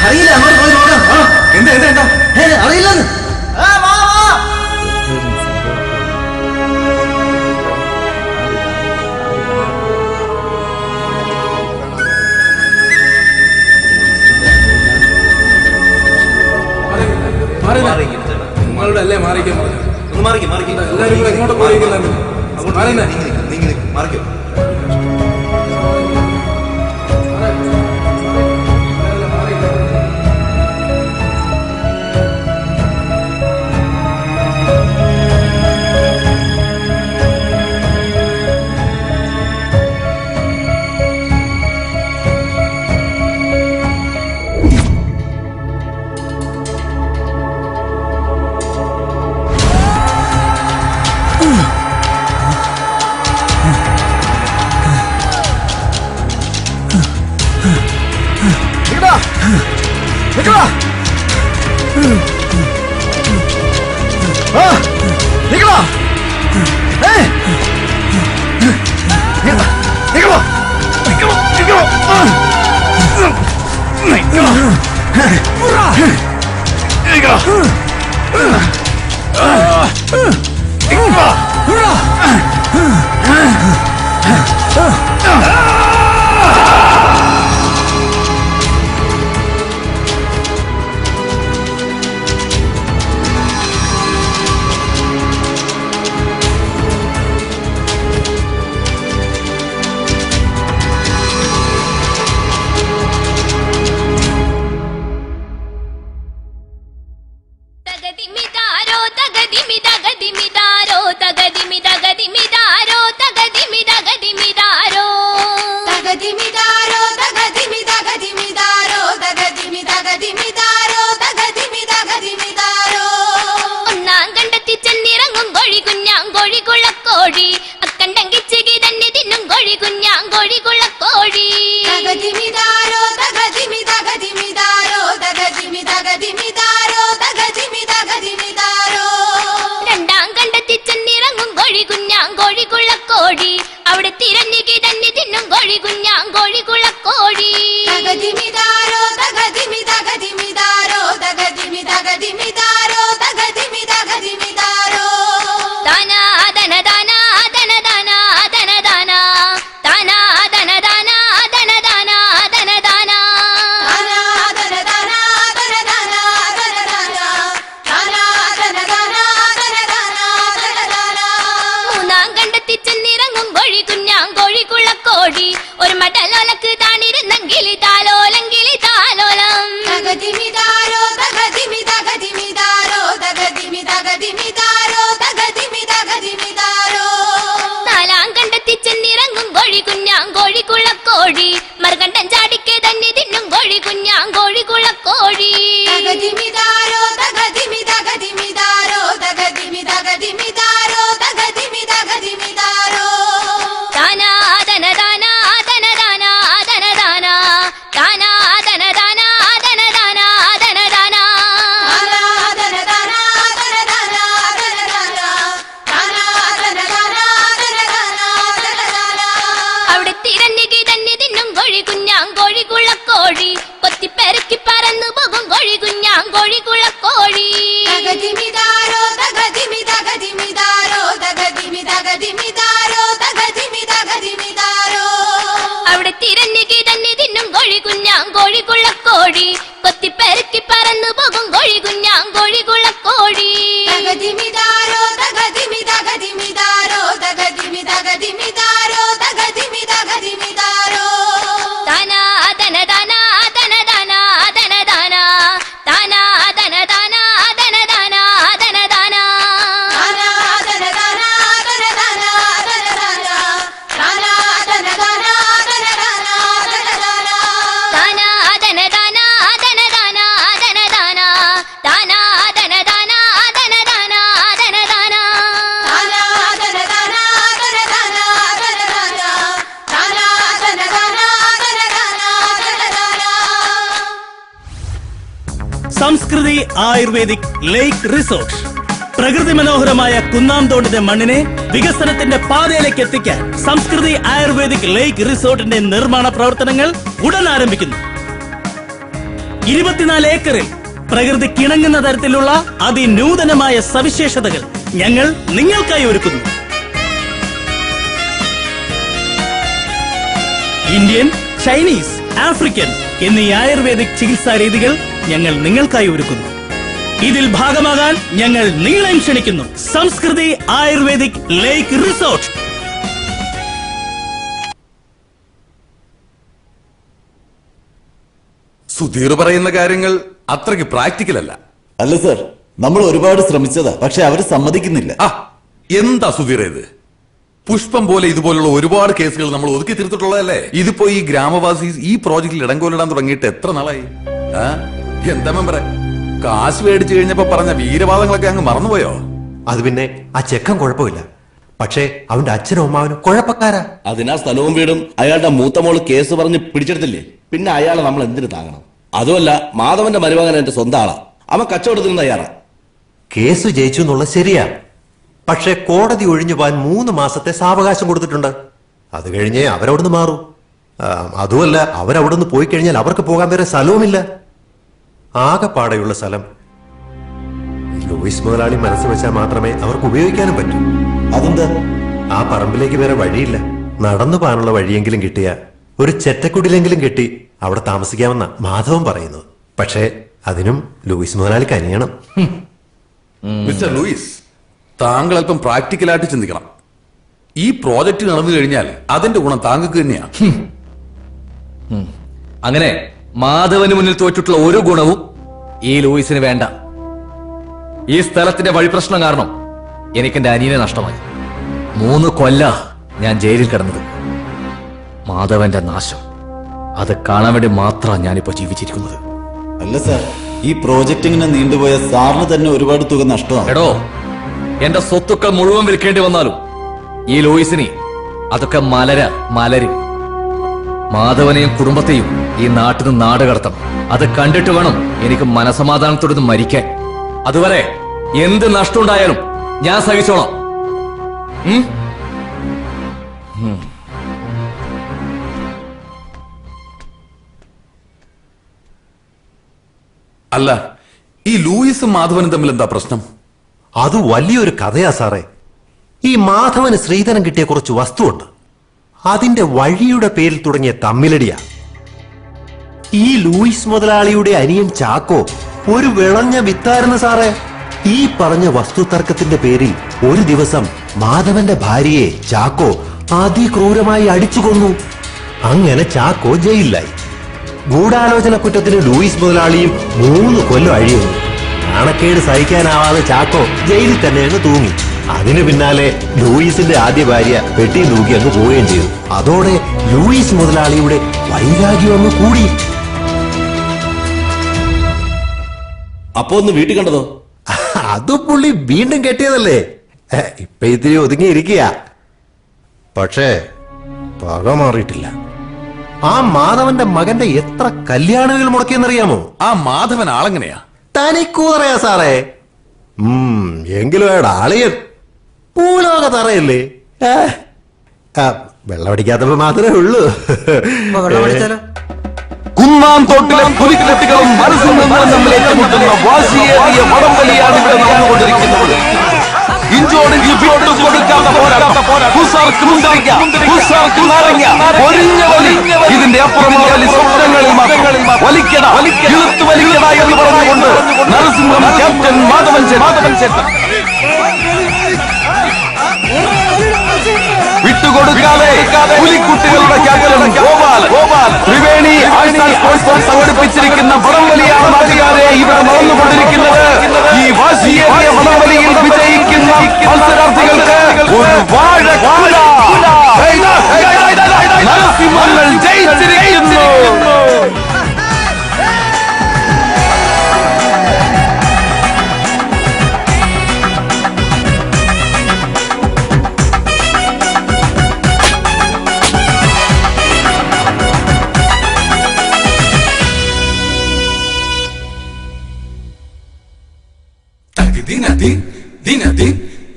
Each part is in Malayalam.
അറിയില്ല, അങ്ങോട്ട് പോയി നോക്കാം. എന്താ എന്താ എന്താ അറിയില്ലെന്ന്. നിങ്ങളുടെ അല്ലേ മാറിക്കാൻ പറഞ്ഞു. ഒന്ന് മാറിക്കും മാറിക്കും. എല്ലാവരും കൂടെ എങ്ങോട്ട് പോയിരിക്കുന്നുണ്ട്. മാറിക്കും. സംസ്കൃതി ആയുർവേദിക് ലേക്ക് റിസോർട്ട്. പ്രകൃതി മനോഹരമായ കുന്നാംതോടിന്റെ മണ്ണിനെ വികസനത്തിന്റെ പാതയിലേക്ക് എത്തിക്കാൻ സംസ്കൃതി ആയുർവേദിക് ലേക്ക് റിസോർട്ടിന്റെ നിർമ്മാണ പ്രവർത്തനങ്ങൾ ഉടൻ ആരംഭിക്കുന്നു. 24 ഏക്കറിൽ പ്രകൃതിക്കിണങ്ങുന്ന തരത്തിലുള്ള അതിനൂതനമായ സവിശേഷതകൾ ഞങ്ങൾ നിങ്ങൾക്കായി ഒരുക്കുന്നു. ഇന്ത്യൻ, ചൈനീസ്, ആഫ്രിക്കൻ എന്നീ ആയുർവേദിക് ചികിത്സാ രീതികൾ ഞങ്ങൾ നിങ്ങൾക്കായി ഒരുക്കുന്നു. ഇതിൽ ഭാഗമാകാൻ ഞങ്ങൾ നിങ്ങളെ ക്ഷണിക്കുന്നു. സംസ്കൃതി ആയുർവേദിക് ലേക്ക് റിസോർട്ട്. സുധീർ പറയുന്ന കാര്യങ്ങൾ അത്രയ്ക്ക് പ്രാക്ടിക്കൽ അല്ല. അല്ല സർ, നമ്മൾ ഒരുപാട് ശ്രമിച്ചതാ, പക്ഷെ അവര് സമ്മതിക്കുന്നില്ല. എന്താ സുധീർ ഇത്? പുഷ്പം പോലെ ഇതുപോലുള്ള ഒരുപാട് കേസുകൾ നമ്മൾ ഒതുക്കി തീർത്തിട്ടുള്ളതല്ലേ. ഇതിപ്പോ ഈ ഗ്രാമവാസി ഈ പ്രോജക്റ്റിൽ ഇടങ്കോലിടാൻ തുടങ്ങിയിട്ട് എത്ര നാളായി? എന്താ മെമ്പറെ, കാശ് മേടിച്ചു കഴിഞ്ഞപ്പോ പറഞ്ഞ വീരവാദങ്ങളൊക്കെ അങ്ങ് മറന്നുപോയോ? അത് പിന്നെ ആ ചെക്കൻ കുഴപ്പമില്ല, പക്ഷേ അവന്റെ അച്ഛനും അമ്മാവനും കുഴപ്പക്കാരാ. അതിനാ സ്ഥലവും വീടും അയാളുടെ മൂത്ത മോള് കേസ് പറഞ്ഞ് പിടിച്ചെടുത്തില്ലേ, പിന്നെ അയാളെ നമ്മൾ എന്തിനു താങ്ങണം? അതുമല്ല, മാധവന്റെ മരുമകൻ എന്റെ സ്വന്തം ആളാ, അവൻ കച്ചവടത്തിന് തയ്യാറാ. കേസ് ജയിച്ചു എന്നുള്ളത് ശരിയാ, പക്ഷെ കോടതി ഒഴിഞ്ഞു പോകാൻ 3 മാസത്തെ സാവകാശം കൊടുത്തിട്ടുണ്ട്. അത് കഴിഞ്ഞേ അവരവിടുന്ന് മാറൂ. അതുമല്ല, അവരവിടുന്ന് പോയി കഴിഞ്ഞാൽ അവർക്ക് പോകാൻ വേറെ സ്ഥലവുമില്ല. ആകെപ്പാടെയുള്ള സ്ഥലം ലൂയിസ് മുതലാളി മനസ്സ് വെച്ചാൽ മാത്രമേ അവർക്ക് ഉപയോഗിക്കാനും പറ്റൂ. അതെന്താ? ആ പറമ്പിലേക്ക് വേറെ വഴിയില്ല. നടന്നു പോകാനുള്ള വഴിയെങ്കിലും കിട്ടിയ ഒരു ചെറ്റക്കുടിലെങ്കിലും കെട്ടി അവിടെ താമസിക്കാമെന്ന മാധവൻ പറയുന്നത്. പക്ഷേ അതിനും ലൂയിസ് മുതലാളിക്ക് അനിയണം. മിസ്റ്റർ ലൂയിസ്, താങ്കൾ അല്പം പ്രാക്ടിക്കലായിട്ട് ചിന്തിക്കണം. ഈ പ്രോജക്റ്റ് നടന്നു കഴിഞ്ഞാൽ അതിന്റെ ഗുണം താങ്കൾക്ക് തന്നെയാണ്. അങ്ങനെ മാധവന് മുന്നിൽ തോറ്റിട്ടുള്ള ഒരു ഗുണവും ഈ ലൂയിസിന് വേണ്ട. ഈ സ്ഥലത്തിന്റെ വഴിപ്രശ്നം കാരണം എനിക്ക് എന്റെ അനിയനെ നഷ്ടമായി. 3 കൊല്ല ഞാൻ ജയിലിൽ കിടന്നത്. മാധവന്റെ നാശം അത് കാണാൻ വേണ്ടി മാത്രമാണ് ഞാനിപ്പോ ജീവിച്ചിരിക്കുന്നത്. അല്ല സർ, ഈ പ്രോജക്റ്റ് ഇങ്ങനെ നീണ്ടുപോയ സാറിന് തന്നെ ഒരുപാട് തുക നഷ്ടമാണ്. എടോ, എന്റെ സ്വത്തുക്കൾ മുഴുവൻ വിൽക്കേണ്ടി വന്നാലും ഈ ലൂയിസിനെ അതൊക്കെ മലരും. മാധവനെയും കുടുംബത്തെയും ഈ നാട്ടിൽ നിന്ന് നാട് കടത്തണം. അത് കണ്ടിട്ട് വേണം എനിക്ക് മനസമാധാനത്തോടെ മരിക്കാൻ. അതുവരെ എന്ത് നഷ്ടമുണ്ടായാലും ഞാൻ സഹിച്ചോളാം. അല്ല, ഈ ലൂയിസും മാധവനും തമ്മിൽ എന്താ പ്രശ്നം? അത് വലിയൊരു കഥയാ സാറേ. ഈ മാധവന് ശ്രീധരൻ കിട്ടിയ കുറച്ച് വസ്തുവുണ്ട്, അതിന്റെ വഴിയുടെ പേരിൽ തുടങ്ങിയ തമ്മിലടിയാ. ഈ ലൂയിസ് മുതലാളിയുടെ അനിയൻ ചാക്കോ ഒരു വിളഞ്ഞ വിത്തായിരുന്നു സാറേ. ഈ പറഞ്ഞ വസ്തു തർക്കത്തിന്റെ പേരിൽ ഒരു ദിവസം മാധവന്റെ ഭാര്യയെ ചാക്കോ അതിക്രൂരമായി അടിച്ചു കൊന്നു. അങ്ങനെ ചാക്കോ ജയിലിലായി. ഗൂഢാലോചന കുറ്റത്തിന് ലൂയിസ് മുതലാളിയും 3 കൊല്ലം അഴിയുന്നു. നാണക്കേട് സഹിക്കാനാവാതെ ചാക്കോ ജയിലിൽ തന്നെ അങ്ങ് തൂങ്ങി. അതിനു പിന്നാലെ ലൂയിസിന്റെ ആദ്യ ഭാര്യ പെട്ടി തൂക്കി അങ്ങ് പോവുകയും ചെയ്തു. അതോടെ ലൂയിസ് മുതലാളിയുടെ വൈരാഗ്യം അങ്ങ് കൂടി. അപ്പൊ ഒന്ന് വീട്ടിൽ കണ്ടതോ? അത് പുള്ളി വീണ്ടും കെട്ടിയതല്ലേ, ഇപ്പൊ ഇത്തിരി ഒതുങ്ങിയിരിക്കുക. പക്ഷേ പക മാറിയിട്ടില്ല. ആ മാധവന്റെ മകന്റെ എത്ര കല്യാണങ്ങൾ മുടക്കിയെന്നറിയാമോ? ആ മാധവൻ ആളെങ്ങനെയാ? തനിക്കൂതറയാ സാറേ. എങ്കിലും അയാളുടെ ആളിയൻ പൂലോക തറയല്ലേ. വെള്ളമടിക്കാത്തപ്പോ മാത്രമേ ഉള്ളൂ. കുന്നാം തോട്ടിലെ പുലിക്കുട്ടികളും മനസ്സും തമ്മിൽ ഏറ്റുമുട്ടുന്ന വാശിയേറിയ വടംവലിയാണ് ഇവിടെ നടന്നുകൊണ്ടിരിക്കുന്നത്. ഇഞ്ചോടിഞ്ച് വിട്ടുകൊടുക്കാത്ത പോരാട്ടം. ഹുസാർക്ക് മുന്തിരിക്ക, ഹുസാർക്ക് നാരങ്ങ, ഒരിഞ്ഞ വലി. ഇതിന്റെ അപ്പുറമുള്ള വലി സ്വപ്നങ്ങളിൽ വലിക്കട, ഇളുത്തു വലിക്കട എന്ന് പറഞ്ഞുകൊണ്ട് നരസിംഹം ക്യാപ്റ്റൻ മാധവൻ ചേട്ടൻ വിട്ടുകൊടുക്കാതെ പുലിക്കുട്ടികളുടെ ക്യാപ്റ്റൻ ഗോപാൽ ത്രിവേണി സംഘടിപ്പിച്ചിരിക്കുന്ന വടംവലിയാണ് നാട്ടുകാരെ ഇവിടെ നടന്നുകൊണ്ടിരിക്കുന്നത്. ഈ വാശിയേറിയ വടംവലിയിൽ വിജയിക്കുന്ന മത്സരാർത്ഥികൾക്ക് ഒരു വാഴക്കുല. നരസിംഹങ്ങൾ ജയിച്ചിരിക്കുന്നു.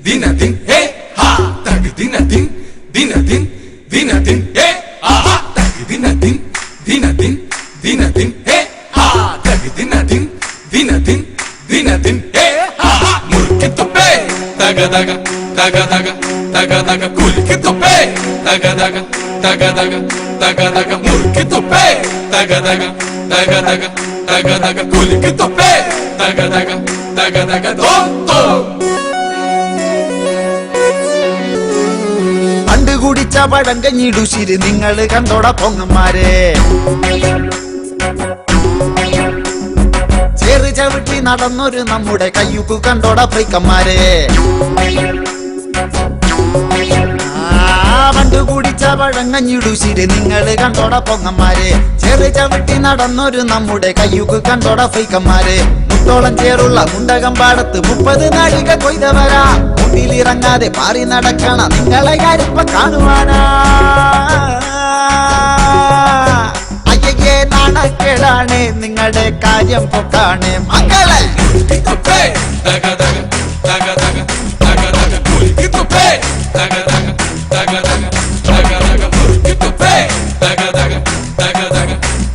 Dinadin, hey ha, tag dinadin, hey ha, tag dinadin, hey ha, tag ദിന ദിൻ ദിന ദിൻ ദിന ദിൻ ഹേ ഹാ മുറുക്കി തുപ്പേ തക തക തക തക തക തക കുലുക്കി തുപ്പേ തക തക തക തക തക തക മുറുക്കി തുപ്പേ തക തക തക തക തക തക കുലുക്കി തുപ്പേ തക തക തക തക ദോ ദോ പണ്ട് കുടിച്ച പഴങ്കഞ്ഞിടുശിരി നിങ്ങള് കണ്ടോട പൊങ്ങന്മാരെ ചേറ് ചവിട്ടി നടന്നൊരു നമ്മുടെ കയ്യുക്കു കണ്ടോട ഫ്രീക്കന്മാരെ പണ്ട് കുടിച്ച പഴങ്കഞ്ഞിടുശിരി നിങ്ങള് കണ്ടോട പൊങ്ങന്മാരെ ചേറ് ചവിട്ടി നടന്നൊരു നമ്മുടെ കയ്യുക്കു കണ്ടോട ഫ്രീക്കന്മാരെ മുട്ടോളം ചേറുള്ള മുണ്ടകം പാടത്ത് 30 നാഴിക കൊയ്തവരാ മുന്നിലിറങ്ങാതെ പാറി നടക്കണ നിങ്ങളെ കാര്യപ്പ കാണുവാനാ അയ്യേ നാണക്കേടാണ് നിങ്ങളുടെ കാര്യം പൊക്കാണ് മക്കളെ തുപ്പേ തക തക തക തക തക തക കുലുക്കി തുപ്പേ തക തക തക തക തക തക മുറുക്കി തുപ്പേ തക തക തക തക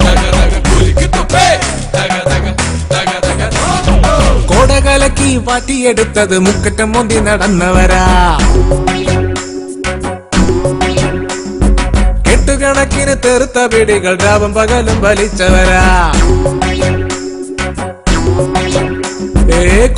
തക തക കുലുക്കി തുപ്പേ തക തക തക തക കോടകലക്കി വാറ്റിയെടുത്തത് മുക്കറ്റം മോന്തി നടന്നവരാ കെട്ടുകണക്കിന് തെറുത്ത പിടികൾ രാവും പകലും വലിച്ചവരാ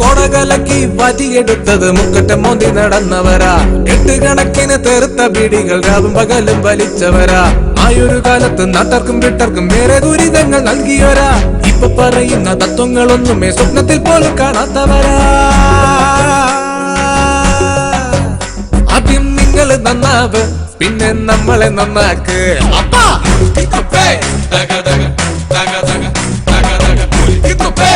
കോടകലക്കി വാറ്റിയെടുത്തത് മുക്കറ്റം മോന്തി നടന്നവരാ കെട്ടുകണക്കിന് തെറുത്ത പിടികൾ രാവും പകലും വലിച്ചവരാ ആയൊരു കാലത്ത് നാട്ടർക്കും വിട്ടർക്കും വേറെ ദുരിതങ്ങൾ നൽകിയവരാ ഇപ്പൊ പറയുന്ന തത്വങ്ങളൊന്നുമേ സ്വപ്നത്തിൽ പോലും കാണാത്തവരാ ആദ്യം നിങ്ങൾ നന്നാവ് പിന്നെ നമ്മളെ നന്നാക്ക് അപ്പാ മുറുക്കി തുപ്പേ തക തക തക തക തക തക കുലുക്കി തുപ്പേ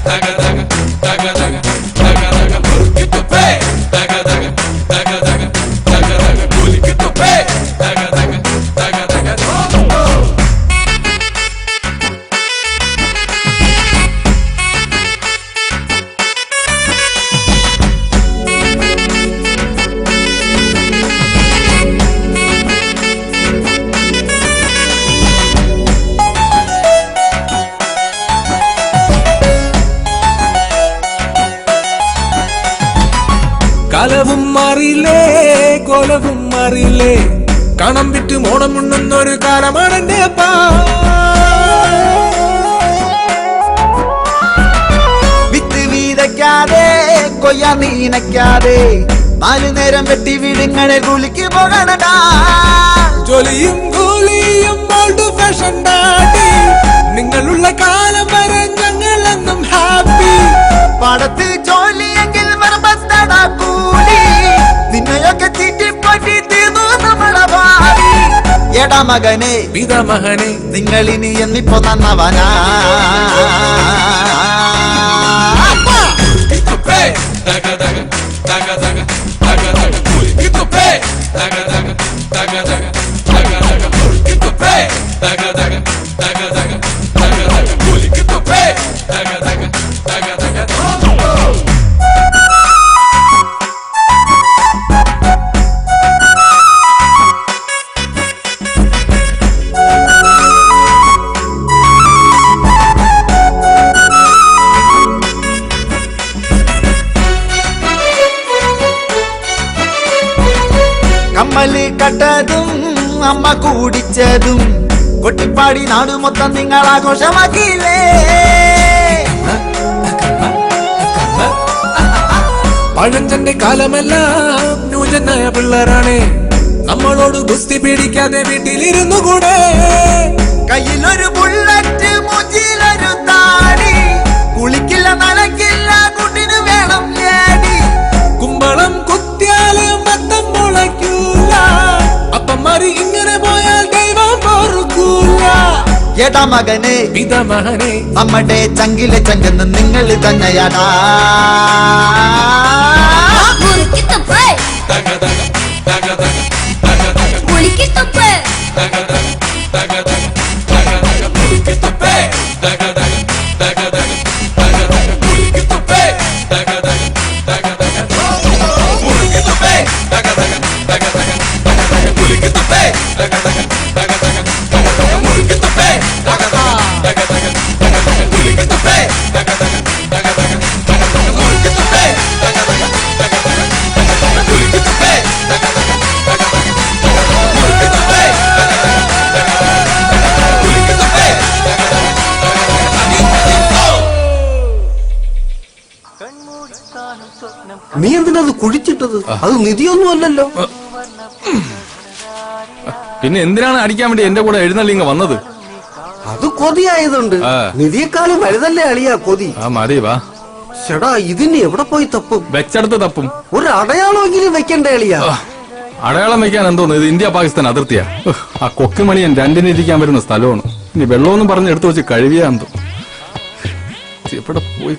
തക തക തക തക തക തക മുറുക്കി തുപ്പേ തക തക തക തക തക തക കുലുക്കി തുപ്പേ തക തക തക തക ദോ കാലവും മാറിയില്ലേ കോലവും മാറിയില്ലേ കണം വിറ്റ് മോണം ഉണ്ണുന്നൊരു കാലമാണ് എന്റെ അപ്പാ വിത്ത് വീതയ്ക്കാതെ കൊയ്യ നീനയ്ക്കാതെ 4 നേരം വെട്ടി വീടുങ്ങളെ കുളിക്ക് പോകണടാ ജോലിയും കൂലിയും ഓൾഡ് ഫാഷൻ ഡാഡി നിങ്ങളുള്ള കാലം വരെ ഞങ്ങളെന്നും ഹാപ്പി പാടത്ത് ജോലിയെങ്കിൽ മറമ്പത്തടാ കൂലി നിന്നെയൊക്കെ ചീറ്റിപ്പറ്റി തീർന്നു നമ്മളെ ഭാവി എടാ മകനെ പിതാമഹനെ നിങ്ങളിനി എന്നിപ്പോ നന്നവനാ തുപ്പേ തക തക തക തക തക തക കുലുക്കി തുപ്പേ തക തക തക തക തക തക മുറുക്കി തുപ്പേ തക തക തക തക തക തക കുലുക്കി തുപ്പേ തക തക തക തക ദോ കമ്മല് കട്ടതും അമ്മ കൂടിച്ചതും കൊട്ടിപ്പാടി നാട് മൊത്തം നിങ്ങൾ ആഘോഷമാക്കിയില്ലേ പഴഞ്ചന്റെ കാലമെല്ലാം ന്യൂജനായ പിള്ളേരാണ് നമ്മളോട് ഗുസ്തി പിടിക്കാതെ വീട്ടിലിരുന്നു കൂടെ കയ്യിലൊരു ബുള്ളറ്റ് മുച്ചിലൊരു താടി കുളിക്കില്ല നനക്കില്ല കുട്ടിന് വേണം ഏടി കുമ്പളം കുത്തിയാല് മത്തം മുളയ്ക്കൂല അപ്പന്മാര് ഇങ്ങനെ പോയാൽ ദൈവം പൊറുക്കൂല എടാ മകനെ പിതാമഹനെ നമ്മുടെ ചങ്കിലെ ചങ്കെന്ന് നിങ്ങൾ തന്നെയാടാ മുറുക്കി തുപ്പ് തക തക തക തക തക തക മുറുക്കി തുപ്പ് തക തക തക തക തക തക മുറുക്കി തുപ്പേ തക തക തക തക തക തക കുലുക്കി തുപ്പേ തക തക തക തക മുറുക്കി തുപ്പേ തക തക തക തക തക തക കുലുക്കി തുപ്പേ തക തക തക തക തക തക മുറുക്കി തുപ്പേ തക തക തക തക തക തക കുലുക്കി തുപ്പേ നീ എന്തിനാ അത് കുഴിച്ചിട്ടത്? അത് നിധിയൊന്നും അല്ലല്ലോ. പിന്നെ എന്തിനാണ് അടിക്കാൻ വേണ്ടി എന്റെ കൂടെ എഴുന്നള്ളിങ്ങ വന്നത്? അത് കൊതിയായതുണ്ട്. നിധിയെക്കാളും വലുതല്ലേ അളിയാ കൊതി. മതി വാ. ചേടാ ഇതിന് എവിടെ പോയി തപ്പും? വെച്ചെടുത്ത് തപ്പും. ഒരു അടയാളമെങ്കിലും വെക്കണ്ടേ അളിയാ? അടയാളം വെക്കാൻ എന്തോന്ന്, ഇത് ഇന്ത്യ പാകിസ്ഥാൻ അതിർത്തിയാ. ആ കൊക്കുമണിയൻ രണ്ടിന് ഇരിക്കാൻ വരുന്ന സ്ഥലമാണ്. ഇനി വെള്ളമൊന്നും പറഞ്ഞ് എടുത്തു വെച്ച് കഴിയാന്തോ. എവിടെ പോയി?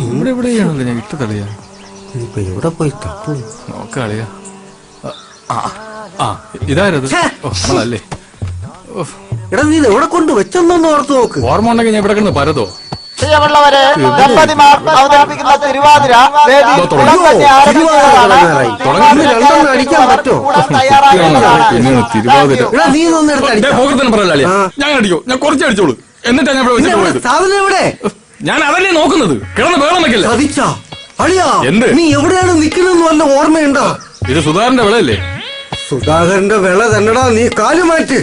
ഇവിടെ എവിടെയാണല്ലോ ഞാൻ ഇട്ട് തളിയാ. ഇപ്പൊ എവിടെ പോയി തപ്പും? നോക്കളിയാ. ഇതാരത്? നമ്മളല്ലേ. എടാ നീ എവിടെ കൊണ്ട് വെച്ചെന്നൊന്ന് ഓർത്ത് നോക്ക്. ഓർമ്മ ഉണ്ടെങ്കിൽ ഞാൻ ഇവിടെ കിടന്ന് പരതോ. പ്രിയമുള്ളവരെ, ദമ്പതിമാർ അവതരിപ്പിക്കുന്ന തിരുവാതിര അടിക്കാൻ പറ്റോ? പിന്നെ തിരുവാതിര നീ പറയല്ലേ. ഞാൻ അടിക്കോ? ഞാൻ കുറച്ച് അടിച്ചോളൂ. എന്നിട്ടാ ഞാൻ ഇവിടെ വെച്ചിട്ട് പോയത്. സാധനം എവിടെ? ഞാൻ അതല്ലേ നോക്കുന്നത്. കിടന്ന് വേളം വെക്കല്ലേ. എന്ത്? നീ എവിടെയാണ് നിൽക്കുന്നതെന്ന് വല്ല ഓർമ്മയുണ്ടോ? ഇത് സുധാകരന്റെ വിളയല്ലേ? സുധാകരന്റെ വിള തന്നെടാ. നീ കാല് മാറ്റ്.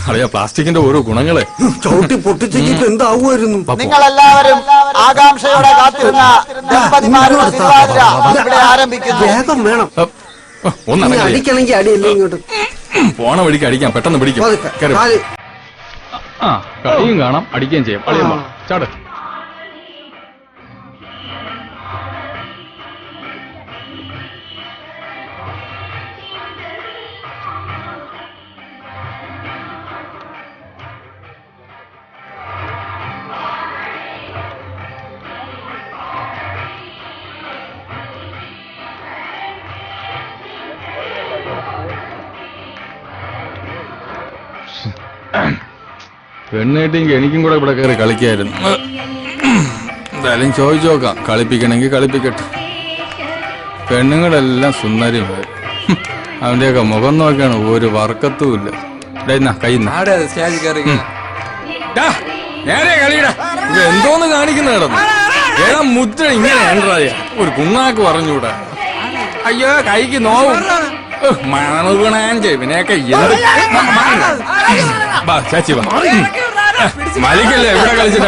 അളിയാ, പ്ലാസ്റ്റിക്കിന്റെ ഓരോ ഗുണങ്ങളെ ചവിട്ടി പൊട്ടിച്ചിട്ട് എന്താവുമായിരുന്നു? നിങ്ങളെല്ലാവരും ആകാംക്ഷയോടെ കാത്തിരുന്ന ദമ്പതിമാരുടെ തിരുവാതിര ഇവിടെ ആരംഭിക്കുന്നു. വേഗം വേണം. അടിക്കണമെങ്കിൽ അടിയല്ലേ ഇങ്ങോട്ട്. പോണ വഴിക്ക് അടിക്കാം. പെട്ടെന്ന് പിടിക്കും. കളിയും കാണാം, അടിക്കുകയും ചെയ്യാം. അളിയമ്മ ചാട്. പെണ്ണേട്ടെങ്കിൽ എനിക്കും കൂടെ ഇവിടെ കയറി കളിക്കായിരുന്നു. എന്തായാലും ചോദിച്ചു നോക്കാം. കളിപ്പിക്കണമെങ്കിൽ കളിപ്പിക്കട്ടെ. പെണ്ണുങ്ങളെല്ലാം സുന്ദരിമാർ. അവന്റെയൊക്കെ മുഖം നോക്കിയാണ് ഒരു വർക്കത്തുമില്ല. കൈ നേരെ കളിയിടാ. ഇത് എന്തോന്ന് കാണിക്കുന്ന കിടന്നു. ഏതാ മുദ്ര ഇങ്ങനെ ഉണ്ടായ ഒരു കുണ്ണാക്ക് പറഞ്ഞൂടാ. അയ്യോ കൈക്ക് നോവും. മണുകണാഞ്ചെവിനെയൊക്കെ ചാച്ചി വാ. മലിക്കല്ലേ എവിടെ കളിച്ചിട്ട്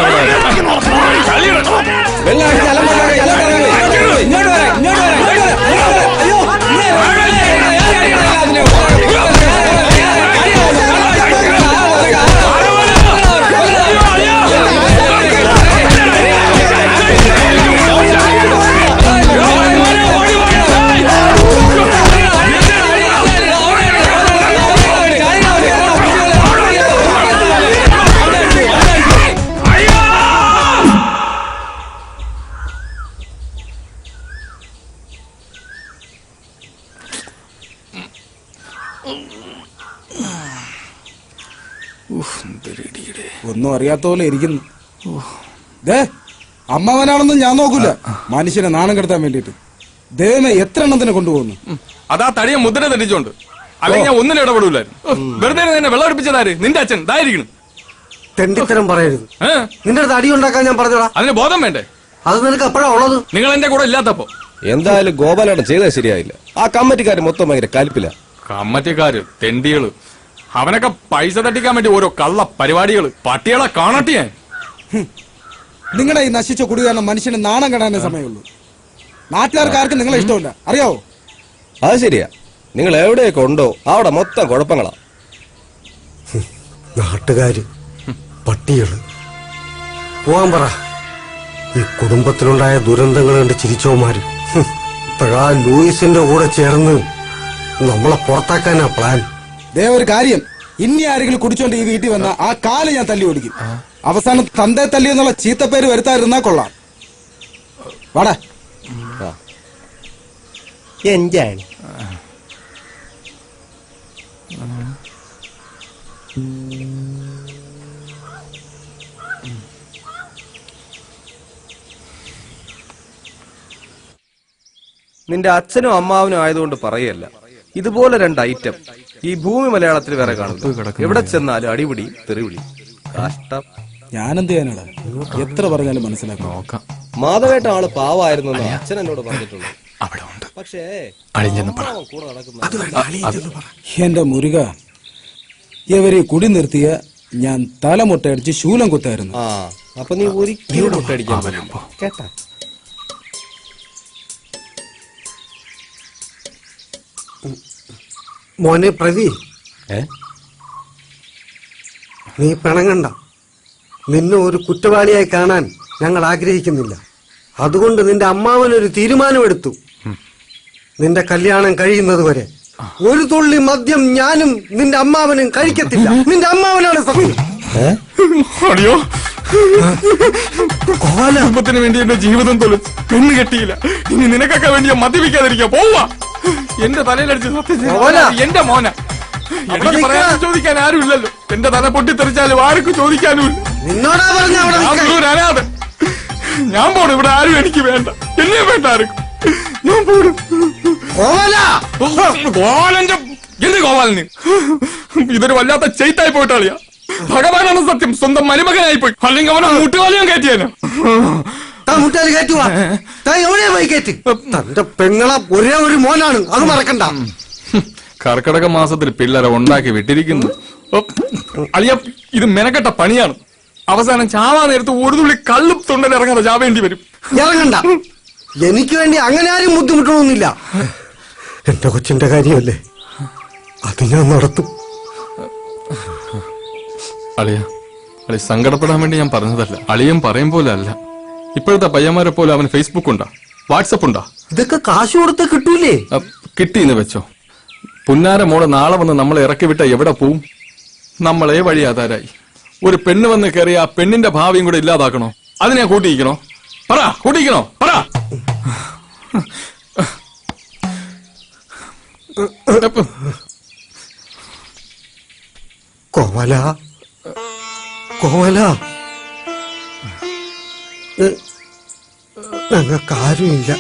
ഒന്നും അറിയാത്ത പോലെ ഇരിക്കുന്നു. അമ്മവനാണെന്നും ഞാൻ നോക്കൂല. മനുഷ്യനെ നാണം കെടുത്താൻ വേണ്ടിട്ട് ദൈവമേ എത്ര എണ്ണത്തിനെ കൊണ്ടുപോകുന്നു. അതാ തടിയ മുദ്ര തെറ്റിച്ചോണ്ട്. അല്ലെങ്കിൽ ഞാൻ ഒന്നിനും ഇടപെടൂലായിരുന്നു. വെറുതെ തന്നെ വെള്ളം അടുപ്പിച്ചതാര്? നിന്റെ അച്ഛൻ ഇതായിരിക്കണം. തെണ്ടിത്തരം പറയരുത്. നിന്റെ അടുത്ത് അടി ഉണ്ടാക്കാൻ ഞാൻ പറഞ്ഞോടാ. അതിന് ബോധം വേണ്ടേ? അത് നിനക്ക് എപ്പോഴാ ഉള്ളത്? നിങ്ങൾ എന്റെ കൂടെ ഇല്ലാത്തപ്പോ. എന്തായാലും ഗോപാലേട്ടൻ ചെയ്തത് ശരിയായില്ല. ആ കമ്മിറ്റിക്കാര് മൊത്തം ഭയങ്കര കലിപ്പില്ല. കമ്മിറ്റിക്കാര് തെണ്ടികള്. അവനൊക്കെ പൈസ തട്ടിക്കാൻ വേണ്ടി ഓരോ കള്ള പരിപാടികള്. പട്ടികളെ കാണട്ടെ ഞാൻ. നിങ്ങളുടെ ഈ നശിച്ച കുടി കാരണം മനുഷ്യന് നാണം കെടാനേ സമയമുള്ളൂ. നാട്ടുകാർക്ക് ആർക്കും നിങ്ങളെ ഇഷ്ടമില്ല, അറിയാവോ? അത് ശരിയാ. നിങ്ങൾ എവിടെയൊക്കെ ഉണ്ടോ അവിടെ മൊത്തം കുഴപ്പങ്ങളാ. നാട്ടുകാര്, പട്ടികള്. പോവാൻ പറ. ഈ കുടുംബത്തിലുണ്ടായ ദുരന്തങ്ങൾ കണ്ട് ചിരിച്ചോമാര് ഇപ്പോഴാ ലൂയിസിന്റെ കൂടെ ചേർന്ന് നമ്മളെ പുറത്താക്കാനാ പ്ലാൻ. ദേ ഒരു കാര്യം, ഇനി ആരെങ്കിലും കുടിച്ചോണ്ട് ഈ വീട്ടിൽ വന്ന ആ കാല് ഞാൻ തല്ലി ഓടിക്കും. അവസാനം തന്തേ തല്ലി എന്നുള്ള ചീത്തപ്പേര് വരുത്താതിരുന്നാ കൊള്ളാം. വാടാ. എന്താണ് നിന്റെ അച്ഛനും അമ്മാവനും ആയതുകൊണ്ട് പറയല്ല. ഇതുപോലെ രണ്ട് ഐറ്റം ഈ ഭൂമി മലയാളത്തിൽ വേറെ കാണുന്നു. എവിടെ ചെന്നാലും അടിപിടി തെറിവിളി. കഷ്ടം. ഞാനെന്ത് ചെയ്യാനാടാ? എത്ര പറഞ്ഞാലും മനസ്സിലാക്കാം. മാധവേട്ട ആള് പാവായിരുന്നു അച്ഛൻ എന്നോട് പറഞ്ഞിട്ടുണ്ട്. പക്ഷേ എന്റെ മുരുക, ഇവരെ കുടി നിർത്തിയ ഞാൻ തലമുട്ടയടിച്ച് ശൂലം കുത്തായിരുന്നു. അപ്പൊ നീ ഒരിക്കലും മുട്ടടിക്കാൻ പറ്റില്ല കേട്ടാ. മോനെ പ്രതി, നീ പിണങ്ങണ്ട. നിന്നെ ഒരു കുറ്റവാളിയായി കാണാൻ ഞങ്ങൾ ആഗ്രഹിക്കുന്നില്ല. അതുകൊണ്ട് നിന്റെ അമ്മാവനൊരു തീരുമാനമെടുത്തു. നിന്റെ കല്യാണം കഴിയുന്നത് വരെ ഒരു തുള്ളി മദ്യം ഞാനും നിന്റെ അമ്മാവനും കഴിക്കത്തില്ല. നിന്റെ അമ്മാവനാണ് സത്യം. അടിയോ, കുടുംബത്തിന് വേണ്ടി എന്റെ ജീവിതം തൊഴിൽ പെണ്ണ് കെട്ടിയില്ല. ഇനി നിനക്കൊക്കെ വേണ്ടി മദ്യപിക്കാതിരിക്കുക. പോവാ. എന്റെ തലയിലടിച്ച് സത്യം എന്റെ മോന. എനിക്ക് പറയാൻ ചോദിക്കാൻ ആരും ഇല്ലല്ലോ. എന്റെ തല പൊട്ടിത്തെറിച്ചാലും ആർക്കും ചോദിക്കാനും ഇല്ല. അനാഥ. ഞാൻ പോണു. ഇവിടെ ആരും എനിക്ക് വേണ്ട. എന്നെ വേണ്ട ആർക്കും. ഞാൻ പോടും. ഗോപാലന്റെ എന്ത് ഗോപാലന്? ഇതൊരു വല്ലാത്ത ചെയ്ത്തായി പോയിട്ടാളിയാ. ഭഗവാനാണ് സത്യം. സ്വന്തം മരുമകനായി പോയി. അല്ലെങ്കിൽ അവനെ മുട്ടുകാലിയും കയറ്റിയാനോ? തന്റെ പെങ്ങളെ ഒരേ ഒരു മോനാണ്, അത് മറക്കണ്ട. കർക്കിടക മാസത്തിൽ പിള്ളേരെ ഉണ്ടാക്കി വിട്ടിരിക്കുന്നു. അളിയ, ഇത് മെനക്കെട്ട പണിയാണ്. അവസാനം ചാവാ നേരത്ത് ഒരു തുള്ളി കള്ളും തൊണ്ടയിൽ ഇറങ്ങാതെ ചാവേണ്ടി വരും. ഇറങ്ങണ്ട. എനിക്ക് വേണ്ടി അങ്ങനെ ആരും ബുദ്ധിമുട്ടണമെന്നില്ല. എന്റെ കൊച്ചിന്റെ കാര്യമല്ലേ, അത് ഞാൻ നടത്തും. അളിയ, സങ്കടപ്പെടാൻ വേണ്ടി ഞാൻ പറഞ്ഞതല്ല. അളിയൻ പറയും പോലെ അല്ല. ഇപ്പോഴത്തെ പയ്യന്മാരെ പോലെ അവന് ഫേസ്ബുക്ക് ഉണ്ടാ, വാട്സപ്പ് ഉണ്ടാ. ഇതൊക്കെ കാശ് കൊടുത്ത് കിട്ടൂലേ? കിട്ടിയെന്ന് വെച്ചോ. പുന്നാര മോളെ നാളെ വന്ന് നമ്മളെ ഇറക്കി വിട്ട എവിടെ പോവും? നമ്മളെ വഴിയാതാരായി. ഒരു പെണ്ണ് വന്ന് കയറിയ ആ പെണ്ണിന്റെ ഭാവിയും കൂടെ ഇല്ലാതാക്കണോ? അതിനെ കൂട്ടിയിക്കണോ? പറ, കൂട്ടിയിക്കണോ? പറ. കോവല, കോവല, ഞങ്ങൾക്കാരുമില്ല.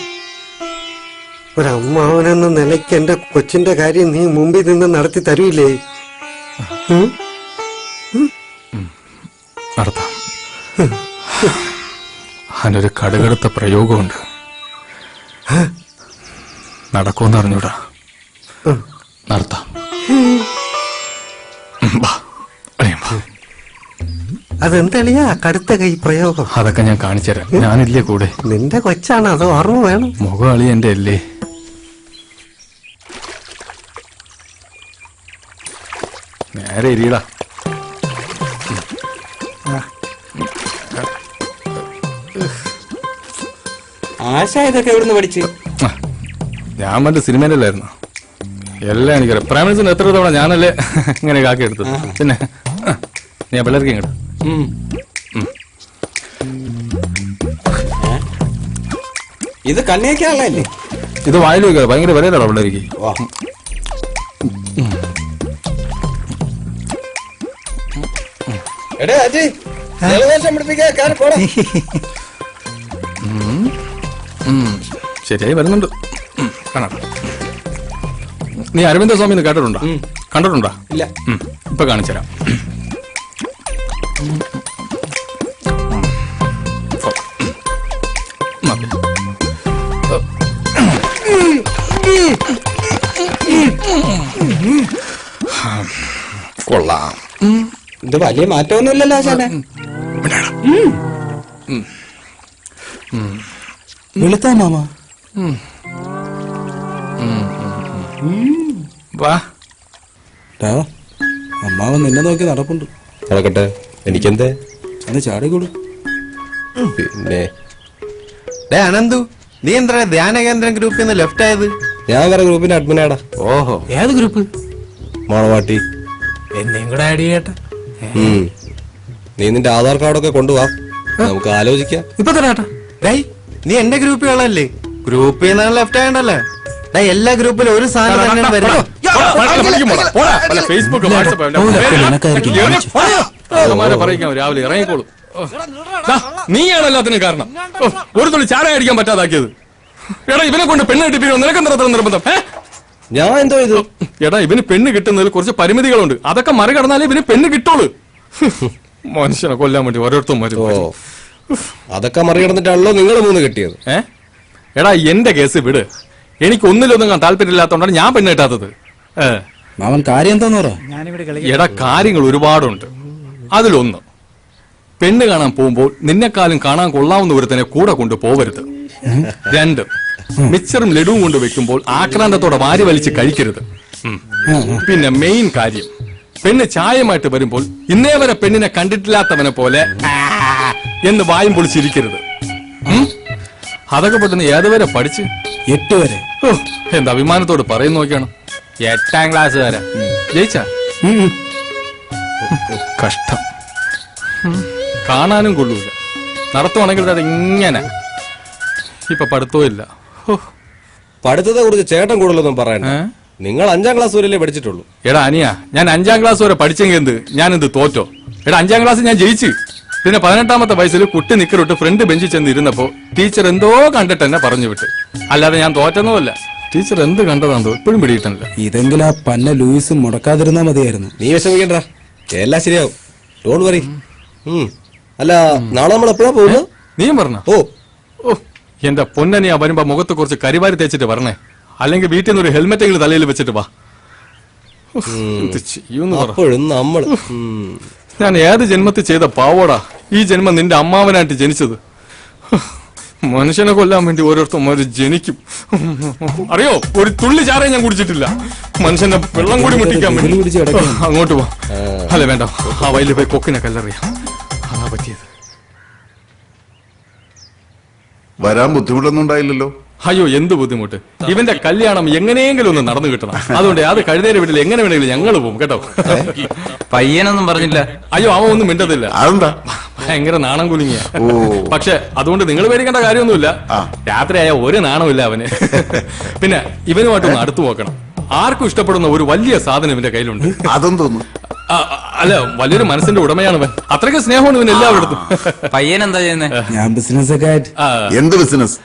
ഒരമ്മാവനെന്ന നിലയ്ക്ക് എന്റെ കൊച്ചിന്റെ കാര്യം നീ മുമ്പിൽ നിന്ന് നടത്തി തരൂലേ? നടത്താം. അതിനൊരു കടുകടുത്ത പ്രയോഗമുണ്ട്. നടക്കുമെന്ന് അറിഞ്ഞൂടാ. നടത്താം. അതെന്തളിയാ കടുത്ത കൈ പ്രയോഗം? അതൊക്കെ ഞാൻ കാണിച്ചുതരാം. ഞാനില്ലേ കൂടെ? നിന്റെ കൊച്ചാണ്, അത് ഓർമ്മ വേണം. മുഖം അളി എന്റെ അല്ലേ? നേരെ ഇരിയടാ. ആശ ഇതൊക്കെ എവിടുന്ന് പഠിച്ച്? ഞാൻ മറ്റേ സിനിമയിലല്ലായിരുന്നു. എല്ലാം എനിക്കറിയാം. പ്രൈം മിനിസ്റ്റർ എത്ര തവണ ഞാനല്ലേ ഇങ്ങനെ കാക്കി എടുത്തത്. പിന്നെ നീ പിള്ളേർക്ക് ഇങ്ങോട്ട്. ഇത് കണ്ണിയൊക്കെയാണല്ലേ? ഇത് വായിൽ വെക്കുക. ഭയങ്കര വിലയിലാണോ പിള്ളേർക്ക്? ശരിയായി വരുന്നുണ്ട്. കാണാം. നീ അരവിന്ദ സ്വാമി കേട്ടിട്ടുണ്ടോ? കണ്ടിട്ടുണ്ടോ? ഇല്ല. ഇപ്പൊ കാണിച്ചുതരാം. കൊള്ളാം. ഇത് വലിയ മാറ്റമൊന്നുമില്ലല്ലോ ആശാനെ. വെളുത്താ മാമ. വാ. അമ്മാവൻ നിന്നെ നോക്കി നടപ്പുണ്ട്. നടക്കട്ടെ, എനിക്കെന്തേ? അന്ന് ചാടിക്കൂടും. പിന്നെ അനന്തു, നീ എന്താ ധ്യാന കേന്ദ്രം ഗ്രൂപ്പിൽ നിന്ന് ലെഫ്റ്റ് ആയത്? ഞാൻ വേറെ ഗ്രൂപ്പിന്റെ അഡ്മിനാടാ. ഓഹോ, ഏത് ഗ്രൂപ്പ്? മോണവാട്ടി. എന്നെയും കൂടെ ആഡ് ചെയ്യട്ടെ. നീ നിന്റെ ആധാർ കാർഡൊക്കെ കൊണ്ടുപോവാ, നമുക്ക് ആലോചിക്കാം. ഇപ്പൊ തരാട്ടെ. നീ എന്റെ ഗ്രൂപ്പിൽ ഉള്ളല്ലേ? ഗ്രൂപ്പിൽ നിന്നാണ് ലെഫ്റ്റ് ആയണ്ടല്ലേ? എല്ലാ ഗ്രൂപ്പിലും ഒരു സാധനം തന്നെ വരും. ഫേസ്ബുക്ക്, വാട്സപ്പ് രാവിലെ ഇറങ്ങിക്കോളൂ. നീയാണ് എല്ലാത്തിനും കാരണം. ഒരു തുള്ളി ചാര അടിക്കാൻ പറ്റാതാക്കിയത്. എടാ, ഇവനെ കൊണ്ട് പെണ്ണ് കിട്ടിപ്പിക്കോ? നിനക്കെന്താ നിർബന്ധം? ഞാൻ എന്തോ ഇത്? എടാ, ഇവന് പെണ്ണ് കിട്ടുന്നതിൽ കുറച്ച് പരിമിതികളുണ്ട്. അതൊക്കെ മറികടന്നാലേ ഇവന് പെണ്ണ് കിട്ടുള്ളൂ. മനുഷ്യനെ കൊല്ലാൻ വേണ്ടി ഓരോരുത്തരും വരും. അതൊക്കെ മറികടന്നിട്ടാണല്ലോ നിങ്ങൾ മൂന്ന് കെട്ടിയത്. എടാ, എന്റെ കേസ് വിട്. എനിക്ക് ഒന്നിലൊന്നും താല്പര്യമില്ലാത്തോണ്ടാണ് ഞാൻ പെണ്ണ് കിട്ടാത്തത്. മാമൻ കാര്യം എന്താന്ന് പറ. എടാ, കാര്യങ്ങൾ ഒരുപാടുണ്ട്. അതിലൊന്ന് പെണ്ണ് കാണാൻ പോകുമ്പോൾ നിന്നെക്കാളും കാണാൻ കൊള്ളാവുന്ന ഒരുത്തനെ കൂടെ കൊണ്ട് പോവരുത്. 2, മിച്ചറും ലഡുവും കൊണ്ട് വെക്കുമ്പോൾ ആക്രാന്തത്തോടെ വാരി വലിച്ച് കഴിക്കരുത്. പിന്നെ മെയിൻ കാര്യം, പെണ്ണ് ചായമായിട്ട് വരുമ്പോൾ ഇന്നേ വരെ പെണ്ണിനെ കണ്ടിട്ടില്ലാത്തവനെ പോലെ എന്ന് വായും പൊളിച്ചിരിക്കരുത്. അതൊക്കെ പെട്ടെന്ന് ഏതുവരെ പഠിച്ച്? 8 വരെ. എന്താ അഭിമാനത്തോട് പറയുന്ന നോക്കിയാണ്. 8ാം ക്ലാസ് വരെ ജയിച്ച. കഷ്ടം. കാണാനും കൊള്ളൂല. നടത്തുവാണെങ്കിൽ അത് ഇങ്ങനെ. ഇപ്പൊ പഠിത്തവും ഇല്ല. പഠിത്തത്തെ കുറിച്ച് ചേട്ടൻ കൂടുതലൊന്നും പറയണ്ട. നിങ്ങൾ 5ാം ക്ലാസ് വരെയല്ലേ പഠിച്ചിട്ടുള്ളൂ. എടാ അനിയ, ഞാൻ 5ാം ക്ലാസ് വരെ പഠിച്ചെങ്കിൽ എന്ത്, ഞാനെന്ത് തോറ്റോ? എടാ 5ാം ക്ലാസ് ഞാൻ ജയിച്ചു. പിന്നെ 18ാമത്തെ വയസ്സിൽ കുട്ടി നിക്കറിട്ട് ഫ്രണ്ട് ബെഞ്ചിൽ ചെന്ന് ഇരുന്നപ്പോ ടീച്ചർ എന്തോ കണ്ടിട്ട് എന്നെ പറഞ്ഞു വിട്ട്. അല്ലാതെ ഞാൻ തോറ്റെന്നല്ല. ടീച്ചർ എന്ത് കണ്ടതാന്തോ ഇപ്പോഴും പിടിയിട്ടില്ല. ഇതെങ്കിലും ആ പന്ന ലൂയിസ് മുടക്കാതിരുന്നാ മതിയായിരുന്നു. നീ വിഷമിക്കണ്ട, എല്ലാം ശരിയാവും. Don't worry. അല്ല, നാളെ നമ്മൾ എപ്പോഴാ പോകുന്നത്? നീയും പറഞ്ഞ? ഓ എന്റെ പൊന്നനിയാ, വരുമ്പോ മുഖത്ത് കുറച്ച് കരിവാരി തേച്ചിട്ട് പറഞ്ഞേ. അല്ലെങ്കിൽ വീട്ടിൽ നിന്ന് ഒരു ഹെൽമെറ്റെങ്കിലും തലയിൽ വെച്ചിട്ട് വാ. അപ്പോഴും നമ്മൾ ഞാൻ ഏത് ജന്മത്തിൽ ചെയ്ത പാവോടാ ഈ ജന്മം നിന്റെ അമ്മാവനായിട്ട് ജനിച്ചത്. മനുഷ്യനെ കൊല്ലാൻ വേണ്ടി ഓരോരുത്തന്മാര് ജനിക്കും. അറിയോ, ഒരു തുള്ളി ചാറേ ഞാൻ കുടിച്ചിട്ടില്ല. മനുഷ്യന്റെ വെള്ളം കൂടി മുട്ടിക്കാൻ വേണ്ടി. അങ്ങോട്ട് പോ. അല്ല വേണ്ട, ആ വയലിൽ പോയി കൊക്കിനെ കല്ലെറിയാം. അതാ പറ്റിയത്. വരാൻ ബുദ്ധിമുട്ടൊന്നും ഉണ്ടായില്ലല്ലോ? അയ്യോ, എന്ത് ബുദ്ധിമുട്ട്. ഇവന്റെ കല്യാണം എങ്ങനെയെങ്കിലും ഒന്ന് നടന്നു കിട്ടണം. അതുകൊണ്ട് അത് കഴിഞ്ഞ വീട്ടിൽ എങ്ങനെ വേണമെങ്കിലും ഞങ്ങൾ പോകും കേട്ടോ. പയ്യനൊന്നും പറഞ്ഞില്ല? അയ്യോ, അവൻ ഒന്നും മിണ്ടതില്ല. അതെന്താ? ഭയങ്കര നാണം കുലുങ്ങിയ. പക്ഷെ അതുകൊണ്ട് നിങ്ങൾ പേടിക്കേണ്ട കാര്യമൊന്നുമില്ല. രാത്രിയായ ഒരു നാണമില്ല അവന്. പിന്നെ ഇവനുമായിട്ടൊന്ന് അടുത്തു നോക്കണം. ആർക്കും ഇഷ്ടപ്പെടുന്ന ഒരു വലിയ സാധനം ഇവന്റെ കയ്യിലുണ്ട്. അതും തോന്നുന്നു. അല്ല, വലിയൊരു മനസ്സിന്റെ ഉടമയാണവൻ. അത്രയ്ക്ക് സ്നേഹമാണ് ഇവൻ എല്ലാവരിടത്തും. പയ്യൻ എന്താ ചെയ്യുന്നത്? ഞാൻ ബിസിനസ് ഒക്കെ ആയിട്ട്. എന്ത് ബിസിനസ്?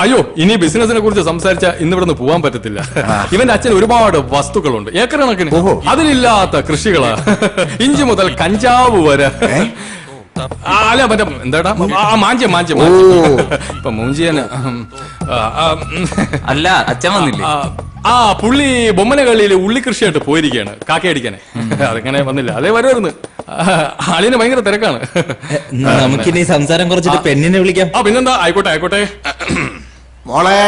അയ്യോ, ഇനി ബിസിനസിനെ കുറിച്ച് സംസാരിച്ച ഇന്നിവിടുന്ന് പോവാൻ പറ്റത്തില്ല. ഇവന്റെ അച്ഛൻ ഒരുപാട് വസ്തുക്കളുണ്ട്, ഏക്കർ കണക്കിന്. അതിലില്ലാത്ത കൃഷികളാ. ഇഞ്ചി മുതൽ കഞ്ചാവ് വരെ. അല്ല മറ്റേ എന്താടാ, മാഞ്ചം. ഇപ്പൊ മൂഞ്ചിയന്. അല്ല, അച്ഛൻ വന്നില്ലേ? പുള്ളി ബൊമ്മനകളിയിൽ ഉള്ളി കൃഷിയായിട്ട് പോയിരിക്കുകയാണ്, കാക്കയടിക്കാനെ. അതെങ്ങനെ വന്നില്ല, അതേ വരുമായിരുന്നു. ആളിന് ഭയങ്കര തിരക്കാണ്. നമുക്കിനി സംസാരം കുറച്ചിട്ട് പെണ്ണിനെ വിളിക്കാം. പിന്നെന്താ, ആയിക്കോട്ടെ. മോളെ,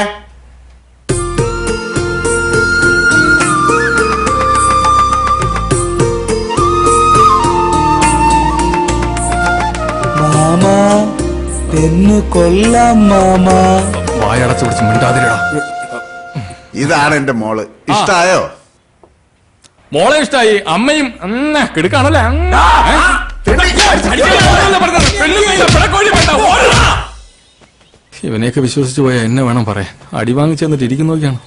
മാമാ പെണ്ണു കൊല്ലാം മാമാ. വായടച്ചു പിടിച്ച് മിണ്ടാതിരടാ. ഇതാണ് എന്റെ മോള്. ഇഷ്ടായോ? മോളെ ഇഷ്ടായി. അമ്മയും കിടക്കാണല്ലേ. ഇവനെയൊക്കെ വിശ്വസിച്ചു പോയാ എന്നെ വേണം പറയാൻ. അടി വാങ്ങിച്ചു തന്നിട്ട് ഇരിക്കുന്നൊക്കെയാണ്.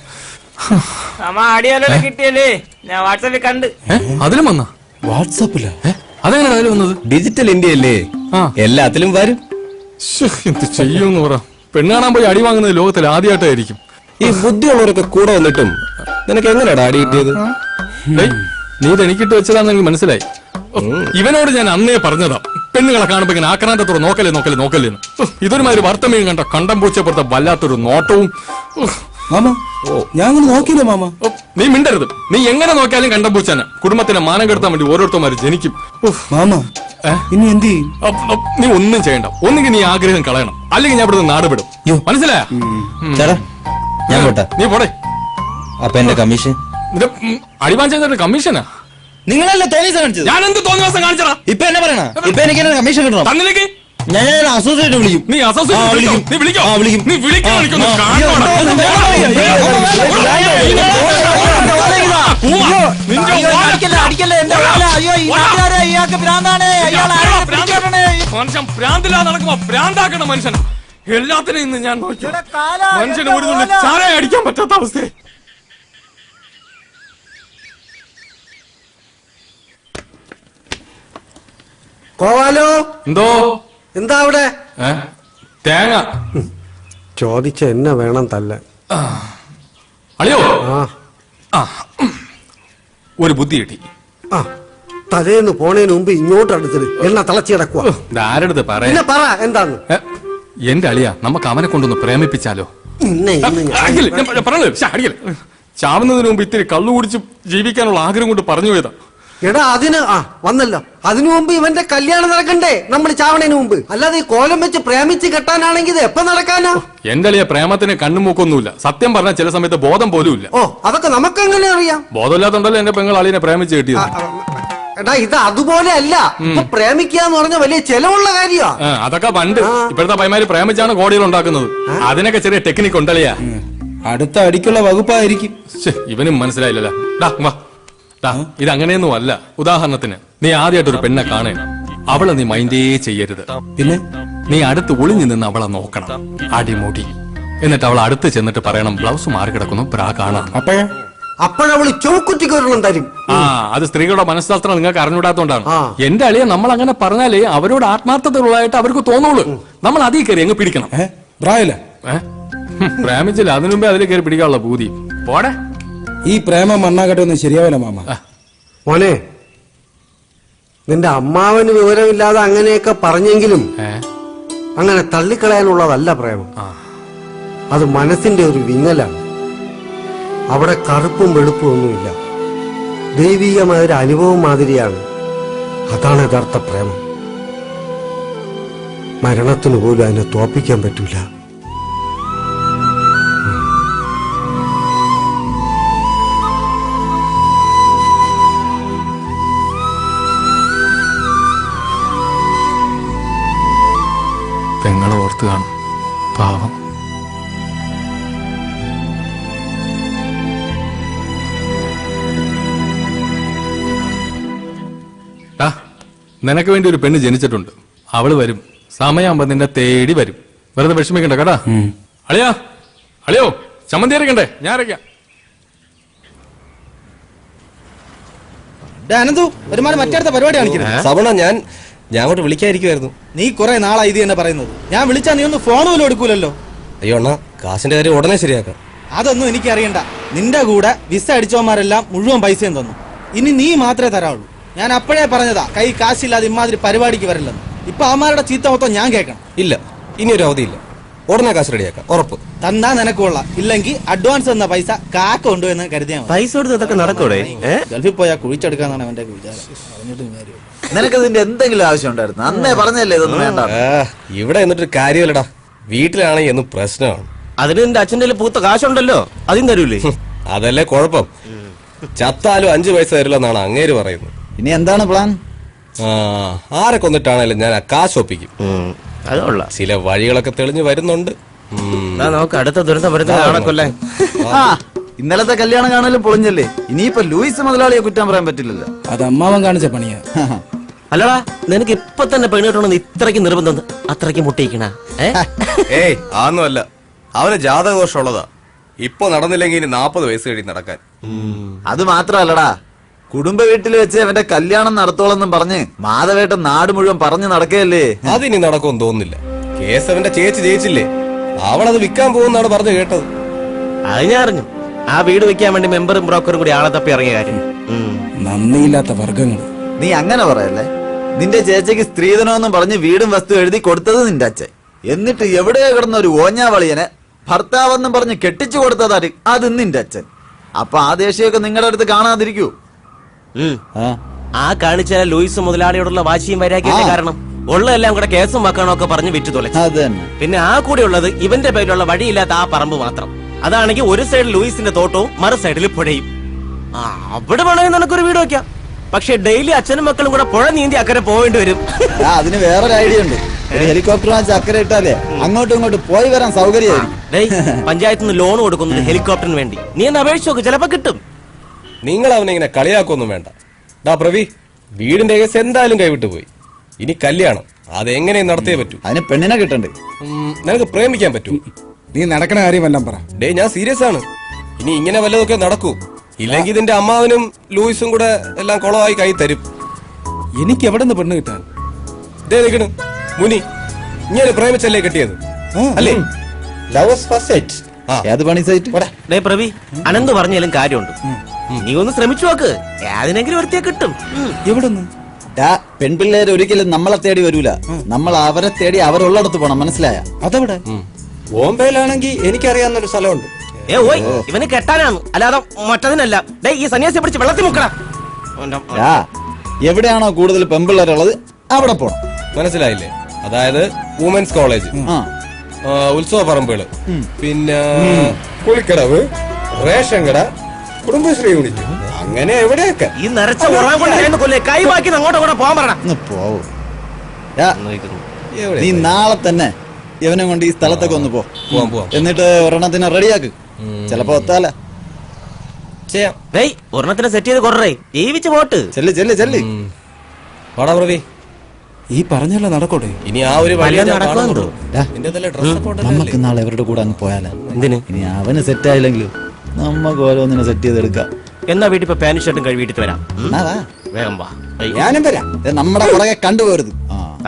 കിട്ടിയല്ലേ, ഞാൻ വാട്സാപ്പിൽ കണ്ട്. അതിലും വന്ന വാട്സാപ്പിലാ? അതെങ്ങനെ അതിൽ വന്നത്? ഡിജിറ്റൽ ഇന്ത്യ അല്ലേ, എല്ലാത്തിലും വരും. എന്ത് ചെയ്യൂന്ന് പറ. പെണ്ണ് കാണാൻ പോയി അടി വാങ്ങുന്നത് ലോകത്തിൽ ആദ്യമായിട്ടായിരിക്കും. ഈ ബുദ്ധിയുള്ളവരൊക്കെ കൂടെ വന്നിട്ടും നിനക്ക് എങ്ങനെയാടാ അടി കിട്ടിയത്? നീ ഇത് എനിക്കിട്ട് വെച്ചതാന്നെങ്കിൽ മനസ്സിലായി. ഇവനോട് ഞാൻ അന്നേ പറഞ്ഞതാ, പെണ്ണുങ്ങളെ കാണുമ്പോ ഇങ്ങനെ ആക്രാന്തത്തോടെ നോക്കല്ലേന്ന്. ഇതൊരുമാതിരി വർത്തമയും കണ്ട കണ്ടം പൂച്ചപ്പുറത്തെ വല്ലാത്തൊരു നോട്ടവും. മാമ, ഞാൻ നോക്കിയില്ല മാമ. നീ മിണ്ടരുത്. നീ എങ്ങനെ നോക്കിയാലും കണ്ടം പൂച്ചാന. കുടുംബത്തിനെ മാനം കെടുത്താൻ വേണ്ടി ഓരോരുത്തന്മാര് ജനിക്കും. മാമ, ഇനി എന്ത് ചെയ്യും? നീ ഒന്നും ചെയ്യണ്ട. ഒന്നുകിൽ നീ ആഗ്രഹം കളയണം, അല്ലെങ്കിൽ ഞാൻ ഇവിടുന്ന് നാട് വിടും. മനസ്സിലായ? ഞാൻ പോട്ടെ. നീ പോടെ. അപ്പൊ എന്റെ കമ്മീഷൻ? അടിവാൻ ചെയ്ത കമ്മീഷനാ? നിങ്ങളല്ലേ തോന്നിയ കാണിച്ചത്? ഞാൻ എന്ത് തോന്നിയ ദിവസം കാണിച്ചടാ? ഇപ്പൊ എന്നെ പറയണ? ഇപ്പൊ എനിക്ക് കമ്മീഷൻ കിട്ടണം. തന്നിലേക്ക് ഞാൻ അസോസിയേറ്റ് വിളിക്കും. നീ അസോസിയേറ്റ് വിളിക്കും. ഭ്രാന്തില്ലാതെ നടക്കുമ്പോ ഭ്രാന്താക്കണ മനുഷ്യൻ. എല്ലാത്തിനും ഇന്ന് ഞാൻ നോക്കി. മനുഷ്യന് ഒരു തുള്ളി ചായ അടിക്കാൻ പറ്റാത്ത അവസ്ഥ. കോവാലോ, എന്തോ? എന്താ അവിടെ? തേങ്ങ ചോദിച്ച എന്നെ വേണം തല്ല. അളിയോ, ഒരു ബുദ്ധി കിട്ടി. തലേന്ന് പോണേന് മുമ്പ് ഇങ്ങോട്ട് അടുത്തത് എണ്ണ തിളച്ചു കിടക്കുക. ആരടുത്ത് പറയാ? പറ എന്താന്ന്. എന്റെ അളിയ, നമുക്ക് അവനെ കൊണ്ടൊന്ന് പ്രേമിപ്പിച്ചാലോ? ചാവുന്നതിന് മുമ്പ് ഇത്തിരി കള്ളു കുടിച്ച് ജീവിക്കാനുള്ള ആഗ്രഹം കൊണ്ട് പറഞ്ഞു പോയതാ. എടാ അതിന് വന്നല്ലോ. അതിനു മുമ്പ് ഇവന്റെ കല്യാണം നടക്കണ്ടേ, നമ്മൾ ചാവണേന് മുമ്പ്. അല്ലാതെ ഈ കോലം വെച്ച് പ്രേമിച്ച് കെട്ടാനാണെങ്കിൽ ഇത് എപ്പോ നടക്കാനാ? എന്റെ അളിയ പ്രേമത്തിന് കണ്ണുമൂക്കൊന്നുമില്ല. സത്യം പറഞ്ഞാൽ ചില സമയത്ത് ബോധം പോലും ഇല്ല. ഓ, അതൊക്കെ നമുക്ക് എങ്ങനെ അറിയാം? ബോധമില്ലാത്തോണ്ടല്ലോ എന്റെ പെങ്ങൾ അളിയനെ പ്രേമിച്ച് കിട്ടിയത്. എടാ ഇത് അതുപോലെ അല്ല. ഇപ്പൊ പ്രേമിക്കുക എന്ന് പറഞ്ഞ വലിയ ചെലവുള്ള കാര്യമാ. അതൊക്കെ പണ്ട്. ഇപ്പോഴത്തെ പൈമാര് പ്രേമിച്ചാണ് കോടികൾ ഉണ്ടാക്കുന്നത്. അതിനൊക്കെ ചെറിയ ടെക്നിക്ക് ഉണ്ടല്ലയാ. അടുത്ത അടിക്കുള്ള വകുപ്പായിരിക്കും. ഇവനും മനസ്സിലായില്ലല്ലോ. ഇത് അങ്ങനെയൊന്നും അല്ല. ഉദാഹരണത്തിന് നീ ആദ്യമായിട്ടൊരു പെണ്ണെ കാണേ, അവളെ നീ മൈൻഡേ ചെയ്യരുത്. പിന്നെ നീ അടുത്ത് ഒളിഞ്ഞു നിന്ന് അവളെ നോക്കണം, അടിമുടി. എന്നിട്ട് അവൾ അടുത്ത് ചെന്നിട്ട് പറയണം ബ്ലൗസ് മാറി കിടക്കുന്നു, ബ്രാ കാണാം. അപ്പോഴവള് ചൗക്കുറ്റി കയറണം തരും. അത് സ്ത്രീകളുടെ മനഃശാസ്ത്രം നിങ്ങൾക്ക് അറിഞ്ഞൂടാത്തോണ്ടാണ്. എന്റെ അളിയെ നമ്മൾ അങ്ങനെ പറഞ്ഞാലേ അവരോട് ആത്മാർത്ഥതയുള്ളതായിട്ട് അവർക്ക് തോന്നുള്ളൂ. നമ്മൾ അതിൽ കയറി അങ്ങ് പിടിക്കണം. പ്രേമിച്ചില്ല, അതിനു മുമ്പേ അതിൽ കയറി പിടിക്കാനുള്ള പൂതി പോടെ. ഈ പ്രേമം മണ്ണാകട്ടൊന്നും ശരിയാവില്ല മാമ. മോനെ, നിന്റെ അമ്മാവന് വിവരമില്ലാതെ അങ്ങനെയൊക്കെ പറഞ്ഞെങ്കിലും അങ്ങനെ തള്ളിക്കളയാനുള്ളതല്ല പ്രേമം. അത് മനസ്സിന്റെ ഒരു വിങ്ങലാണ്. അവിടെ കറുപ്പും വെളുപ്പും ഒന്നുമില്ല. ദൈവികമായ ഒരു അനുഭവം മാതിരിയാണ്. അതാണ് യഥാർത്ഥ പ്രേമം. മരണത്തിന് പോലും അതിനെ തോപ്പിക്കാൻ പറ്റൂല. പെങ്ങളെ ഓർത്ത് കാണും, പാവം. നിനക്ക് വേണ്ടി ഒരു പെണ്ണ് ജനിച്ചിട്ടുണ്ട്. അവള് വരും, സമയമാകുമ്പോ നിന്നെ തേടി വരും. വെറുതെ വിഷമിക്കണ്ട കേട്ടാ. അളിയാ, അളിയോ ചമ്മന്തി അരക്കണ്ടേ? ഞാൻ അരക്കാം. അനന്തു, ഒരുമാതിരി മറ്റടുത്ത പരിപാടി കാണിക്കുന്നത്. സവണ, ഞാൻ അങ്ങോട്ട് വിളിക്കാതിരിക്കുമായിരുന്നു. നീ കുറെ നാളായി ഇത് തന്നെ പറയുന്നത്. ഞാൻ വിളിച്ചാ നീ ഒന്ന് ഫോൺ പോലും എടുക്കൂലല്ലോ. അയ്യോ അണ്ണാ, കാശിന്റെ കാര്യം ഉടനെ ശരിയാക്കാം. അതൊന്നും എനിക്ക് അറിയണ്ട. നിന്റെ കൂടെ വിസ അടിച്ചവന്മാരെല്ലാം മുഴുവൻ പൈസയും തന്നു. ഇനി നീ മാത്രമേ തരാവുള്ളൂ. ഞാൻ അപ്പോഴേ പറഞ്ഞതാ കൈ കാശില്ലാതെ ഇമാതിരി പരിപാടിക്ക് വരില്ലെന്ന്. ഇപ്പൊ അവന്മാരുടെ ചീത്ത മൊത്തം ഞാൻ കേൾക്കണം. ഇല്ല, ഇനി ഒരു അവധിയില്ല. ഉടനെ കാശ് റെഡിയാക്കാം, ഉറപ്പ്. തന്നാ നിനക്ക് കൊള്ളാം. ഇല്ലെങ്കിൽ അഡ്വാൻസ് തന്ന പൈസ കാക്ക കൊണ്ടുവന്ന് കരുതിയാ മതി. പൈസ കൊടുത്ത് ഇതൊക്കെ നടക്കൂടെ? ഗൾഫിൽ പോയാൽ കുഴിച്ചെടുക്കാന്നാണ് അവന്റെ വിചാരം. നിനക്കതിന്റെ എന്തെങ്കിലും ആവശ്യം ഉണ്ടായിരുന്നു? അന്നേ പറഞ്ഞല്ലേ ഇതൊന്നും വേണ്ട. ഇവിടെ എന്നിട്ട് കാര്യമില്ലടാ. വീട്ടിലാണെങ്കിൽ എന്നും പ്രശ്നമാണ്. അതിന് എന്റെ അച്ഛന്റെ പൂത്ത കാശുണ്ടല്ലോ, അതും തരൂലേ? അതല്ലേ കുഴപ്പം. ചത്താലും 5 പൈസ തരില്ലെന്നാണ് അങ്ങേര് പറയുന്നത്. ഇനി എന്താണ് പ്ലാൻ? ആരെ കൊന്നിട്ടാണേലും ഞാൻ ആ കാശ് ഒപ്പിക്കും. ചില വഴികളൊക്കെ തെളിഞ്ഞു വരുന്നുണ്ട്. നമുക്ക് അടുത്ത ദുരന്തം വരുന്നതാണല്ലേ. ഇന്നലത്തെ കല്യാണം കാണലും പൊളിഞ്ഞല്ലേ. ഇനിയിപ്പോ ലൂയിസ് മുതലാളിയെ കുറ്റാൻ പറയാൻ പറ്റില്ലല്ലോ. അത് അമ്മാവൻ കാണിച്ച പണിയാ. അല്ലടാ, നിനക്ക് ഇപ്പൊ തന്നെ പെണ്ണ് കിട്ടണമെന്ന് ഇത്രയ്ക്ക് നിർബന്ധം, അത്രയ്ക്ക് മുട്ടിക്കണ? ഏയ് ആന്നുമല്ല, അവന് ജാതകദോഷമുള്ളതാ. ഇപ്പൊ നടന്നില്ലെങ്കിൽ ഇനി 40 വയസ്സ് കഴിഞ്ഞ് നടക്കാൻ. അത് മാത്രല്ലടാ, കുടുംബ വീട്ടിൽ വെച്ച് അവന്റെ കല്യാണം നടത്തോളെന്നും പറഞ്ഞ് മാധവേട്ടൻ നാട് മുഴുവൻ പറഞ്ഞു നടക്കുകയല്ലേ. അതിനി നടക്കുമെന്ന് തോന്നുന്നില്ല. കേസ് അവന്റെ ചേച്ചി ജയിച്ചില്ലേ, അവളത് വിൽക്കാൻ പോകുന്നാണ് പറഞ്ഞു കേട്ടത്. അത് ഞാൻ അറിഞ്ഞു. ആ വീട് വെക്കാൻ വേണ്ടി മെമ്പറും ബ്രോക്കറും കൂടി ആളെ തപ്പി ഇറങ്ങിയ കാര്യം. നന്ദിയില്ലാത്ത വർഗങ്ങൾ. നീ അങ്ങനെ പറയല്ലേ. നിന്റെ ചേച്ചിക്ക് സ്ത്രീധനമെന്നും പറഞ്ഞ് വീടും വസ്തു എഴുതി കൊടുത്തത് നിന്റെ അച്ഛൻ. എന്നിട്ട് എവിടെയോ കിടന്ന ഒരു ഓഞ്ഞാവളിയനെ ഭർത്താവെന്നും പറഞ്ഞ് കെട്ടിച്ചു കൊടുത്തതാര്? അത് നിന്റെ അച്ഛൻ. അപ്പൊ ആ ദേഷ്യമൊക്കെ നിങ്ങളുടെ അടുത്ത് കാണാതിരിക്കൂ. ആ കാണിച്ച ലൂയിസ് മുതലാളിയോടുള്ള വാശിയും വൈരാഗ്യത്തിന്റെ കാരണം ഉള്ളതെല്ലാം കൂടെ കേസും വക്കാണൊക്കെ പറഞ്ഞ് വിറ്റു തുലച്ചു. പിന്നെ ആ കൂടെ ഉള്ളത് ഇവന്റെ പേരിലുള്ള വഴിയില്ലാത്ത ആ പറമ്പ് മാത്രം. അതാണെങ്കിൽ ഒരു സൈഡിൽ ലൂയിസിന്റെ തോട്ടവും മറു സൈഡിൽ പുഴയും. അവിടെ വേണമെങ്കിൽ നിനക്കൊരു വീട് വെക്കാം. പക്ഷെ ഡെയിലി അച്ഛനും മക്കളും കൂടെ പുഴ നീന്തി അക്കരെ പോവേണ്ടി വരും. അതിന് വേറൊരു ഐഡിയ ഉണ്ട്. ഹെലികോപ്റ്റർ വാങ്ങിച്ച് അക്കരെ ഇട്ടാലേ അങ്ങോട്ടും ഇങ്ങോട്ടും പോയി വരാൻ സൗകര്യമായിരിക്കും. പഞ്ചായത്തിൽ നിന്ന് ലോൺ കൊടുക്കുന്നത് ഹെലികോപ്റ്ററിന് വേണ്ടി. നീ എന്ന് അപേക്ഷിച്ച് നോക്ക്, ചിലപ്പോ കിട്ടും. നിങ്ങൾ അവനെ ഇങ്ങനെ കളിയാക്കൊന്നും വേണ്ട. പ്രവി, വീടിന്റെ കേസ് എന്തായാലും കൈവിട്ടു പോയി. ഇനി കല്യാണം അതെങ്ങനെയും നടത്തിയേ പറ്റൂ. അതിന് പെണ്ണിനെ കിട്ടണ്ടേ? നിനക്ക് പ്രേമിക്കാൻ പറ്റൂ? നീ നടക്കണ കാര്യമെല്ലാം പറ. ഞാൻ സീരിയസ് ആണ്. ഇനി ഇങ്ങനെ വല്ലതൊക്കെ നടക്കൂ. ഇല്ലെങ്കിൽ ഇതിന്റെ അമ്മാവനും ലൂയിസും കൂടെ എല്ലാം കുളമായി കൈ തരും. എനിക്ക് എവിടെ നിന്ന് പെണ്ണ് കിട്ടാൻ? നിൽക്കണ് മുനി, ഇങ്ങനെ പ്രേമിച്ചല്ലേ കെട്ടിയത് അല്ലേ? പ്രവി, അനന്ത് പറഞ്ഞാലും കാര്യമുണ്ട്. നീ ഒന്ന് ശ്രമിച്ചു നോക്ക്, ഏതിനെങ്കിലും ഒരുത്തിയെ കിട്ടും. എവിടുന്ന്? പെൺപിള്ളേര് ഒരിക്കലും നമ്മളെ തേടി വരൂല. നമ്മൾ അവരെ തേടി അവരുള്ളിടത്ത് പോണം, മനസ്സിലായ? അതെവിടെ? ബോംബെയിലാണെങ്കിൽ എനിക്കറിയാവുന്നൊരു സ്ഥലമുണ്ട്. ഇവന് കെട്ടാനാണ്, അല്ലാതെ മറ്റതിനല്ല. ഈ സന്യാസിയെ പിടിച്ച് വെള്ളത്തിൽ മുക്കടാ. എവിടെയാണോ കൂടുതൽ പെമ്പിള്ളേരുള്ളത് അവിടെ പോണം. മനസ്സിലായില്ലേ? അതായത് വുമൻസ് കോളേജ്, ഉത്സവ പറമ്പുകള്, പിന്നെ കുളിക്കടവ്, റേഷൻ കട, കുടുംബശ്രീ യൂണിറ്റ്, അങ്ങനെ എവിടെയൊക്കെ. ഈ നരച്ച കൈവാക്കി അങ്ങോട്ടും കൂടെ പോകാൻ പറയണം. പോവൂ. നീ നാളെ തന്നെ ഇവനെ കൊണ്ട് ഈ സ്ഥലത്തൊക്കെ ഒന്ന് പോവാം. എന്നിട്ട് ഒരെണ്ണത്തിന് റെഡിയാക്ക്. ചിലപ്പോ ഒത്താല ഒരെണ്ണത്തിന് സെറ്റ് ചെയ്ത് കൊറേ ജീവിച്ച് പോട്ട്. ചെല്ല് ചെല്ല് ചെല്ല്. വാടാ പ്രവി, ഈ പറഞ്ഞല്ലോ നടക്കോട്ടെ. ഇനി ആ ഒരു വഴി നമുക്ക് നാളെ അവരുടെ കൂടെ അങ്ങ് പോയാലോ? എന്തിന്? ഇനി അവന് സെറ്റ് ആയില്ലെങ്കിലും നമുക്ക് ഓരോന്നിനെ സെറ്റ് ചെയ്തെടുക്കാം. എന്നാ വീട്ടിൽ ഇപ്പൊ പാന്റ് ഷർട്ടും കഴി വീട്ടിൽ വരാം. വേഗം വാ. ഞാനും വരാം. നമ്മുടെ പുറകെ കണ്ടുപോരുത്.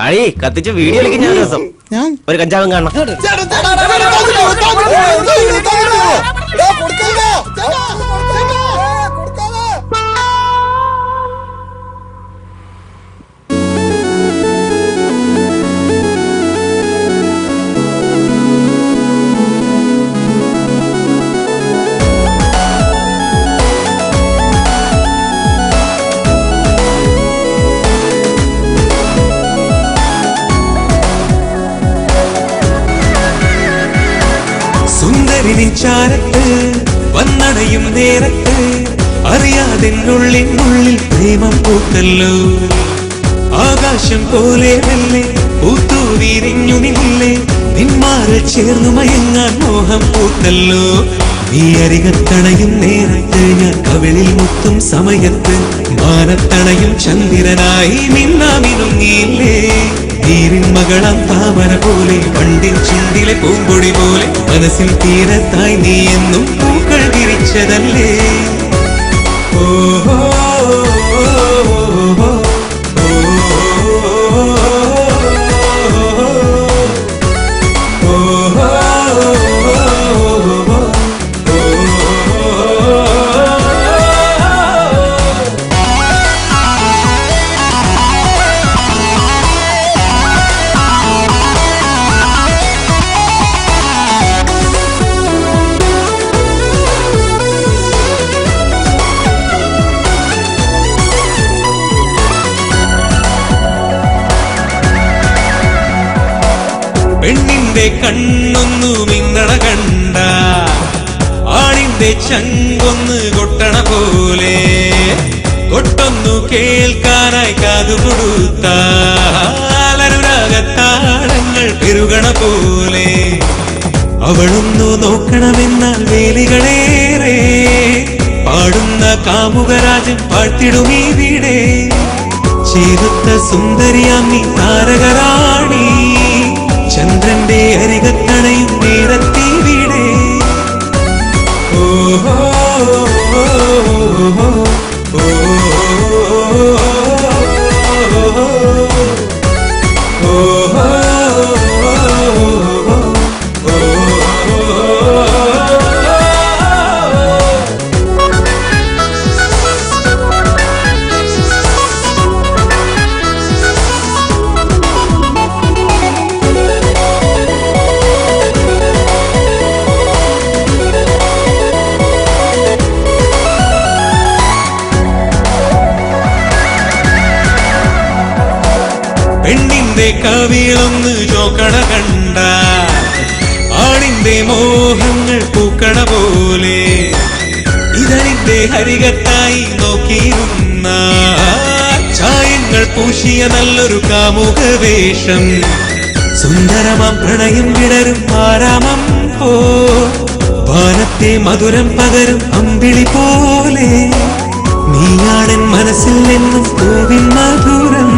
അഴി കത്തിച്ച് വീഡിയോ കളിക്കും. ഞാൻ ദിവസം ഒരു കഞ്ചാവും കാണണം. ചാരത്ത് വന്നടയും നേരത്ത് അറിയാതെ ഉള്ളിൽ പ്രേമം പൂത്തല്ലോ. ആകാശം പോലെ മെല്ലെ പൂത്തു വിരിഞ്ഞു നില്ലേ, നിന്മാറിൽ ചേർന്നു മയങ്ങാൻ മോഹം പൂത്തല്ലോ. നീ അരികത്തണയും നേരത്ത് ഞാൻ കവിളിൽ മുത്തും സമയത്ത് മാനത്തണയും ചന്ദ്രനായി മിന്നാമിനുങ്ങിയില്ലേ. നീരിൻ മകളം താമര പോലെ പണ്ടിൻ ചുണ്ടിലെ പൂമ്പൊടി പോലെ മനസ്സിൽ തീരത്തായി നീ എന്നും പൂക്കൾ വിരിച്ചതല്ലേ. ഓഹോ പെണ്ണിന്റെ കണ്ണൊന്നു മിന്നണ കണ്ട ആണിന്റെ ചങ്കൊന്ന് കൊട്ടണ പോലെ കൊട്ടൊന്നു കേൾക്കാനായി കാതുകൊടുത്താലനുരാഗത്താളങ്ങൾ പെരുകണ പോലെ അവളൊന്നു നോക്കണമെന്നാൽ വേലികളേറെ പാടുന്ന കാമുകരാജൻ പാഴ്ത്തിടുമീവിടെ. ചേരുത്ത സുന്ദരിയാമി താരകരാണി ചന്ദ്രന്റെ അരികത്തണയും നേരത്തിവിടെ. ഓഹോ പെണ്ണിന്റെ കവിളൊന്ന് ചോക്കണ കണ്ട ആണിന്റെ മോഹങ്ങൾ പൂക്കണ പോലെ ഇതളിന്റെ ഹരികത്തായി നോക്കിയിരുന്ന ചായങ്ങൾ പൂശിയ നല്ലൊരു കാമുക വേഷം. സുന്ദരമാം പ്രണയം വിടരും ആരാമം പോ വാനത്തെ മധുരം പകരും അമ്പിളി പോലെ നീയാണെൻ മനസ്സിൽ നിന്നും പൂവിൻ മധുരം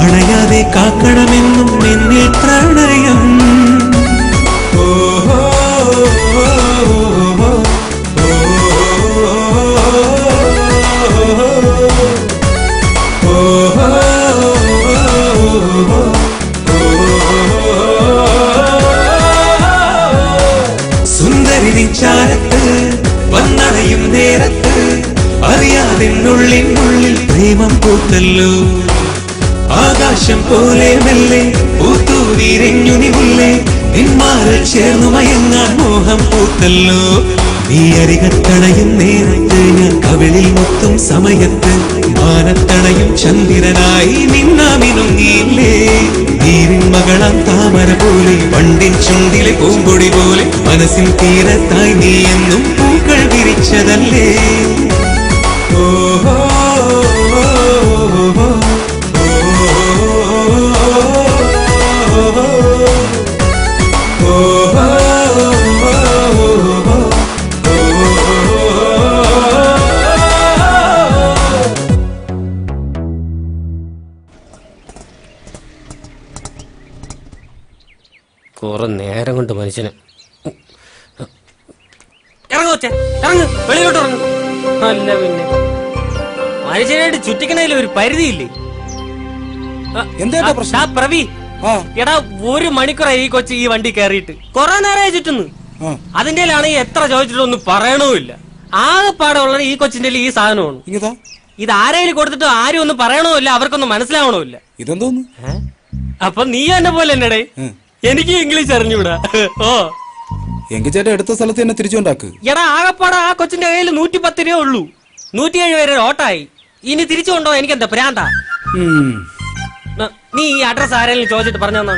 അണയാതെ കാക്കണമെന്നും എന്നിൽ പ്രണയം. ഓഹോ സുന്ദരി ചാരത്ത് വന്നടയും നേരത്ത് അറിയാതെ ഉള്ളിൽ പ്രേമം പൂത്തല്ലോ. ആകാശം പോലെ മെല്ലെ പൂത്തു വിരിഞ്ഞു നില്ലേ, നിന്മാറിൽ ചേർന്നു മയങ്ങാൻ മോഹം പൂത്തല്ലോ. നീ അരികത്തണയും നേരത്ത് ഞാൻ കവിളിൽ മുത്തും സമയത്ത് മാനത്തണയും ചന്ദ്രനായി നിന്നാമിനുങ്ങിയില്ലേ. നീരിൻ മകളാം താമര പോലെ പണ്ടിൻ ചുണ്ടിലെ പൂമ്പൊടി പോലെ മനസ്സിൽ തീരത്തായി നീ എന്നും പൂക്കൾ വിരിച്ചതല്ലേ. ഓഹോ കുറെ നേരം കൊണ്ട് മനുഷ്യന് ഇറങ്ങുവച്ചേ, ഇറങ്ങ്, വെളിയിലോട്ട് ഇറങ്ങ്. അല്ല പിന്നെ മനുഷ്യനായിട്ട് ചുറ്റിക്കണതിൽ ഒരു പരിധിയില്ലേ? എന്താ പ്രശ്നം? പ്രവി, എടാ 1 മണിക്കൂറായി ഈ കൊച്ചു ഈ വണ്ടി കയറിയിട്ട്. കൊറേ നേരമായി ചുറ്റുന്നു. അതിന്റെ എത്ര ചോദിച്ചിട്ടൊന്നും പറയണമില്ല. ആകെപ്പാടെ ഉള്ളത് ഈ കൊച്ചിന്റെ ഈ സാധനമാണ്. ഇത് ആരെങ്കിലും കൊടുത്തിട്ട് ആരും ഒന്നും പറയണമില്ല, അവർക്കൊന്നും മനസ്സിലാവണമില്ല. ഇതെന്തോന്നു? അപ്പൊ നീ എന്നെ പോലെ എന്നടേ, എനിക്ക് ഇംഗ്ലീഷ് അറിഞ്ഞൂടാ. ഓ എങ്കിൽ ചേട്ടാ എടുത്ത സ്ഥലത്ത് തന്നെ തിരിച്ചുണ്ടാക്ക്. എടാ ആകെപ്പാടെ ആ കൊച്ചിന്റെ കയ്യിൽ 110 രൂപ ഉള്ളൂ. 107 വരെ ഓട്ടായി. ഇനി തിരിച്ചു കൊണ്ടോ എനിക്ക് എന്താ പ്രാന്താ? നീ ഈ അഡ്രസ് ആരെങ്കിലും ചോദിച്ചിട്ട് പറഞ്ഞാണ്?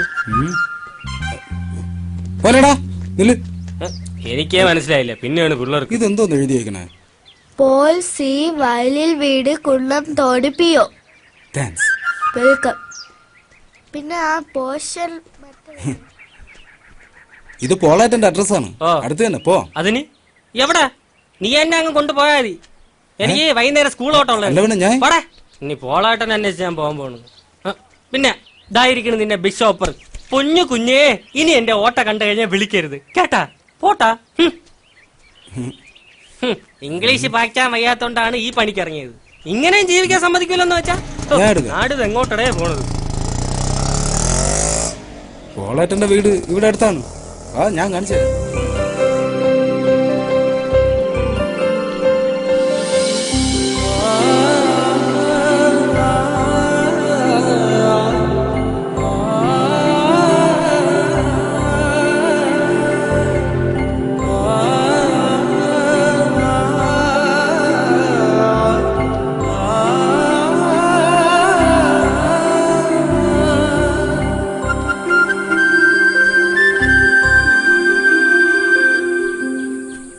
എനിക്കേ മനസ്സിലായില്ല, പിന്നെയാണ് പിള്ളേർക്ക്. ഇതെന്തോന്ന് എഴുതിയേക്കണേ? പോൾ സി വയലിൽ വീട് കുന്നം തോടിപ്പിയോ. വെൽക്കം. പിന്നെ ആ പോഷൻ ഇത് പോളാറ്റന്റെ അഡ്രസ്സാണ്. അടുത്ത് തന്നെ പോ. അതിന് എവിടെ? നീ എന്നെ അങ്ങ് കൊണ്ടുപോയാ മതി. എനിക്ക് വൈകുന്നേരം സ്കൂൾ ഓട്ടമുള്ള. ഇനി പോളാട്ടൻ അന്വേഷിച്ച് ഞാൻ പോകാൻ പോണു. പിന്നെ ഇതായിരിക്കണം നിന്റെ ബിഷോപ്പർ. പൊന്നു കുഞ്ഞേ, ഇനി എന്റെ ഓട്ട കണ്ടു കഴിഞ്ഞാൽ വിളിക്കരുത് കേട്ടാ. പോട്ടാ. ഇംഗ്ലീഷ് പാക്കാൻ വയ്യാത്തോണ്ടാണ് ഈ പണിക്ക് ഇറങ്ങിയത്. ഇങ്ങനെയും ജീവിക്കാൻ സമ്മതിക്കില്ലെന്ന് വെച്ചാ നാട് എങ്ങോട്ടടേ പോണത്? പോളാറ്റന്റെ വീട് ഇവിടെ അടുത്താണ്. ഞാൻ കാണിച്ചേ.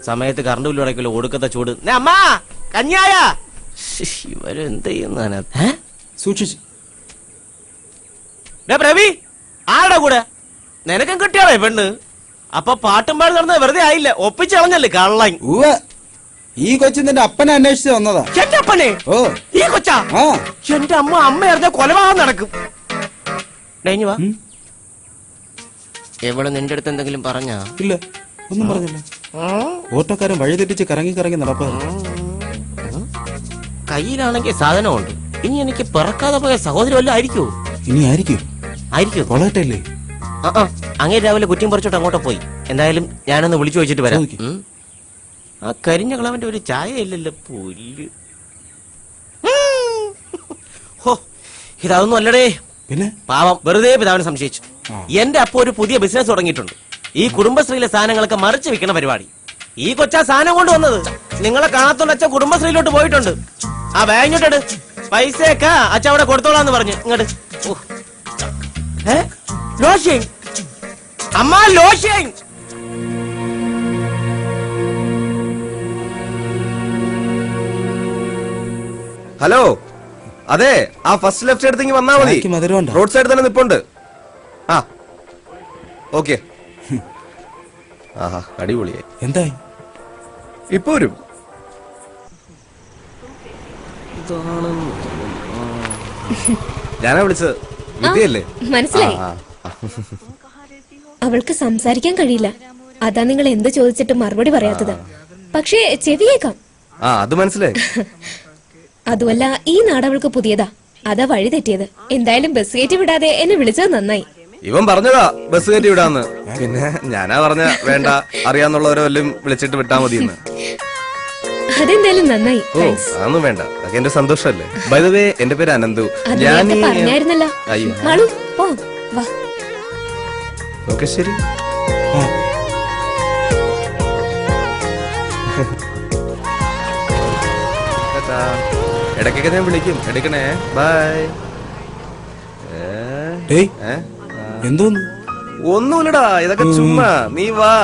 സമയത്ത് കറണ്ട് ബില്ല് അടയ്ക്കല്ലോ, ഒടുക്കത്തെ ചൂട്. അമ്മാ കഞ്ഞായ ഇവരെന്ത് ചെയ്യുന്ന സൂക്ഷിച്ചു. പ്രവി, ആരുടെ കൂടെ? നിനക്കും കിട്ടിയാളേ പെണ്ണ്. അപ്പൊ പാട്ടും പാടി നടന്നത് വെറുതെ ആയില്ല, ഒപ്പിച്ചളഞ്ഞല്ലേ കള്ളൻ. ഈ കൊച്ചിന്റെ അപ്പനെ അന്വേഷിച്ച് വന്നതാ. എന്റെ അപ്പനെ? ഓ ഈ കൊച്ചാ? എന്റെ അമ്മ അറിഞ്ഞ കൊലപാതകം നടക്കും. വാ. എവിടെ നിന്റെ അടുത്ത് എന്തെങ്കിലും പറഞ്ഞാ? ഇല്ല, ഒന്നും പറഞ്ഞില്ല. ഓട്ടോക്കാരൻ വഴി തെറ്റിച്ച് കറങ്ങി കറങ്ങി നടപ്പാണ്. കയ്യിലാണെങ്കിൽ സാധനമുണ്ട്. ഇനി എനിക്ക് പിറക്കാതെ പോയ സഹോദരി വല്ലതും ആയിരിക്കോ? ഇനി ആയിരിക്കും. കൊളാറ്റല്ലേ? അങ്ങനെ രാവിലെ കുറ്റിയും പറിച്ചോട്ട് അങ്ങോട്ട് പോയി. എന്തായാലും ഞാനൊന്ന് വിളിച്ചു വെച്ചിട്ട് വരാം. ആ കരിഞ്ഞ കളവന്റെ ഒരു ചായ ഇല്ലല്ലോ. പുല്ല്. ഹോ, ഇതൊന്നും അല്ലടേ. പിന്നെ പാവം വെറുതെ പിതാവിനെ സംശയിച്ചു. എന്റെ അപ്പൊ ഒരു പുതിയ ബിസിനസ് തുടങ്ങിയിട്ടുണ്ട്. ഈ കുടുംബശ്രീയിലെ സാധനങ്ങളൊക്കെ മറിച്ച് വിൽക്കുന്ന പരിപാടി. ഈ കൊച്ചാ സാധനം കൊണ്ടുവന്നത്. നിങ്ങളെ കാണാത്തോണ്ട് അച്ഛൻ കുടുംബശ്രീയിലോട്ട് പോയിട്ടുണ്ട്. ആ ബാങ്കിട്ട് പൈസയൊക്കെ അച്ഛൻ അവിടെ കൊടുത്തോളാന്ന് പറഞ്ഞു. ഇങ്ങോട്ട് ലോഷൻ അമ്മ, ലോഷൻ. ഹലോ, അതെ, ആ ഫസ്റ്റ് ലെഫ്റ്റ് എടുത്തെങ്കിൽ വന്നാ മതി. റോഡ് സൈഡ് തന്നെ നിപ്പുണ്ട്. ആ ഓക്കെ. ആഹാ, അടിപൊളിയായി. എന്തായി? ഇപ്പൊ വരും. ഞാനാ വിളിച്ചത്. വിദ്യയല്ലേ? മനസ്സിലായി. അവൾക്ക് സംസാരിക്കാൻ കഴിയില്ല. അതാ നിങ്ങൾ എന്ത് ചോദിച്ചിട്ട് മറുപടി പറയാത്തത്. പക്ഷേ ചെവിയേക്കാം. അത് മനസ്സിലായി. അതുമല്ല, ഈ നാട് അവൾക്ക് പുതിയതാ. അതാ വഴി തെറ്റിയത്. എന്തായാലും ബസ് കയറ്റി വിടാതെ എന്നെ വിളിച്ചത് നന്നായി. ഇവൻ പറഞ്ഞതാ ബസ് കയറ്റി വിടാന്ന്. പിന്നെ ഞാനാ പറഞ്ഞ വേണ്ട, അറിയാന്നുള്ളവരെ വല്ലതും വിളിച്ചിട്ട് വിട്ടാ മതിയെന്ന്. അതെന്തായാലും നന്നായി. ഓ, അതൊന്നും വേണ്ട, അതൊക്കെ എന്റെ സന്തോഷല്ലേ. ബൈ ദ വേ, എന്റെ പേര് അനന്തു. പറഞ്ഞായിരുന്നല്ലോ. ഓക്കെ, ശരി. ഇടയ്ക്കൊക്കെ ഞാൻ വിളിക്കും, എടുക്കണേ. ബൈ. എന്തോന്നു? ഒന്നുമില്ലടാ, ഇതൊക്കെ ചുമ്മാ. നീ വാ.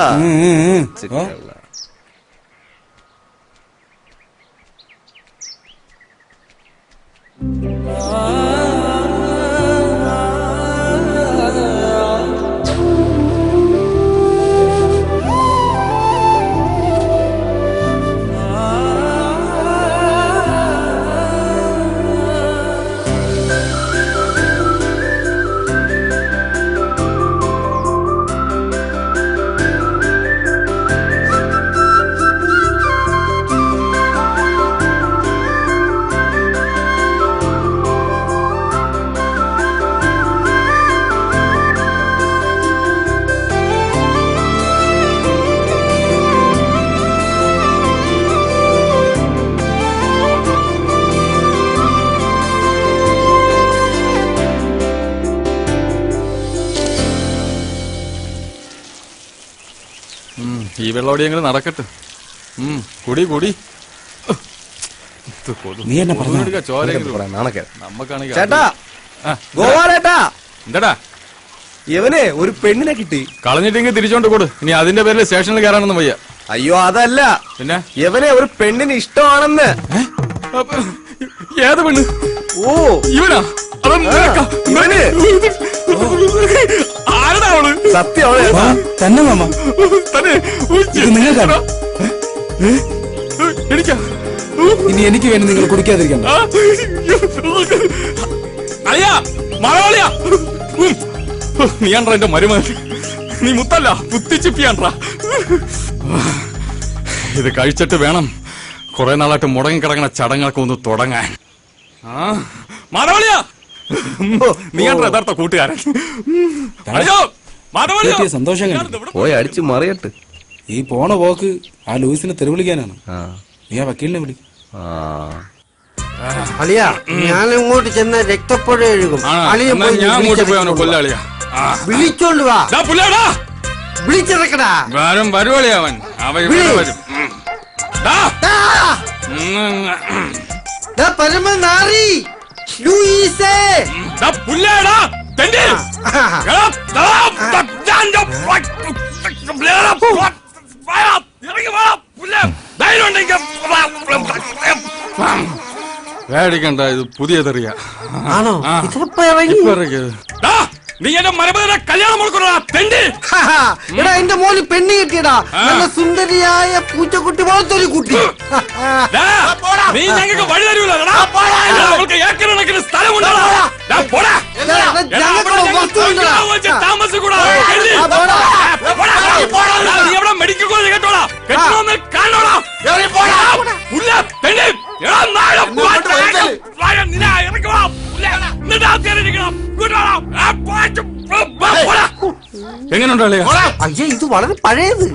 ഈ വെള്ളോടി എങ്ങനെ നടക്കട്ടെ. കുടി കുടി. നീ എന്നെ പറഞ്ഞു നമ്മക്കാണെങ്കിൽ ചേട്ടാ, ഗോപാലേട്ടാ, എന്താടാ ഇവനെ ഒരു പെണ്ണിനെ കിട്ടി. കളഞ്ഞിട്ടെങ്കിൽ തിരിച്ചോണ്ട് കൊടു. ഇനി അതിന്റെ പേരിൽ സ്റ്റേഷനിൽ കയറാനൊന്നും വയ്യ. അയ്യോ അതല്ല, പിന്നെ ഇവനെ ഒരു പെണ്ണിന് ഇഷ്ടമാണെന്ന്. ഏത് പെണ്ണ്? ഓ ഇവനാ? ഇവന് ആരടാ അവള്? സത്യം അവളെ തന്നെ മാമ. തന്നെ നിങ്ങൾക്കാണ്. എനിക്കാ? ഇനി എനിക്ക് വേണ്ടി നിങ്ങൾ കുടിക്കാതിരിക്കണ്ട. അയ്യാ മലയാളിയാ. നീയാണ്ട്രാ എന്റെ മരുമകൻ. നീ മുത്തല്ല, കുത്തിച്ചിപ്പിയാണ്ട്രാ. ഇത് കഴിച്ചിട്ട് വേണം കുറെ നാളായിട്ട് മുടങ്ങിക്കിടങ്ങണ ചടങ്ങൊക്കെ ഒന്ന് തുടങ്ങാൻ. മാധവളിയാ, നീയാണ്ട്രാ യഥാർത്ഥ കൂട്ടുകാരൻ. അയ്യോ മാധവളിയാ, സന്തോഷം പോയി അടിച്ചു മറിയട്ട്. ഈ പോണ പോക്ക് ആ ലൂയിസിനെ തെരുവിളിക്കാനാണ്. നീ ആ വക്കീലിനെ വിളി. അളിയ, ഞാൻ ഇങ്ങോട്ട് ചെന്ന രക്തപ്പുഴ ഒഴുകും. ഞാൻ അങ്ങോട്ട് പോയി അവനെ കൊല്ലാളിയാ. വിളിച്ചോണ്ട് വാ. വിളിച്ചിറക്കടാ. വരും വരുവളിയാ അവൻ. അവൻ ഇവിടെ വരും. പരമനാറി ലൂയിസേ. പുല്ലേടാ തെണ്ടി. പേടിക്കണ്ട, ഇത് പുതിയ തെറിയ. ആണോ? നീ എന്റെ മരപതിനെ കല്യാണം കൊടുക്കണ തെണ്ടി. എടാ, എന്റെ മോന് പെണ്ണ് കിട്ടിയടാ. നല്ല സുന്ദരിയായ പൂച്ചക്കുട്ടി പോലത്തൊരു കുട്ടി. നീ ഞങ്ങൾക്ക് വഴി തരൂല. അവൾക്ക് ഏക്കറണക്കിന് സ്ഥലമുണ്ടോ? താമസിക്കൂടാ. നീ എവിടെ മെഡിക്കൽ കോളേജ് കേട്ടോളാ? കെട്ടണമെന്ന് കാണോളാം. എങ്ങനെയുണ്ടോ? അയ്യോ, ഇത് വളരെ പഴയത്.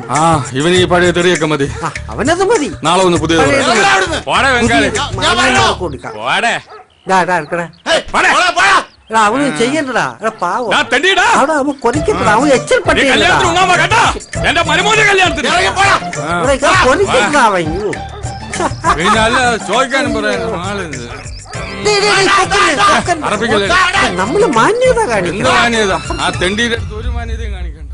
ഇവന് ഈ പഴയ തെറിയൊക്കെ മതി. അവനത് മതി. നാളെ ഒന്ന് പുതിയത് അവന് ചെയ്യണ്ടടാ. പാവം അവൻ കൊതിക്കണ്ടടാ. അവൻ എച്ചൽപ്പെട്ട എന്റെ മരുമോന്റെ കല്യാണത്തിന് കൊതിക്കണ്ടാ അവൻ. ചോദിക്കാനും പറയാനും ആളുണ്ട്. നമ്മള് മാന്യത കാണിക്കും. എന്ത് മാന്യത? ആ തെണ്ടിയുടെ ഒരു മാന്യതയും കാണിക്കണ്ട.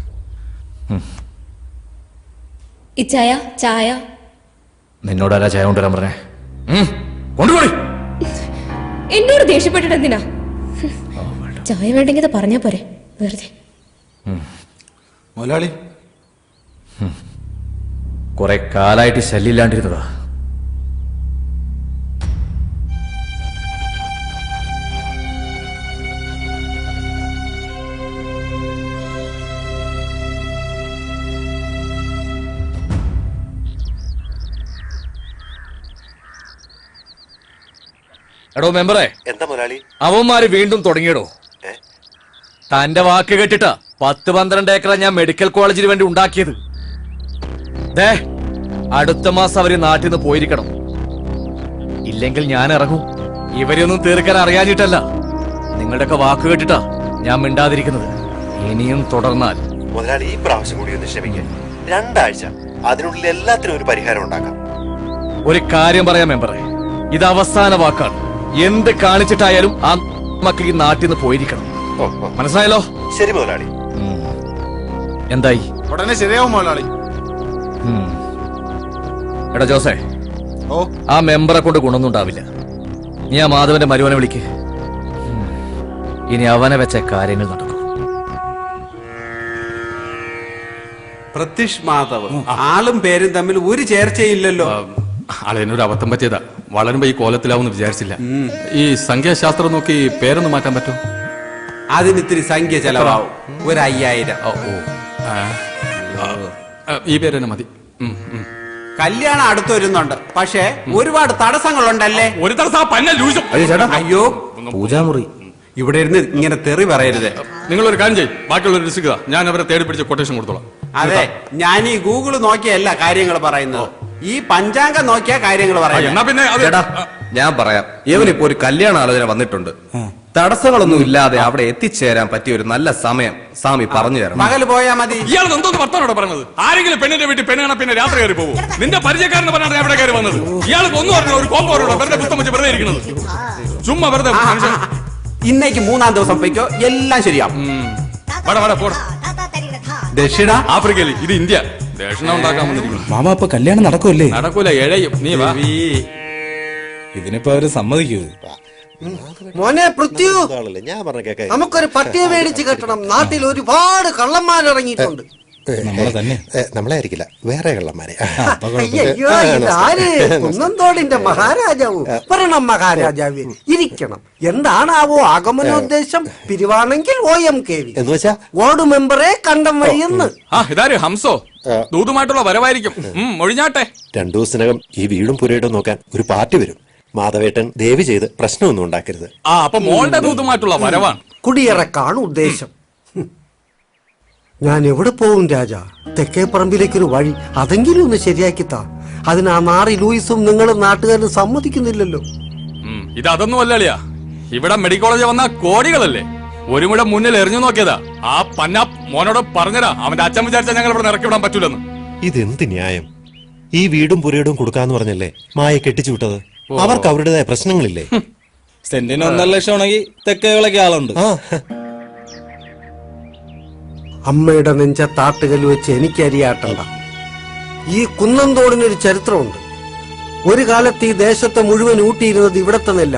ഇച്ചായ ചായ. നിന്നോടാരാ ചായ കൊണ്ടുവരാൻ പറഞ്ഞേ? കൊണ്ടുപോയി. എന്നോട് ദേഷ്യപ്പെട്ടിട്ട് എന്തിനാ? ചായ വേണ്ടെങ്കിൽ പറഞ്ഞാ പോരെ, വെറുതെ. മുതലാളി, കുറെ കാലായിട്ട് ശല്യമില്ലാണ്ടിരുന്നതാ. എടോ മെമ്പറേ, എന്താ മുതലാളി? അവന്മാര് വീണ്ടും തുടങ്ങിയടോ. തന്റെ വാക്ക് കേട്ടിട്ടാ 10-12 ഏക്കറ ഞാൻ മെഡിക്കൽ കോളേജിന് വേണ്ടി ഉണ്ടാക്കിയത്. ദേ, അടുത്ത മാസം അവര് നാട്ടിൽ നിന്ന് പോയിരിക്കണം. ഇല്ലെങ്കിൽ ഞാൻ ഇറങ്ങും. ഇവരെയൊന്നും തീർക്കാൻ അറിയാഞ്ഞിട്ടല്ല, നിങ്ങളുടെയൊക്കെ വാക്ക് കേട്ടിട്ടാ ഞാൻ മിണ്ടാതിരിക്കുന്നത്. ഇനിയും തുടർന്നാൽ മുതലാളി ഈ പ്രാവശ്യം കൂടി ഒന്ന് ക്ഷമിക്കാൻ. 2 ആഴ്ച, അതിനുള്ളിൽ എല്ലാത്തിനും ഒരു പരിഹാരം ഉണ്ടാക്കാം. ഒരു കാര്യം പറയാം മെമ്പറെ, ഇത് അവസാന വാക്കാണ്. എന്ത് കാണിച്ചിട്ടായാലും ആ മക്കൾ ഈ നാട്ടിൽ നിന്ന് പോയിരിക്കണം. മനസ്സിലായല്ലോ? ശരി മുതലാളി. എന്തായി? ഉടനെ ശരിയാവും മുതലാളി. എടാ ജോസേ, ആ മെമ്പറെ കൊണ്ട് ഗുണമൊന്നും ഉണ്ടാവില്ല. നീ ആ മാധവന്റെ മരുവനെ വിളിക്ക്. ഇനി അവനെ വെച്ച കാര്യങ്ങൾ നടക്കും. പ്രത്യക്ഷ് മാധവ്, ആളും പേരും തമ്മിൽ ഒരു ചേർച്ചയില്ലല്ലോ. അളയനൊരു അബദ്ധം പറ്റിയതാ. വളരുമ്പോ ഈ കോലത്തിലാവുമെന്ന് വിചാരിച്ചില്ല. ഈ സംഖ്യാശാസ്ത്രം നോക്കി പേരൊന്ന് മാറ്റാൻ പറ്റും? അതിന് ഇത്തിരി സംഖ്യ ചെലവാവും. ഒരു 5000. ഈ പേര് തന്നെ മതി. കല്യാണം അടുത്ത് വരുന്നുണ്ട്, പക്ഷേ ഒരുപാട് തടസ്സങ്ങളുണ്ടല്ലേ. ഒരു തടസ്സം. അയ്യോ, പൂജാമുറി ഇവിടെ ഇരുന്ന് ഇങ്ങനെ തെറി പറയരുത്. നിങ്ങളൊരു കാര്യം ചെയ്യും, ബാക്കിയുള്ള ലിസ്റ്റ് ഞാൻ അവരെ തേടി പിടിച്ച് കൊട്ടേഷൻ കൊടുത്തോളാം. അതെ, ഞാൻ ഈ ഗൂഗിൾ നോക്കിയല്ല കാര്യങ്ങൾ പറയുന്നത്, ഈ പഞ്ചാംഗം നോക്കിയ കാര്യങ്ങൾ പറയുന്നത്. പിന്നെ ഞാൻ പറയാം. ഇവനിപ്പോ ഒരു കല്യാണ ആലോചന വന്നിട്ടുണ്ട്. തടസ്സങ്ങളൊന്നും ഇല്ലാതെ അവിടെ എത്തിച്ചേരാൻ പറ്റിയ ഒരു നല്ല സമയം സ്വാമി പറഞ്ഞു തരണം. പകല് പോയാ മതി. ഇയാൾ എന്തോന്ന് വർത്തമാനോട് പറഞ്ഞത്? ആരെങ്കിലും പെണ്ണിന്റെ വീട്ടിൽ പെണ്ണ് കാണാൻ പിന്നെ രാത്രി കയറി പോകും? നിന്റെ പരിചയക്കാരന് പറഞ്ഞാണ് എവിടെ കയറി വന്നത്? ഇയാൾക്ക് ഒന്നും അറിഞ്ഞ ഒരു കോമ്പോറോടോ വെറുതെ പുസ്തകം വെച്ച് വെറുതെ ഇരിക്കുന്നത്? ചുമ്മാ വെറുതെ. ഇന്നേക്ക് 3-ാം ദിവസം പോയിക്കോ, എല്ലാം ശരിയാവും. ദക്ഷിണ ആഫ്രിക്കയിൽ, ഇത് ഇന്ത്യ. ദക്ഷിണ ഉണ്ടാക്കാൻ വന്നിരിക്കുന്നു. മാമ ഇപ്പൊ കല്യാണം നടക്കൂല്ലേ? നടക്കൂല, എഴയും. നീ വാ. ഇതിനിപ്പോ അവര് സമ്മതിക്കൂ? മോനെ പൃഥ്വി, നമുക്കൊരു പട്ടിയെ മേടിച്ച് കെട്ടണം. നാട്ടിൽ ഒരുപാട് കള്ളന്മാരിറങ്ങിയിട്ടുണ്ട്. നമ്മളെ തന്നെ. നമ്മളായിരിക്കില്ല, വേറെ കള്ളന്മാരെ. അയ്യോ, ഇതാര്? കുന്നന്തോടിന്റെ മഹാരാജാവോ? പറയണം മഹാരാജാവേ, ഇരിക്കണം. എന്താണാവോ ആഗമനോദ്ദേശം? പിരിവാണെങ്കിൽ OMKV എന്ന് വെച്ചാ വാർഡ് മെമ്പറെ കണ്ടം വഴിയെന്ന്. ഇതാര് ഹംസോ? ദൂതുമായിട്ടുള്ള വരവായിരിക്കും. ഒഴിഞ്ഞാട്ടെ. 2 ദിവസത്തിനകം ഈ വീടും പുരയിടും നോക്കാൻ ഒരു പാർട്ടി വരും. മാധവേട്ടൻ ദയവ് ചെയ്ത് പ്രശ്നമൊന്നും ഉണ്ടാക്കരുത്. അപ്പൊ മോളുടെ ദൂതുമായിട്ടുള്ള വരവാണ്. കുടിയിറക്കാണ് ഉദ്ദേശം. ഞാൻ എവിടെ പോകും രാജാ? തെക്കേ പറമ്പിലേക്കൊരു വഴി അതെങ്കിലും ഒന്ന് ശരിയാക്കിത്താ. അതിന് ആ നാറി ലൂയിസും നിങ്ങളും നാട്ടുകാരും സമ്മതിക്കുന്നില്ലല്ലോ. ഇത് അതൊന്നും അല്ലളിയാ. ഇവിടെ മെഡിക്കൽ കോളേജ് വന്ന കോടികളല്ലേ. ഒരു മുഴ മുന്നിൽ എറിഞ്ഞു നോക്കിയതാ. ആ പന്ന മോനോട് പറഞ്ഞതാ, അവന്റെ അച്ഛൻ വിചാരിച്ചാൽ ഞങ്ങൾ ഇവിടെ ഇറക്കി വിടാൻ പറ്റൂലെന്ന്. ഇതെന്ത് ന്യായം? ഈ വീടും പുരയിടും കൊടുക്കാന്ന് പറഞ്ഞല്ലേ മായ കെട്ടിച്ചു വിട്ടത്? അവർക്ക് അവരുടേതായ പ്രശ്നങ്ങളില്ലേ? സെന്റിന് 1.5 ലക്ഷം ആണെങ്കിൽ തെക്കേകളൊക്കെ ആളുണ്ട്. അമ്മയുടെ നെഞ്ചത്താട്ടുകല്ല് വെച്ച് എനിക്ക് അരിയാട്ടണ്ട. ഈ കുന്നന്തോടിനൊരു ചരിത്രമുണ്ട്. ഒരു കാലത്ത് ഈ ദേശത്തെ മുഴുവൻ ഊട്ടിയിരുന്നത് ഇവിടത്തെ നെല്ല.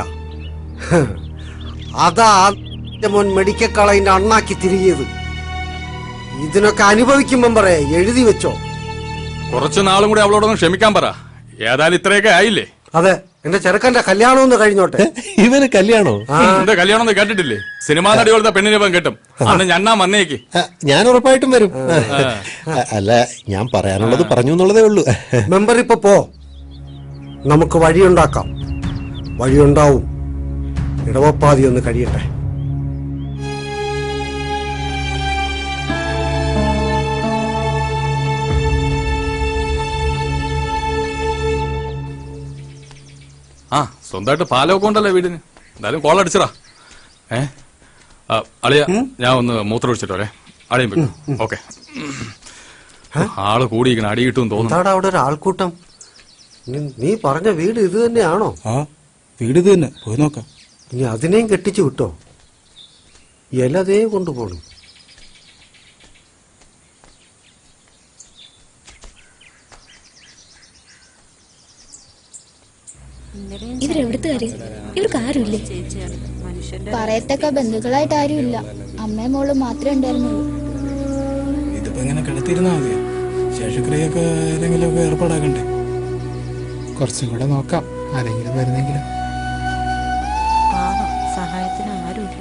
അതാ മോൻ മെഡിക്കൽ കോളേജിന്റെ അണ്ണാക്കി തിരികിയത്. ഇതിനൊക്കെ അനുഭവിക്കുമ്പം പറയാ, എഴുതി വെച്ചോ. കുറച്ചു നാളും കൂടി അവളോടൊന്ന് ക്ഷമിക്കാൻ പറ. ഏതായാലും ഇത്രയൊക്കെ ആയില്ലേ? അതെ, എന്റെ ചെറുക്കന്റെ കല്യാണം ഒന്ന് കഴിഞ്ഞോട്ടെ. ഇവന് കല്യാണോ? എന്റെ കല്യാണം ഒന്ന് കേട്ടിട്ടില്ലേ? സിനിമാ നടികളുടെ പെണ്ണിനെ ഇവൻ കെട്ടും. അന്ന് ഞണ്ണാ വന്നേക്ക്. ഞാൻ ഉറപ്പായിട്ടും വരും. അല്ല, ഞാൻ പറയാനുള്ളത് പറഞ്ഞു എന്നുള്ളതേ ഉള്ളൂ. മെമ്പർ ഇപ്പൊ പോ, നമുക്ക് വഴിയുണ്ടാക്കാം. വഴിയുണ്ടാവും. ഇടവപ്പാതി ഒന്ന് കഴിയട്ടെ. സ്വന്തമായിട്ട് പാലൊക്കെ ഉണ്ടല്ലോ വീടിന്. എന്തായാലും കോൾ അടിച്ചടാ. അളിയ, ഞാൻ ഒന്ന് മൂത്രം ഒഴിച്ചിട്ട് വരെ. അളിയും പോയി. ഓക്കെ. ആള് കൂടിയിരിക്കണം, അടി കിട്ടും തോന്നുന്നു. അവിടെ ഒരു ആൾക്കൂട്ടം. നീ പറഞ്ഞ വീട് ഇത് തന്നെയാണോ? വീട് ഇത് തന്നെ, പോയി നോക്കാം. ഇനി അതിനെയും കെട്ടിച്ചു വിട്ടോ? ഇലതേ കൊണ്ടുപോകണം. ഇവരെവിടുത്തുകാര്? ഇവർക്ക് ആരുമില്ലേ? പറയത്തക്ക ബന്ധുക്കളായിട്ട് ആരുമില്ല. അമ്മയും മോളും മാത്രമേ ഉണ്ടായിരുന്നുള്ളൂ. ഇതിപ്പോ ഇങ്ങനെ കിടത്തിരുന്നാ മതിയോ? ശേഷക്രിയൊക്കെ ഏതെങ്കിലും ഒക്കെ ഏർപ്പാടാക്കണ്ടേ? കുറച്ചും കൂടെ നോക്കാം, ആരെങ്കിലും വരുന്നെങ്കിലും. സഹായത്തിന് ആരുമില്ല.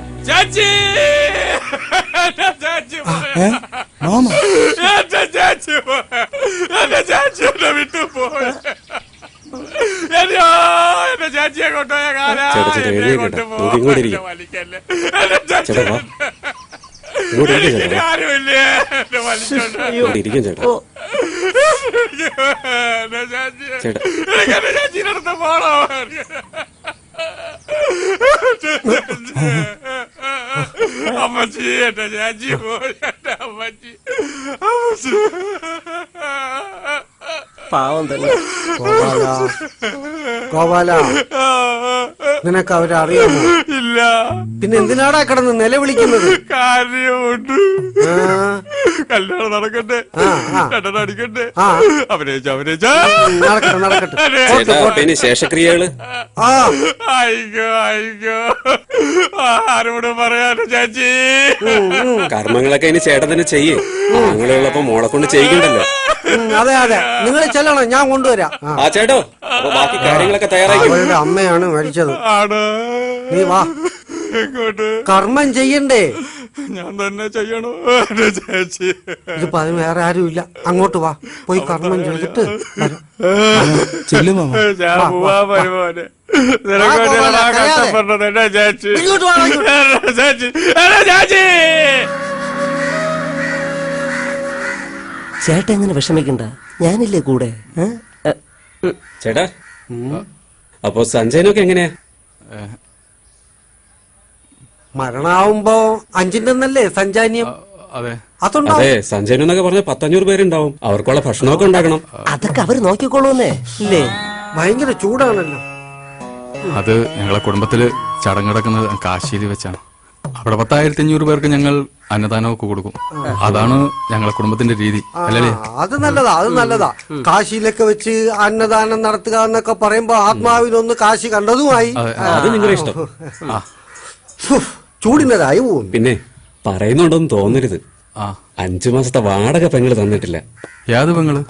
എന്റെ ചാച്ചിയെ കൊണ്ടുപോയ കാലാ. ആരുമില്ലേ എന്റെ ചാച്ചിനടുത്ത് പോണോ? അമ്മച്ചി എന്റെ ചാച്ചി പോയി എന്റെ അമ്മച്ചി അമ്മച്ചി പാവം തന്നെ. ഗോപാല, നിനക്ക് അവരെ അറിയാമോ? ഇല്ല. പിന്നെ എന്തിനാടാ കിടന്ന് നിലവിളിക്കുന്നത്? കാര്യമുണ്ട്. കല്യാണം നടക്കട്ടെ, രണ്ടെണ്ണം അടിക്കട്ടെ. അഭിനയിച്ച നടക്കട്ടെ നടക്കട്ടെ. ശേഷക്രിയകള് അയ്യോ അയ്യോ ആരോട് പറയാനോ ചാച്ചി. കർമ്മങ്ങളൊക്കെ ഇനി ചേട്ടൻ തന്നെ ചെയ്യേ. ആങ്ങളുള്ളപ്പോ മോളെ കൊണ്ട് ചെയ്യിക്കണ്ടല്ലോ. അതെ അതെ, നിങ്ങൾ ചെല്ലണം, ഞാൻ കൊണ്ടുവരാം. ആ ചേട്ടോ, അപ്പൊ ബാക്കി കാര്യങ്ങളൊക്കെ തയ്യാറാക്കി. അവരുടെ അമ്മയാണ് മരിച്ചത്. നീ വാ, കർമ്മം ചെയ്യണ്ടേ? ഞാൻ തന്നെ ചെയ്യണോ ചേച്ചി? ഇതിപ്പോ അതിന് വേറെ ആരുമില്ല. അങ്ങോട്ട് വാ, പോയി കർമ്മം ചെയ്തിട്ട് ഞാൻ പോവാ വരുമോനെ. കഷ്ടപ്പെട്ടത് എന്റെ ചേച്ചി. ചേച്ചി ചേച്ചി ചേട്ടൻ എങ്ങനെ വിഷമിക്കണ്ട, ഞാനില്ലേ കൂടെ. ചേട്ടാ, അപ്പൊ സഞ്ജയനൊക്കെ എങ്ങനെയാ? മരണാവുമ്പോ 5-ന്നല്ലേ സഞ്ജാന്യം? അതെ, സഞ്ജയനെന്നൊക്കെ പറഞ്ഞ 500 പേരുണ്ടാവും. അവർക്കുള്ള ഭക്ഷണമൊക്കെ ഉണ്ടാക്കണം. അതൊക്കെ അവര് നോക്കിക്കോളൂന്നേ ഇല്ലേ? ഭയങ്കര ചൂടാണല്ലോ. അത് ഞങ്ങളെ കുടുംബത്തില് ചടങ്ങടക്കുന്നത് കാശിയിൽ വെച്ചാണ്. അവിടെ 10,500 പേർക്ക് ഞങ്ങൾ അന്നദാനമൊക്കെ കൊടുക്കും. അതാണ് ഞങ്ങളെ കുടുംബത്തിന്റെ രീതി, അല്ലേ? അത് നല്ലതാ, അത് നല്ലതാ. കാശിയിലൊക്കെ വെച്ച് അന്നദാനം നടത്തുക എന്നൊക്കെ പറയുമ്പോ ആത്മാവിനൊന്ന് കാശി കണ്ടതുമായി. അത് നിങ്ങളുടെ ഇഷ്ടം. ചൂടിനതായി പോവും. പിന്നെ പറയുന്നുണ്ടോന്ന് തോന്നരുത്, 5 മാസത്തെ വാടക പെങ്ങള് തന്നിട്ടില്ല. യാത് പെങ്ങള്?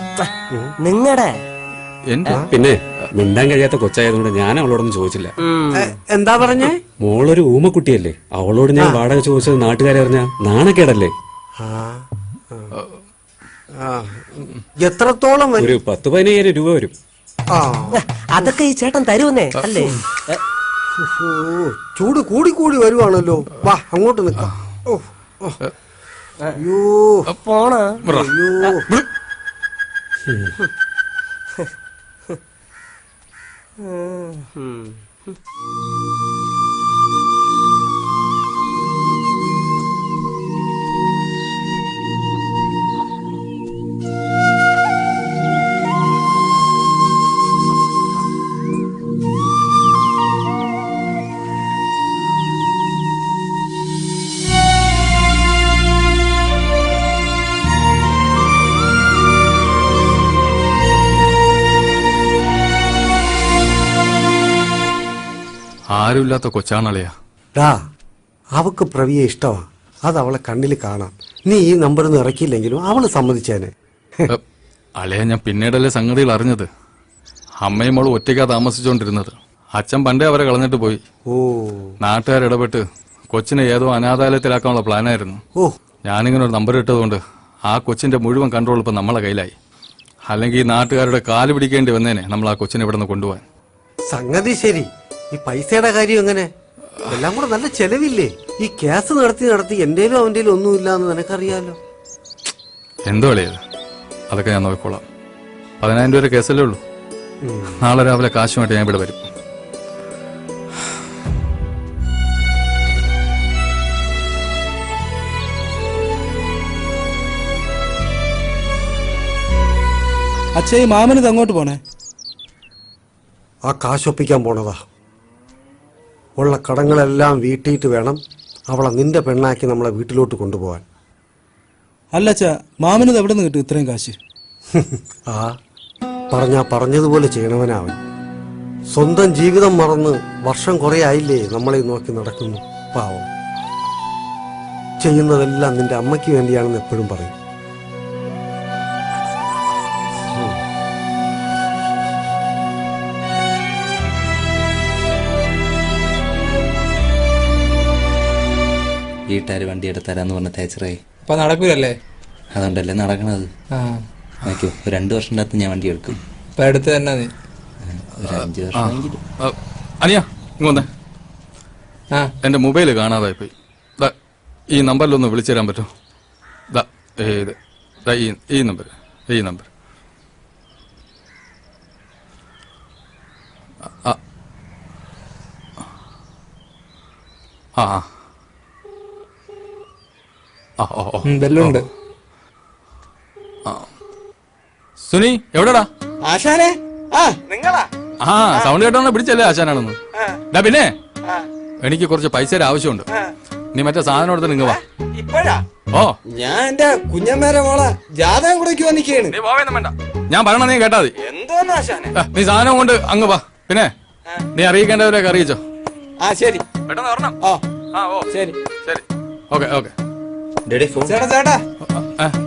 നിങ്ങടെ. പിന്നെ മിണ്ടാൻ കഴിയാത്ത കൊച്ചായതുകൊണ്ട് ഞാൻ അവളോടൊന്നും ചോദിച്ചില്ല. എന്താ പറഞ്ഞേ? മോളൊരു ഊമക്കുട്ടിയല്ലേ, അവളോട് ഞാൻ വാടക ചോദിച്ചത് നാട്ടുകാരെ അറിഞ്ഞ നാണക്കേടല്ലേ? എത്രത്തോളം? ഒരു 10-15,000 രൂപ വരും. അതൊക്കെ ഈ ചേട്ടൻ തരുമെന്നേ അല്ലേ? ചൂട് കൂടി കൂടി വരുവാണല്ലോ. വാ, അങ്ങോട്ട് നിൽക്കാം. അയ്യോ പോണ. ആരുമില്ലാത്ത കൊച്ചാണളയാ. അവക്ക് പ്രവിയെ ഇഷ്ടമാ, അത് അവളെ കണ്ണിൽ കാണാം. നീ ഈ നമ്പറൊന്നും ഇറക്കിയില്ലെങ്കിലും അവള് സമ്മതിച്ചേനെ. അളയാ, ഞാൻ പിന്നീടല്ലേ സംഗതികൾ അറിഞ്ഞത്. അമ്മയും മോളും ഒറ്റയ്ക്കാ താമസിച്ചോണ്ടിരുന്നത്. അച്ഛൻ പണ്ടേ അവരെ കളഞ്ഞിട്ട് പോയി. നാട്ടുകാരിടപെട്ട് കൊച്ചിനെ ഏതോ അനാഥാലയത്തിലാക്കാനുള്ള പ്ലാനായിരുന്നു. ഞാനിങ്ങനെ ഒരു നമ്പർ ഇട്ടതുകൊണ്ട് ആ കൊച്ചിന്റെ മുഴുവൻ കൺട്രോൾ ഇപ്പൊ നമ്മളെ കയ്യിലായി. അല്ലെങ്കിൽ ഈ നാട്ടുകാരുടെ കാല് പിടിക്കേണ്ടി വന്നേനെ നമ്മൾ ആ കൊച്ചിനെ ഇവിടെ നിന്ന് കൊണ്ടുപോകാൻ. സംഗതി ശരി. ഈ പൈസയുടെ കാര്യം എങ്ങനെ? എല്ലാം കൂടെ നല്ല ചെലവില്ലേ? ഈ കേസ് നടത്തി എന്റേലും അവന്റേലും ഒന്നുമില്ല എന്ന് നിനക്കറിയാലോ. എന്തോ അളിയത്, അതൊക്കെ ഞാൻ നോക്കിക്കോളാം. 10,000 രൂപ കേസല്ലേ ഉള്ളൂ. നാളെ രാവിലെ കാശുമായിട്ട് ഞാൻ ഇവിടെ വരും. അച്ഛാ, ഈ മാമനിത് അങ്ങോട്ട് പോണേ? ആ കാശൊപ്പിക്കാൻ പോണതാ. ഉള്ള കടങ്ങളെല്ലാം വീട്ടിയിട്ട് വേണം അവളെ നിന്റെ പെണ്ണാക്കി നമ്മളെ വീട്ടിലോട്ട് കൊണ്ടുപോകാൻ. അല്ല അച്ഛാ, മാമനിത് എവിടെ നിന്ന് കിട്ടും ഇത്രയും കാശ്? പറഞ്ഞതുപോലെ ചെയ്യണവനാവൻ. സ്വന്തം ജീവിതം മറന്ന് വർഷം കുറെ ആയില്ലേ നമ്മളെ നോക്കി നടക്കുന്നു. പാവം. ചെയ്യുന്നതെല്ലാം നിന്റെ അമ്മയ്ക്ക് വേണ്ടിയാണെന്ന് എപ്പോഴും പറയും. വീട്ടുകാർ വണ്ടി എടുത്തരാന്ന് പറഞ്ഞ തേച്ചറായി. അപ്പൊ നടക്കൂലല്ലേ? അതുകൊണ്ടല്ലേ നടക്കണത്. നോക്കൂ, 2 വർഷത്തിനകത്ത് ഞാൻ വണ്ടി എടുക്കും. ഇപ്പൊ അടുത്ത് തന്നെ നീ ഒരു 5 വർഷമെങ്കിലും. അനിയാ, ഇങ്ങോന്നേ. എന്റെ മൊബൈല് കാണാതായി പോയി. ഈ നമ്പറിലൊന്ന് വിളിച്ചു തരാൻ പറ്റുമോ? ഈ നമ്പർ ബെല്ലുണ്ട്. സുനി എവിടെടാ? ആശാനെ നിങ്ങളാ? ആ സൗണ്ട് കേട്ടോണ്ട് പിടിച്ചല്ലേ ആശാനാണെന്ന്. പിന്നെ എനിക്ക് കുറച്ച് പൈസയുടെ ആവശ്യമുണ്ട്. നീ മറ്റേ സാധനം എടുത്ത് നിങ്ങ വാ. ഇപ്പോഴാ? ഓ ഞാൻ എന്റെ കുഞ്ഞമ്മേരെ മോളെ ജാതകം കൂടെ വന്നിക്കാണ്. നീ പോവേന്നും വേണ്ട, ഞാൻ പറയണ നീ കേട്ടാ മതി. എന്തോന്ന് ആശാനെ? നീ സാധനം കൊണ്ട് അങ്ങ് വാ. പിന്നെ നീ അറിയിക്കേണ്ടവരൊക്കെ അറിയിച്ചോ. ആ ശരി, പെട്ടെന്ന് വരണം. ഓ ആ ഓ ശരി ശരി, ഓക്കെ ഓക്കെ. ചേട്ടാ ചേട്ടാ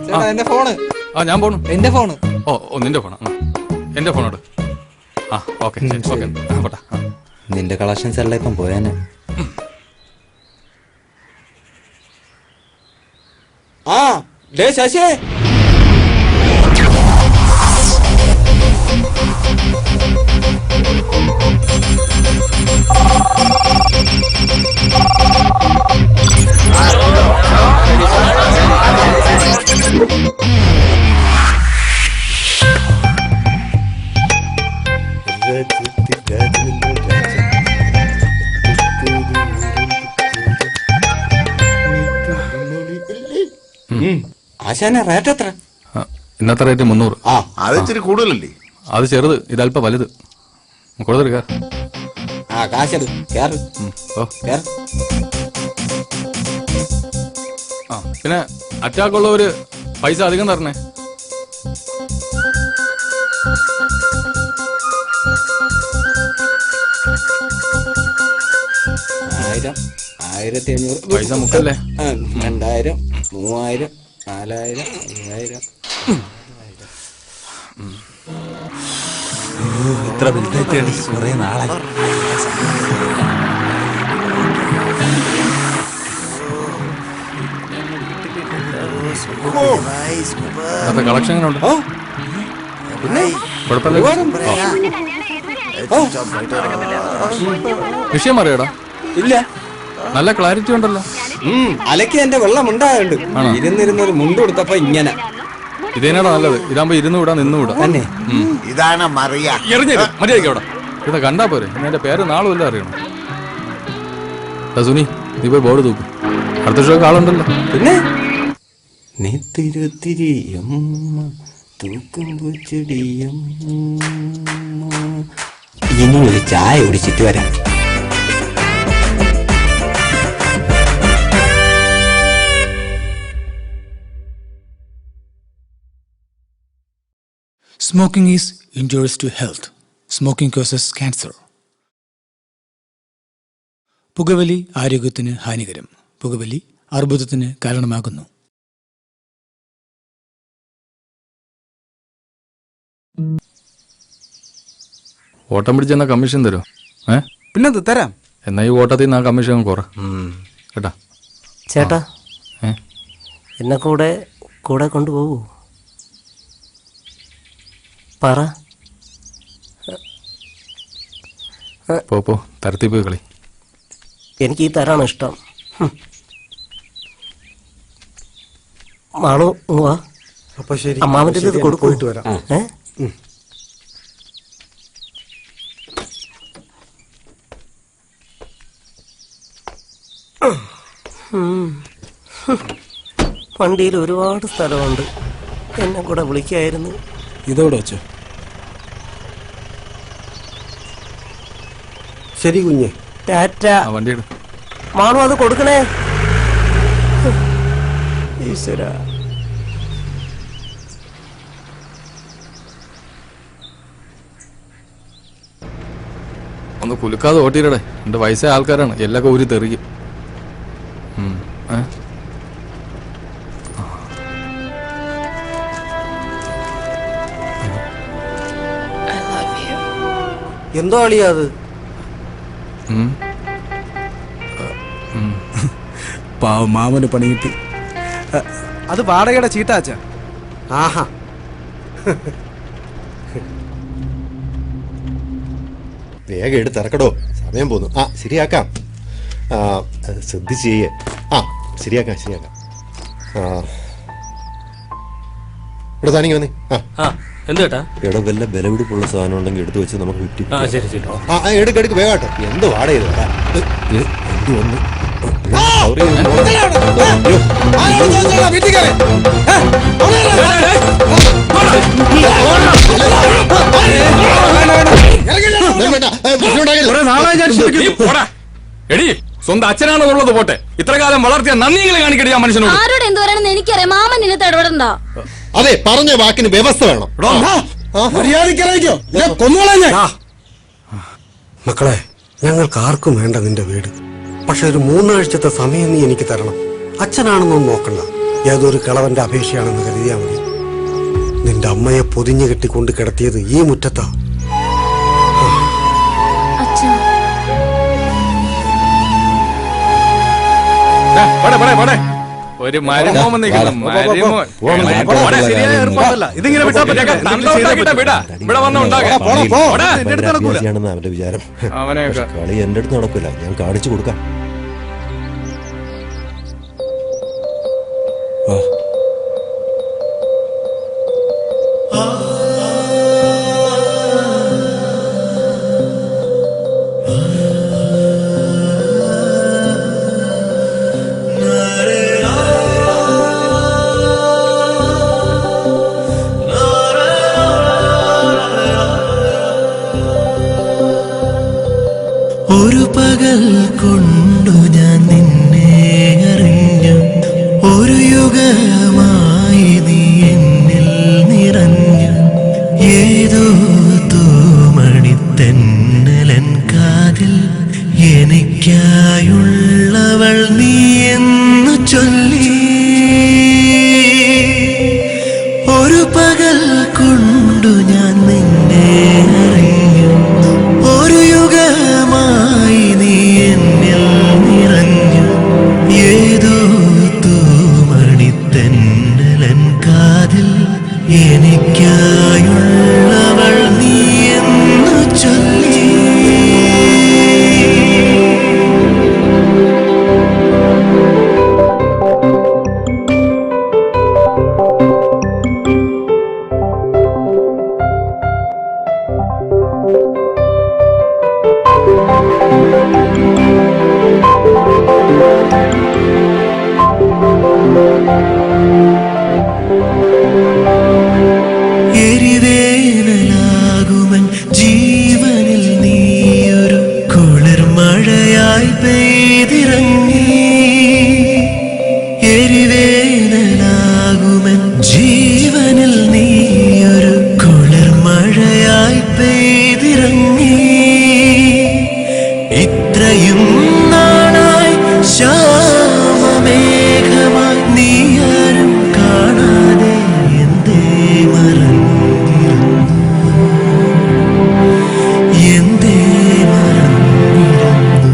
ചേട്ടാ എന്റെ ഫോണ്. ആ ഞാൻ പോണു. എന്റെ ഫോണ്. ഓ ഓ നിന്റെ ഫോണാ? എന്റെ ഫോണോട്. ആ ഓക്കെ ഓക്കെ പോട്ടെ. നിന്റെ കളക്ഷൻസ് എല്ലാം ഇപ്പം പോയാനെ. ആ ഡേ ശശി, ആശാനെ റേറ്റ് എത്ര? ഇന്നത്തെ റേറ്റ് 300. ആ അത് ഇച്ചിരി കൂടുതലല്ലേ? അത് ചെറുത്, ഇതല്പം വലുത്. കൊടുത്തെടുക്ക. ആ കാശത് കേറ് ഓ കേറ്. ആ പിന്നെ അറ്റാക്കുള്ളവര് പൈസ അധികം തരണേ. ആയിരം, 1500 പൈസ മുക്കല്ലേ. 2000, 3000, 4000, 5000. ഇത്ര വലുതായിട്ട് കുറെ നാളായി. അന്നത്തെ കളക്ഷൻ എങ്ങനെ ഉണ്ട്? കുഴപ്പമില്ല. വിഷയം അറിയാടാ? ഇല്ല, നല്ല ക്ലാരിറ്റി ഉണ്ടല്ലോ. അലക്കി എന്റെ വെള്ളം ഉണ്ടായുണ്ട്. ഇരുന്നിരുന്നൊരു മുണ്ട് കൊടുത്തപ്പോ ഇങ്ങനെ. ഇതേനാടാ നല്ലത്. ഇതാകുമ്പോ ഇരുന്ന് വിടാ നിന്ന് വിടാ തന്നെ. ഇതാണ് മറിയ. എറിഞ്ഞത് മര്യാദയ്ക്ക് അവിടെ ഇത് കണ്ടാ പോരെ. ഇനി എന്റെ പേര് നാളും എല്ലാം അറിയണം. സുനി നീ പോയി ബോർഡ് തൂക്കും. അടുത്ത ഷോ ആളുണ്ടല്ലോ. പിന്നെ നെത്തിരുത്തിരിയമ്മ തൂക്കുമ്പോ ചെടിയമ്മ. ഇനി ഒരു ചായ കുടിച്ചിട്ട് വരാം. Smoking is injurious to health. Smoking causes cancer. പുകവലി ആരോഗ്യത്തിന് ഹാനികരം. പുകവലി അർബുദത്തിന് കാരണമാകുന്നു. ഓട്ടം പിടിച്ചെന്നാ കമ്മീഷൻ തരുമോ? പിന്നെ തരാം. എന്നാ ഈ ഓട്ടത്തിൽ നിന്ന് ആ കമ്മീഷൻ കുറ കേട്ടാ. ചേട്ടാ എന്നെ കൂടെ കൂടെ കൊണ്ടുപോകൂ. പറ. പോ തരത്തി പോയി കളി. എനിക്ക് ഈ തരാണ് ഇഷ്ടം. മാളു വാ. അപ്പൊ ശരി, അമ്മാവന്റെ ഇത് കൊടുക്കും. പോയിട്ട് വരാം. വണ്ടിയിൽ ഒരുപാട് സ്ഥലമുണ്ട്. എന്നെ കൂടെ വിളിക്കായിരുന്നു. ഇതോടെ വെച്ചോ. ശരി കുഞ്ഞെ. ടാറ്റ. വണ്ടി മാണു അത് കൊടുക്കണേ. ഈശ്വര. ഒന്ന് കുലുക്കാതെ ഓട്ടിയിടേ. എന്റെ വയസ്സായ ആൾക്കാരാണ്, എല്ലാം ഊരി തെറിക്കും. എന്തോ അളിയാ അത്? പാവം മാമന് പണി കിട്ടി. അത് വാടകയുടെ ചീട്ടാച്ച. ആഹാ, വേഗം എടുത്തിറക്കടോ, സമയം പോന്നു. ആ ശരിയാക്കാം. ശ്രദ്ധിച്ച് ചെയ്യേ. ആ ശരിയാക്കാം. ഇവിടെ താനിക്ക് വന്നേ. എന്താ ഇവിടെ വല്ല വിലപിടിപ്പുള്ള സാധനം ഉണ്ടെങ്കിൽ എടുത്തു വെച്ച് നമുക്ക് വിറ്റി. ശരി ശരി. എടുക്ക് വേഗാട്ടോ. എന്ത് വാടക ഇത്? എന്ത് വന്ന് എടി സ്വന്തം അച്ഛനാണെന്നുള്ളത് പോട്ടെ, ഇത്ര കാലം വളർത്തിയ നന്ദിയെങ്കിലും കാണിക്കട്ടെ ആ മനുഷ്യനോട്. ആരോട് എന്ത് പറയണമെന്ന് എനിക്കറിയാം. മാമൻ നിന്നെ ഇടപെടണ്ട. അതെ, പറഞ്ഞ വാക്കിന് വ്യവസ്ഥ വേണം. മക്കളെ, ഞങ്ങൾക്ക് ആർക്കും വേണ്ട നിന്റെ വീട്. പക്ഷെ ഒരു 3 ആഴ്ചത്തെ സമയം നീ എനിക്ക് തരണം. അച്ഛനാണെന്നൊന്നും നോക്കണ്ട, ഏതൊരു കിളവന്റെ അപേക്ഷയാണെന്ന് കരുതിയാ മതി. നിന്റെ അമ്മയെ പൊതിഞ്ഞു കെട്ടിക്കൊണ്ട് കിടത്തിയത് ഈ മുറ്റത്താ. ഒരു മരുമോൻ നിൽക്കുന്നു. ഇതിങ്ങനെ വിട്ടാ ഇവിടെ വന്ന ഉണ്ടാകാം. അവന്റെ വിചാരം. അവനെയൊക്കെ കളി എന്റെ അടുത്ത് നടക്കില്ല, ഞാൻ കാണിച്ചു കൊടുക്കാം. ഒരു പകൽ കൊണ്ടു ഞാൻ നിന്നെ അറിഞ്ഞു, ഒരു യുഗമായി നീ എന്നിൽ നിറഞ്ഞു. ഏതോ തൂമണിത്തെന്നലൻ കാതിൽ എനിക്കായുള്ളവൾ നീ എന്നു ചൊല്ലി. ഒരു പകൽ കൊണ്ടു ഞാൻ നിന്നെ അറിഞ്ഞു, ഒരു യുഗമായി നീ എന്നിൽ നിറഞ്ഞു. ഏതോ തൂമണിത്തെന്നലൻ കാതിൽ എനിക്കായുള്ളവൾ നീ എന്നു ചൊല്ലി. എരിവേനലാകുമൻ ജീവനിൽ നീയൊരു കുളിർമഴയായി പെയ്തിറങ്ങി. എരിവേനലാകുമൻ ജീവനിൽ നീയൊരു കുളിർമഴയായി പെയ്തിറങ്ങി. ഇത്രയും നാളായി ശ്യാമമേഘമായി നീയാരും കാണാതെ എന്തേ മറന്നിരുന്നു, എന്തേ മറന്നിരുന്നു.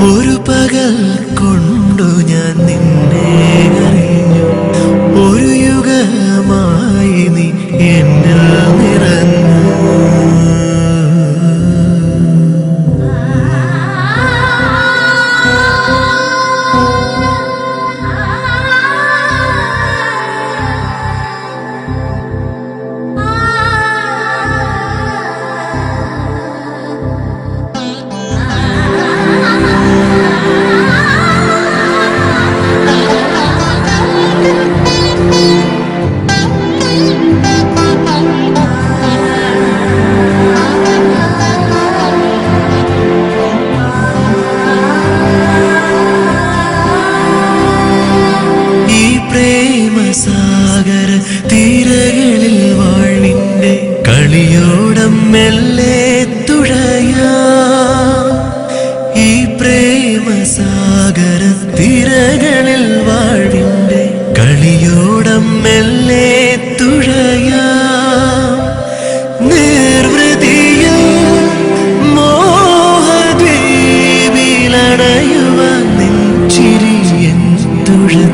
ഒരു പകൽ കൊണ്ടു ഞാൻ നിന്നെ അറിഞ്ഞു, ഒരു യുഗമായി നീ എന്നിൽ നിറഞ്ഞു. ഈ പ്രേമസാഗര തീരകളിൽ വാഴ്വിന്റെ കളിയോടം മെല്ലെ തുഴയാ. ഈ പ്രേമസാഗര തീരകളിൽ വാഴ്വിന്റെ കളിയോടം മെല്ലെ തുഴയാ. നിർവൃതിയിൽ മോഹദ്വീപിലണയുവാൻ നിൻ ചിരി എൻ തുഴത്താളമാക്കാം.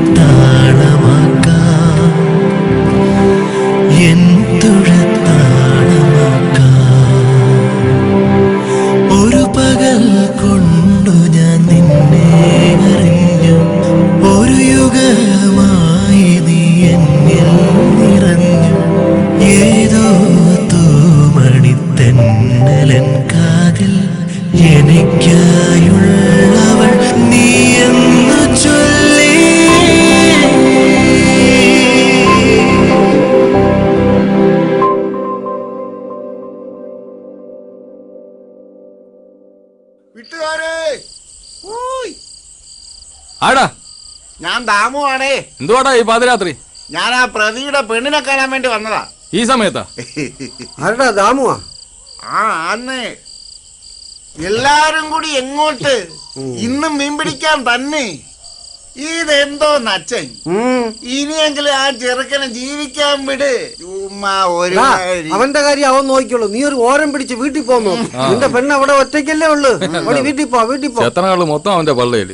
ആടാ ഞാൻ ദാമുവാണേ. എന്തുവാടാ ഈ പാതിരാത്രി? ഞാൻ ആ പ്രതിയുടെ പെണ്ണിനെ കാണാൻ വേണ്ടി വന്നതാ. ഈ സമയത്താ? ആരടാ ദാമുവാ? ആ അന്ന് എല്ലാരും കൂടി എങ്ങോട്ട്? ഇന്നും മീൻ പിടിക്കാൻ തന്നെ. ഇതെന്തോ നച്ചൻ. ഇനിയെങ്കിലും ആ ചെറുക്കനെ ജീവിക്കാൻ വിട്. ചുമ്മാ ഒരു അവന്റെ കാര്യം അവൻ നോക്കിക്കോളൂ. നീ ഒരു ഓരം പിടിച്ച് വീട്ടിൽ പോന്നു. നിന്റെ പെണ്ണ് അവിടെ ഒറ്റയ്ക്കല്ലേ ഉള്ളു. വീട്ടിൽ പോ, വീട്ടിൽ പോ. മൊത്തം അവന്റെ പള്ളയില്.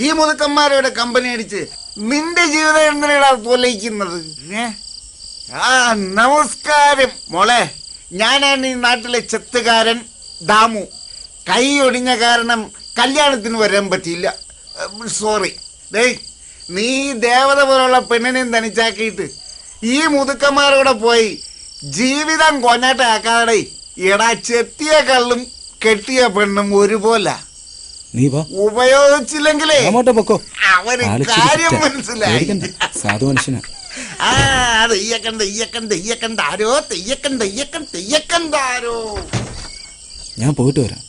ഈ മുതുക്കന്മാരുടെ കമ്പനി അടിച്ച് നിന്റെ ജീവിതം എന്തിനാ പൊലയിക്കുന്നത്? ആ നമസ്കാരം മോളെ. ഞാനാണ് ഈ നാട്ടിലെ ചെത്തുകാരൻ ദാമു. കൈ ഒടിഞ്ഞ കാരണം കല്യാണത്തിന് വരാൻ പറ്റിയില്ല. സോറി. നീ ദേവത പോലുള്ള പെണ്ണിനെയും തനിച്ചാക്കിയിട്ട് ഈ മുതുക്കന്മാരോടെ പോയി ജീവിതം കൊഞ്ഞാട്ടാക്കാതെ. എടാ, ചെത്തിയ കള്ളും കെട്ടിയ പെണ്ണും ഒരുപോലെ. ഉപയോഗിച്ചില്ലെങ്കിലേ അവന് കാര്യം മനസ്സിലായി. സാധു മനുഷ്യനാ. ഞാൻ പോയിട്ട് വരാം.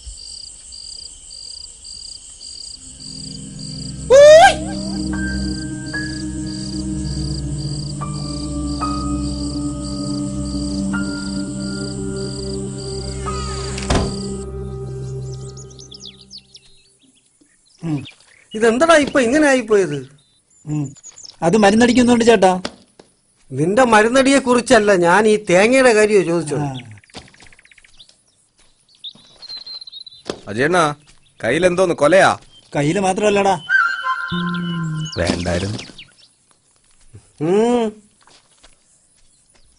ഇതെന്താടാ ഇപ്പൊ ഇങ്ങനെ ആയിപ്പോയത്? അത് മരുന്നടിക്കുന്നുണ്ട് ചേട്ടാ. നിന്റെ മരുന്നടിയെ കുറിച്ചല്ല, ഞാൻ ഈ തേങ്ങയുടെ കാര്യമോ ചോദിച്ചത്. അജയണ്ണ കയ്യിലെന്തോന്ന് കൊലയാ? കയ്യില് മാത്രമല്ലടാ. വേണ്ടായിരുന്നു.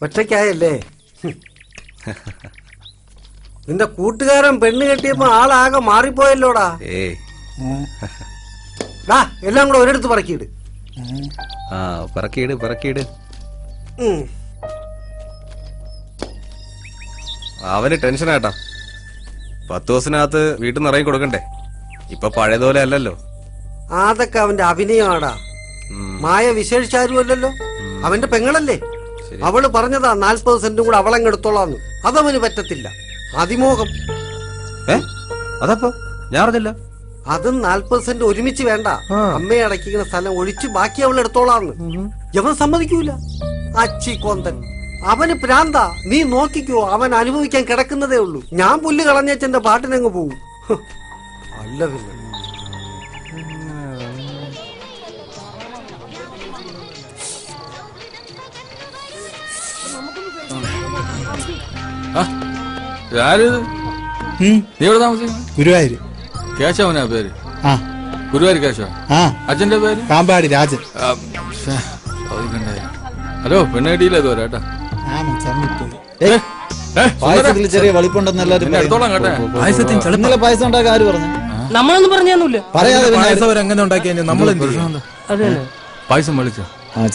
ഒറ്റയ്ക്കായല്ലേ? നിന്റെ കൂട്ടുകാരൻ പെണ്ണ് കെട്ടിയപ്പോ ആളാകെ മാറിപ്പോയല്ലോടാ. എല്ലാം കൂടെ ഒരിടത്ത് പറക്കിയിട്. പറക്കിയിട്. അവന് ടെൻഷനാട്ടാ. 10 ദിവസത്തിനകത്ത് വീട്ടിൽ നിന്ന് ഇറങ്ങി കൊടുക്കണ്ടേ? ഇപ്പൊ പഴയതുപോലെ അല്ലല്ലോ. അതൊക്കെ അവന്റെ അഭിനയമാടാ. മായ വിശേഷിച്ചാരും അല്ലല്ലോ. അവന്റെ പെങ്ങളല്ലേ. അവള് പറഞ്ഞതാ 40 സെന്റും കൂടെ അവളങ്ങെടുത്തോളാന്ന്. അതവന് പറ്റത്തില്ല. അതിമോഹം. അതപ്പോ ഞാൻ അറിഞ്ഞില്ല. അതും 40 സെന്റ് ഒരുമിച്ച് വേണ്ട. അമ്മയെ അടയ്ക്കുന്ന സ്ഥലം ഒഴിച്ച് ബാക്കി അവൾ എടുത്തോളാന്ന്. അവൻ സമ്മതിക്കൂല. അച്ചി കൊന്തൻ. അവന് പ്രാന്താ. നീ നോക്കിക്കോ, അവൻ അനുഭവിക്കാൻ കിടക്കുന്നതേ ഉള്ളൂ. ഞാൻ പുല്ല് കളഞ്ഞേച്ചെന്റെ പാട്ടിനങ്ങ് പോവും. അല്ല പിന്നെ ഗുരുവായൂര്. കേശവനാ പേര്? ഗുരുവായൂർ കേശവ. അച്ഛന്റെ പേര്? കാമ്പാടി രാജൻ. ഹലോ, പെണ്ണ് കിട്ടിയില്ല ഇതുവരെ കേട്ടാ. പായസത്തിൽ ചെറിയ വളിപ്പുണ്ടെന്ന് എല്ലാരും എടുത്തോളാം കേട്ടെ. ഇന്നലെ പായസം ഉണ്ടാക്കാൻ ആര് പറഞ്ഞു? നമ്മളൊന്നും പറഞ്ഞൊന്നുമില്ല. പറയാതെ പായസം അവരെങ്ങനെ ഉണ്ടാക്കിയ നമ്മൾ പായസം വളിച്ചോ?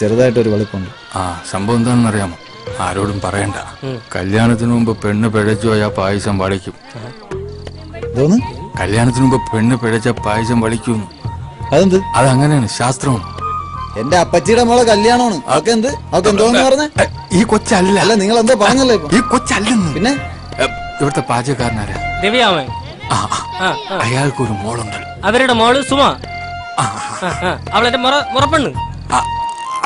ചെറുതായിട്ടൊരു വളിപ്പുണ്ട്. സംഭവം എന്താണെന്ന് അറിയാമോ? ആരോടും പറയണ്ട. കല്യാണത്തിന് മുമ്പ് പെണ്ണ് പിഴച്ചു പോയാ പായസം വളിക്കും. കല്യാണത്തിന് മുമ്പ് പെണ്ണ് പിഴച്ച പായസം വളിക്കും. അതെന്ത്? അതങ്ങനെയാണ്, ശാസ്ത്രമാണ്. എന്റെ അപ്പച്ചിയുടെ മോളെ കല്യാണമാണ്. അവക്ക് എന്ത്? അവക്ക് എന്തോന്ന് പറഞ്ഞേ? ഈ കൊച്ചല്ല. അല്ല, നിങ്ങൾ എന്താ പറഞ്ഞല്ലോ ഇപ്പൊ? ഈ കൊച്ചല്ലെന്ന്. പിന്നെ ഇവിടുത്തെ പാചകക്കാരനാരാ? രവിയാമൻ. അയാൾക്ക് ഒരു മോളുണ്ട്. അവരുടെ മോള് സുമ. അവളെന്റെ മുറപ്പെണ്ണ്.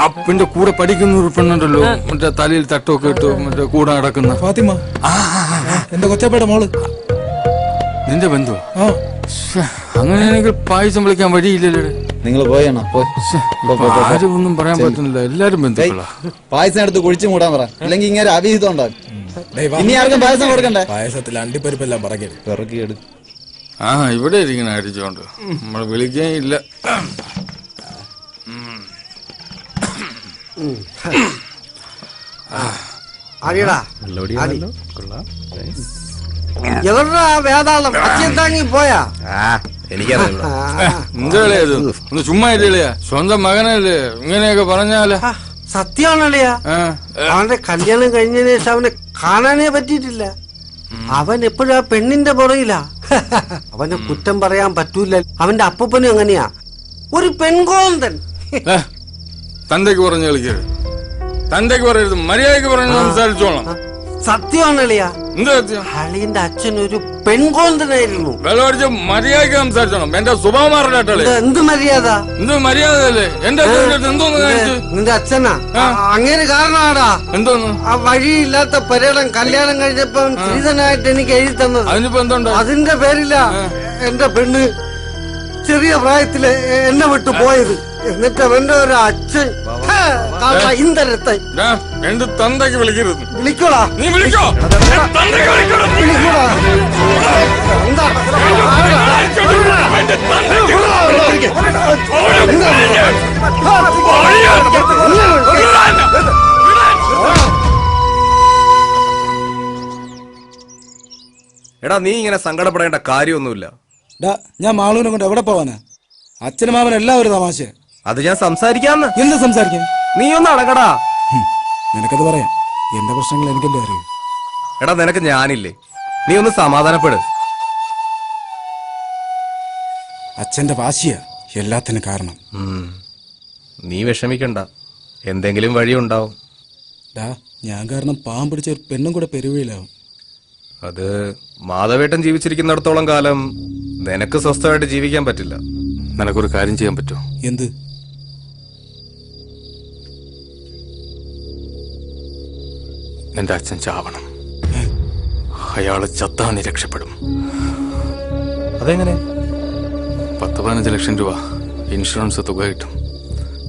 അപ്പിന്റെ കൂടെ പഠിക്കുന്ന ഒരു പെണ്ണുണ്ടല്ലോ, മറ്റേ തലയിൽ തട്ടൊക്കെ ഇട്ട് മറ്റേ കൂടെ നടക്കുന്ന ഫാത്തിമ. എന്റെ കൊച്ചപ്പയുടെ മോള്. നിന്റെ ബന്ധു? അങ്ങനെയാണെങ്കിൽ പായസം വിളിക്കാൻ വഴിയില്ലല്ലേ? നിങ്ങൾ പോയണോ? ആരും ഒന്നും പറയാൻ പറ്റുന്നില്ല. എല്ലാരും ബന്ധുക്കളാ. പായസം എടുത്ത് കുഴിച്ചു മൂടാൻ പറ, അല്ലെങ്കിൽ ഇങ്ങനെ അവിഹിതം ഉണ്ടാകും. ഇനി ആർക്കും പായസം കൊടുക്കണ്ടേ? പായസത്തിൽ അണ്ടിപ്പരിപ്പെല്ലാം പിറക്കിയെടു. ഇവിടെ ഇരിക്കണ അടിച്ചോണ്ട് നമ്മൾ വിളിക്കാൻ ഇല്ല. വേതാളം അച്ഛൻ താങ്ങി പോയാ? എന്താളിയത്? ഒന്ന് ചുമ്മാ ഇല്ലയാ. സ്വന്തം മകനല്ലേ ഇങ്ങനെയൊക്കെ പറഞ്ഞാലേ? സത്യമാണല്ലയാ. അവന്റെ കല്യാണം കഴിഞ്ഞതിന് ശേഷം അവനെ കാണാനേ പറ്റിയിട്ടില്ല. അവൻ എപ്പോഴും ആ പെണ്ണിന്റെ പുറയിലാ. അവനെ കുറ്റം പറയാൻ പറ്റൂല. അവന്റെ അപ്പനും അങ്ങനെയാ, ഒരു പെൺകോന്തൻ. തന്തയ്ക്ക് പറഞ്ഞു കളിക്കരുത്. തന്തയ്ക്ക് പറയരുത്, മര്യാദക്ക് പറഞ്ഞു സംസാരിച്ചോളാം. സത്യമാണളിയാ അളിയന്റെ അച്ഛൻ ഒരു പെൺകോന്തനായിരുന്നു. മര്യാദക്ക് സംസാരിച്ചോണം. എന്റെ സ്വഭാവം മാറില്ലേ? എന്ത് മര്യാദ? എന്ത് മര്യാദയല്ലേ? എന്റെ എന്തോന്ന് കാണിച്ചു? നിന്റെ അച്ഛനാ അങ്ങനെ കാരണമാടാ. എന്തോന്ന്? ആ വഴിയില്ലാത്ത പരേടം കല്യാണം കഴിഞ്ഞപ്പോ ശ്രീധനായിട്ട് എനിക്ക് എഴുതി തന്നത്. അതിനിപ്പോ എന്തുണ്ട്? അതിന്റെ പേരില്ല എന്റെ പെണ്ണ് ചെറിയ പ്രായത്തില് എന്നെ വിട്ടു പോയത്. എന്നിട്ട് അവന്റെ ഒരു അച്ഛൻ ഇന്തരത്തെ എന്റെ തന്തയ്ക്ക് വിളിക്കരുത്. വിളിക്കോളാ. നീ വിളിക്കോ? എടാ നീ ഇങ്ങനെ സങ്കടപ്പെടേണ്ട കാര്യമൊന്നുമില്ല. ഞാൻ മാളൂനെ കൊണ്ട് എവിടെ പോവാനാ? അച്ഛനും മാമനും എല്ലാം ഒരു തമാശ. അത് ഞാൻ സംസാരിക്കാന്ന്. എന്ത് സംസാരിക്കാൻ? നീ ഒന്ന് അടങ്ങടാ. നിനക്കത് പറയാം. എന്റെ പ്രശ്നങ്ങൾ എനിക്കല്ലേ അറിയൂ. എടാ നിനക്ക് ഞാനില്ലേ? നീ ഒന്ന് സമാധാനപ്പെട്. അച്ഛന്റെ വാശിയാ എല്ലാത്തിനും കാരണം. നീ വിഷമിക്കണ്ട, എന്തെങ്കിലും വഴിയുണ്ടാവും. ഞാൻ കാരണം പാവം പിടിച്ച ഒരു പെണ്ണും കൂടെ പെരുവയിലാവും. അത് മാധവേട്ടൻ ജീവിച്ചിരിക്കുന്നിടത്തോളം കാലം നിനക്ക് സ്വസ്ഥമായിട്ട് ജീവിക്കാൻ പറ്റില്ല. നിനക്കൊരു കാര്യം ചെയ്യാൻ പറ്റുമോ? എന്ത്? എന്റെ അച്ഛൻ ചാവണം. അയാള് ചത്താ നീ രക്ഷപ്പെടും. അതെങ്ങനെ? 10-15 ലക്ഷം രൂപ ഇൻഷുറൻസ് തുക കിട്ടും.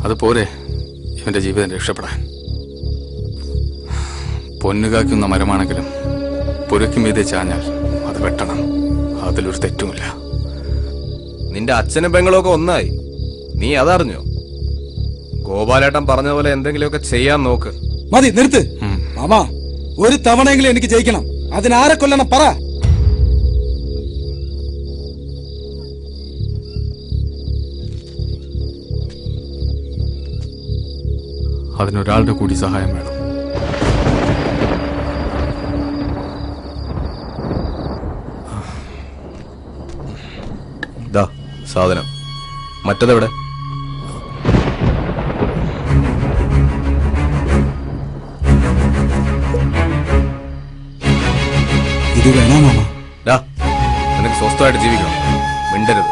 അത് പോരെ ഇവന്റെ ജീവിതം രക്ഷപ്പെടാൻ? പൊന്നുകാക്കുന്ന മരമാണെങ്കിലും പുരയ്ക്ക് മീതെ ചാഞ്ഞാൽ അത് വെട്ടണം. അതിലൊരു തെറ്റുമില്ല. നിന്റെ അച്ഛനും പെങ്ങളും ഒക്കെ ഒന്നായി. നീ അതറിഞ്ഞോ? ഗോപാലേട്ടൻ പറഞ്ഞ പോലെ എന്തെങ്കിലുമൊക്കെ ചെയ്യാൻ നോക്ക്. മതി, നിർത്ത് മാമാ. ഒരു തവണയെങ്കിലും എനിക്ക് ജയിക്കണം. അതിനാരെ കൊല്ലണം പറ. അതിനൊരാളുടെ കൂടി സഹായം വേണം. സാധനം മറ്റതെവിടെ? ഇത് വേണോ മാമ? നിനക്ക് സ്വസ്ഥമായിട്ട് ജീവിക്കണം. മിണ്ടരുത്.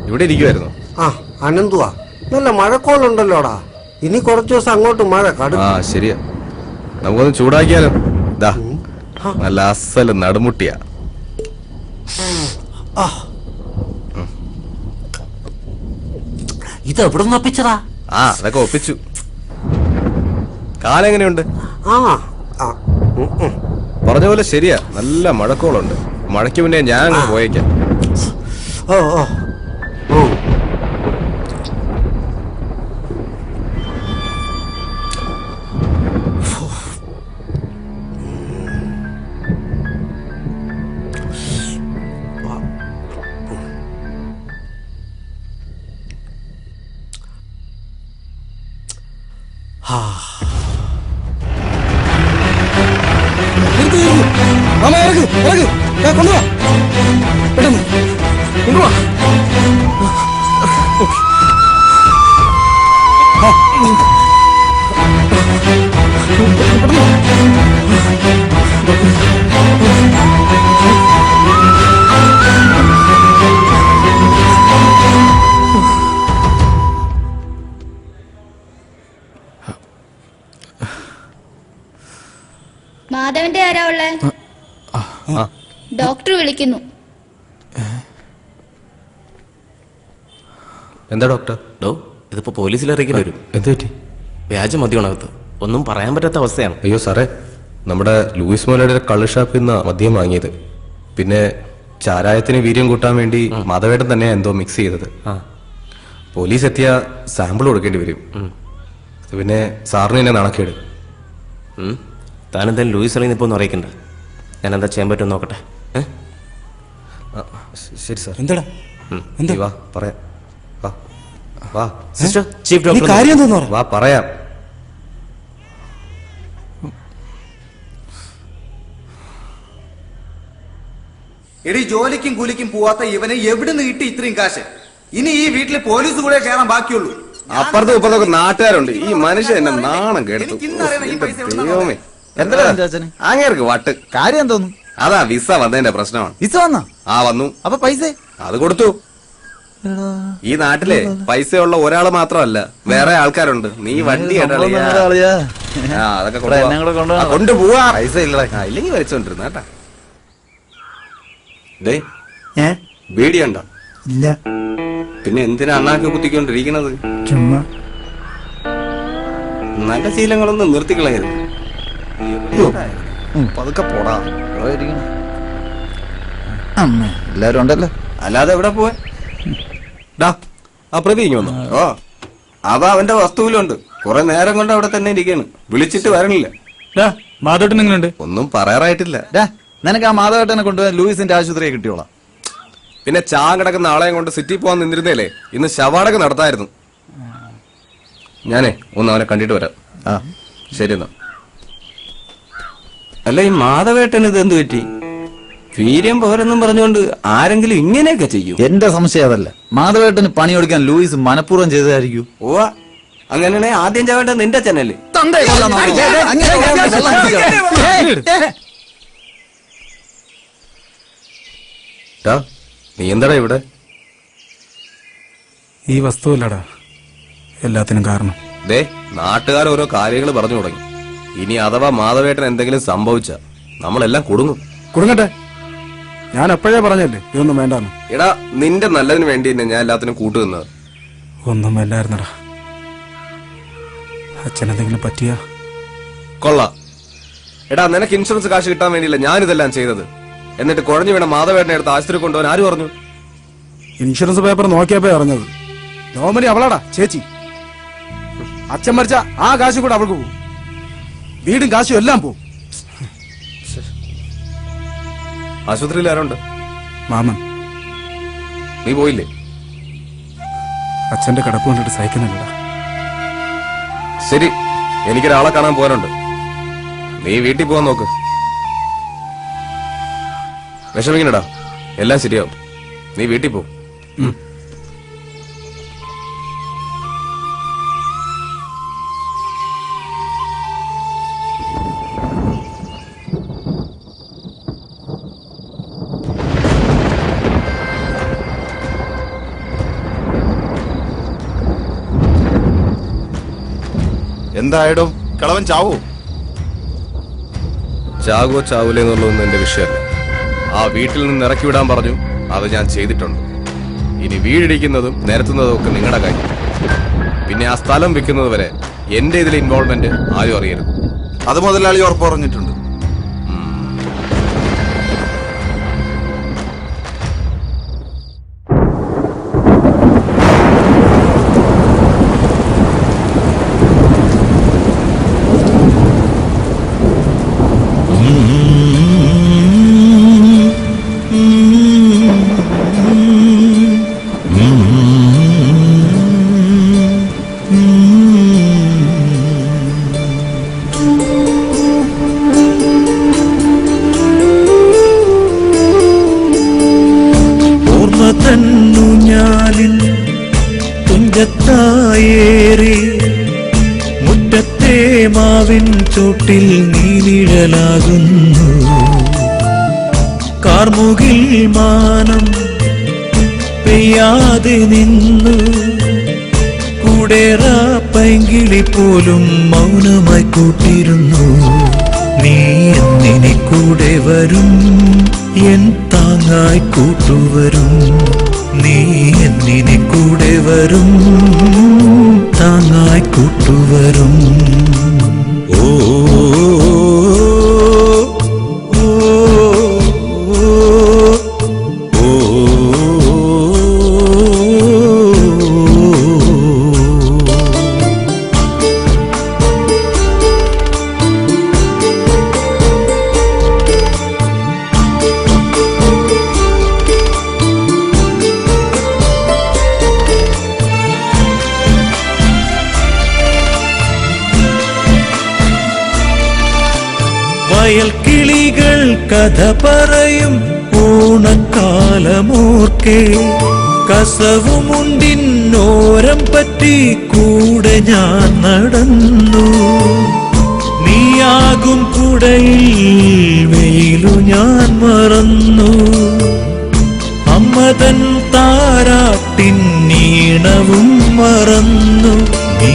ഇവിടെ ഇരിക്കുവായിരുന്നു. അനന്തുവാ, നല്ല മഴക്കോളുണ്ടല്ലോടാ. ഇനി കുറച്ചു ദിവസം അങ്ങോട്ട് മഴ കടും. ശരിയാ. നമുക്കൊന്ന് ചൂടാക്കിയാലോ? നല്ല അസല് നടുമുട്ടിയ. ഇത് എവിടെ നിന്ന് ഒപ്പിച്ചതാ? അതൊക്കെ ഒപ്പിച്ചു. കാലെങ്ങനെയുണ്ട്? പറഞ്ഞ പോലെ ശരിയാ. നല്ല മഴക്കോളുണ്ട്. മഴയ്ക്ക് മുന്നേ ഞാൻ അങ്ങ് പോയേക്കാം. കൊണ്ടുവാ, പെട്ടെന്ന് കൊണ്ടുവാ. മാധവന്റെ ആരാ ഉള്ളേ? ഡോക്ടർ വിളിക്കുന്നു. എന്താ ഡോക്ടർ? ഇതിപ്പോ പോലീസിൽ അറിയിക്കേണ്ടി വരും. എന്ത് പറ്റി? വ്യാജ മദ്യമാണകത്ത്. ഒന്നും പറയാൻ പറ്റാത്ത അവസ്ഥയാണ്. അയ്യോ സാറേ, നമ്മുടെ ലൂയിസ് മോലയുടെ കള്ള് ഷാപ്പിൽ നിന്ന് മദ്യം വാങ്ങിയത്. പിന്നെ ചാരായത്തിന് വീര്യം കൂട്ടാൻ വേണ്ടി മാധവേട്ടൻ തന്നെ എന്തോ മിക്സ് ചെയ്തത്. പോലീസ് എത്തിയ സാമ്പിൾ കൊടുക്കേണ്ടി വരും. പിന്നെ സാറിന് എന്നെ നാണക്കേട്. താനെന്തായാലും ലൂയിസ് അറിയുന്ന ഇപ്പോൾ ഒന്നും അറിയിക്കണ്ട. ഞാൻ എന്താ ചെയ്യാൻ പറ്റുമെന്ന് നോക്കട്ടെ. ശരി സാർ. എന്താടാ വാ പറയാം. വാ വാ സിസ്റ്റർ, ചീഫ് നീ ഡോക്ടർ കാര്യം എന്താന്ന് പറ. വാ പറയാം. എടി ജോലിക്കും കൂലിക്കും പോവാത്ത ഇവന് എവിടുന്ന് കിട്ടി ഇത്രയും കാശ്? ഇനി ഈ വീട്ടിൽ പോലീസ് കൂടെ കയറാൻ ബാക്കിയുള്ളൂ. അപ്പുറത്തും ഇപ്പുറത്തൊക്കെ നാട്ടുകാരുണ്ട്. ഈ മനുഷ്യൻ എന്നെ നാണം കേട്ടു. ദൈവമേ, എന്താ അങ്ങേർക്ക് വട്ട്. കാര്യം എന്തോന്നു? അതാ വിസ വന്നതിന്റെ പ്രശ്നമാണ്. വിസ വന്നാ? വന്നു. അപ്പൊ പൈസ അത് കൊടുത്തു. ഈ നാട്ടിലെ പൈസയുള്ള ഒരാള് മാത്രമല്ല, വേറെ ആൾക്കാരുണ്ട്. നീ വണ്ടി അതൊക്കെ കൊണ്ടുപോവാ. പൈസ ഇല്ലെങ്കിൽ വലിച്ചോണ്ടിരുന്ന കേട്ടാ. ബീഡിയുണ്ടോ? ഇല്ല. പിന്നെ എന്തിനാ അണ്ണാക്ക് കുത്തിക്കൊണ്ടിരിക്കണത്? ചുമ്മാ. നല്ല ശീലങ്ങളൊന്നും നിർത്തിക്കളയരുത്. പതുക്കെ പോടാ. എല്ലാരും ഉണ്ടല്ലോ. അല്ലാതെ എവിടെ പോവാ? ആ പ്രതി ഇങ്ങ് വന്നു. അവ അവന്റെ വസ്തുവിലുണ്ട്. കുറെ നേരം കൊണ്ട് അവിടെ തന്നെ ഇരിക്കാണ്. വിളിച്ചിട്ട് വരണില്ല. മാധവട്ടൻ എങ്ങനെയുണ്ട്? ഒന്നും പറയാറായിട്ടില്ല. നിനക്ക് ആ മാധവേട്ടനെ കൊണ്ടുപോയി ലൂയിസിന്റെ ആശുപത്രിയെ കിട്ടിയോളാം. പിന്നെ കിടക്കുന്ന ആളെയും കൊണ്ട് സിറ്റി പോവാൻ നിന്നിരുന്നേലേ ഇന്ന് ശവാടക നടത്തായിരുന്നു. ഞാനേ ഒന്ന് അവനെ കണ്ടിട്ട് വരാം. ശരി എന്നാ. അല്ല, ഈ മാധവേട്ടന് ഇത് എന്ത് പറ്റി? വീര്യം പോരെന്നും പറഞ്ഞുകൊണ്ട് ആരെങ്കിലും ഇങ്ങനെയൊക്കെ ചെയ്യും? എന്റെ സംശയം അതല്ല. മാധവേട്ടന് പണിയൊടുക്കാൻ ലൂയിസ് മനഃപൂർവ്വം ചെയ്തതായിരിക്കൂ. അങ്ങനെയാണെ ആദ്യം ചാവേണ്ടത് നിന്റെ അച്ഛനല്ലേ? നീ എന്താടാ ഇവിടെ? ഈ വസ്തുവല്ലടാ എല്ലാത്തിനും കാരണം. നാട്ടുകാർ ഓരോ കാര്യങ്ങൾ പറഞ്ഞു തുടങ്ങി. ഇനി അഥവാ മാധവേട്ടൻ എന്തെങ്കിലും സംഭവിച്ച നമ്മളെല്ലാം കുടുങ്ങും. കുടുങ്ങട്ടെ. ഞാൻ എപ്പോഴേ പറഞ്ഞല്ലേ ഇതൊന്നും വേണ്ടാന്ന്. എടാ, നിന്റെ നല്ലതിന് വേണ്ടി തന്നെ ഞാൻ എല്ലാത്തിനും കൂട്ടുനിന്നത്. ഒന്നും വേണ്ടായിരുന്നടാ. അച്ഛനെന്തെങ്കിലും പറ്റിയ കൊള്ളാം. എടാ, നിനക്ക് ഇൻഷുറൻസ് കാശ് കിട്ടാൻ വേണ്ടിയില്ല ഞാനിതെല്ലാം ചെയ്തത്. എന്നിട്ട് കുഴഞ്ഞു വീണ മാധവേട്ടനെ എടുത്ത് ആശുപത്രി കൊണ്ടുപോകാൻ ആര് പറഞ്ഞു? ഇൻഷുറൻസ് പേപ്പർ നോക്കിയപ്പോ അറിഞ്ഞത്. നോമനി അവളാടാ ചേച്ചി. അച്ഛൻ മരിച്ച ആ കാശ് കൂടെ അവൾക്ക് പോകും. വീടും കാശും എല്ലാം പോകും. ആശുപത്രിയിൽ ആരുണ്ട്? മാമൻ. നീ പോയില്ലേ? അച്ഛന്റെ കിടപ്പ് കണ്ടിട്ട് സഹിക്കുന്നില്ലടാ. ശരി, എനിക്കൊരാളെ കാണാൻ പോകാനുണ്ട്. നീ വീട്ടിൽ പോവാൻ നോക്ക്. വിഷമിക്കണടാ, എല്ലാം ശരിയാവും. നീ വീട്ടിൽ പോ. എന്തായാലും കളവൻ ചാവോ? ചാകോ ചാവൂലേ എന്നുള്ളതൊന്നും എന്റെ വിഷയമല്ല. ആ വീട്ടിൽ നിന്ന് ഇറക്കി വിടാൻ പറഞ്ഞു. അത് ഞാൻ ചെയ്തിട്ടുണ്ട്. ഇനി വീടിടിക്കുന്നതും നിരത്തുന്നതും ഒക്കെ നിങ്ങളുടെ കാര്യം. പിന്നെ ആ സ്ഥലം വിൽക്കുന്നത് വരെ എന്റെ ഇതിൽ ഇൻവോൾവ്മെന്റ് ആരും അറിയരുത്. അത് മുതലാളി ഉറപ്പ് പറഞ്ഞിട്ടുണ്ട്. തുഞ്ചത്തായേറി മുറ്റത്തെ മാവിൻ ചോട്ടിൽ നീനിഴലാകുന്നു. കാർമുകിൽ മാനം പെയ്യാതെ നിന്നു. കൂടേറ പൈങ്കിളി പോലും മൗനമായി കൂട്ടിരുന്നു. നീ എന്നിനി കൂടെ വരും, എൻ താങ്ങായി കൂട്ടുവരും. നീ എന്നിനെ കൂടെ വരും, താങ്ങായി കൂട്ടുവരും. ഓ കഥ പറയും ഓണക്കാലമോർക്കെ കസവുമുണ്ടിന്നോരം പറ്റി കൂടെ ഞാൻ നടന്നു. നീയാകും കുടയിൽ വെയിലു ഞാൻ മറന്നു. അമ്മതൻ താരാട്ടിൻ നീണവും മറന്നു. നീ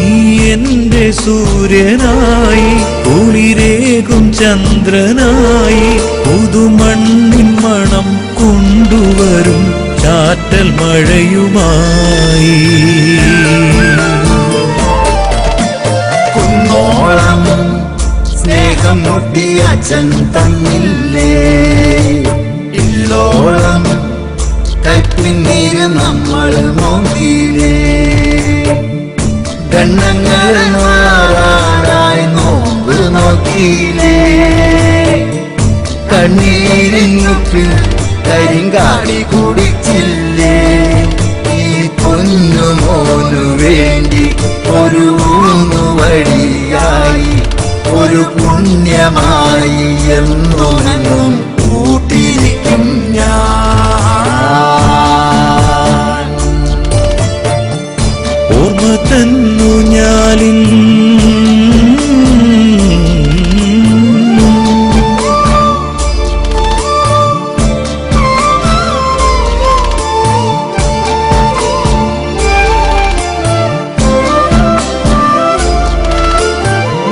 എന്റെ സൂര്യനായി കുളിരേകും ചന്ദ്രനായി പുതുമണ്ണിൻ മണം കൊണ്ടുവരും ചാറ്റൽ മഴയുമായി. കുന്നോളം സ്നേഹം മുട്ടി അച്ഛൻ തന്നില്ലേ, ഇല്ലോളം കൈപ്പിന്നീര് നമ്മൾ നോക്കിയില്ലേ. ഗണ്ണങ്ങൾ മാറാനായി നോമ്പ് നോക്കിയില്ലേ. കണ്ണീരിനുപ്പിൽ കരിങ്കാടി കുടിച്ചില്ലേ. ഈ പൊന്നുമോനു വേണ്ടി ഒരു ഊന്നുവടിയായി ഒരു പുണ്യമായി എന്നും കൂട്ടിരിക്കും ഞാൻ. ഓർമ്മ തന്നു ഞാലിൻ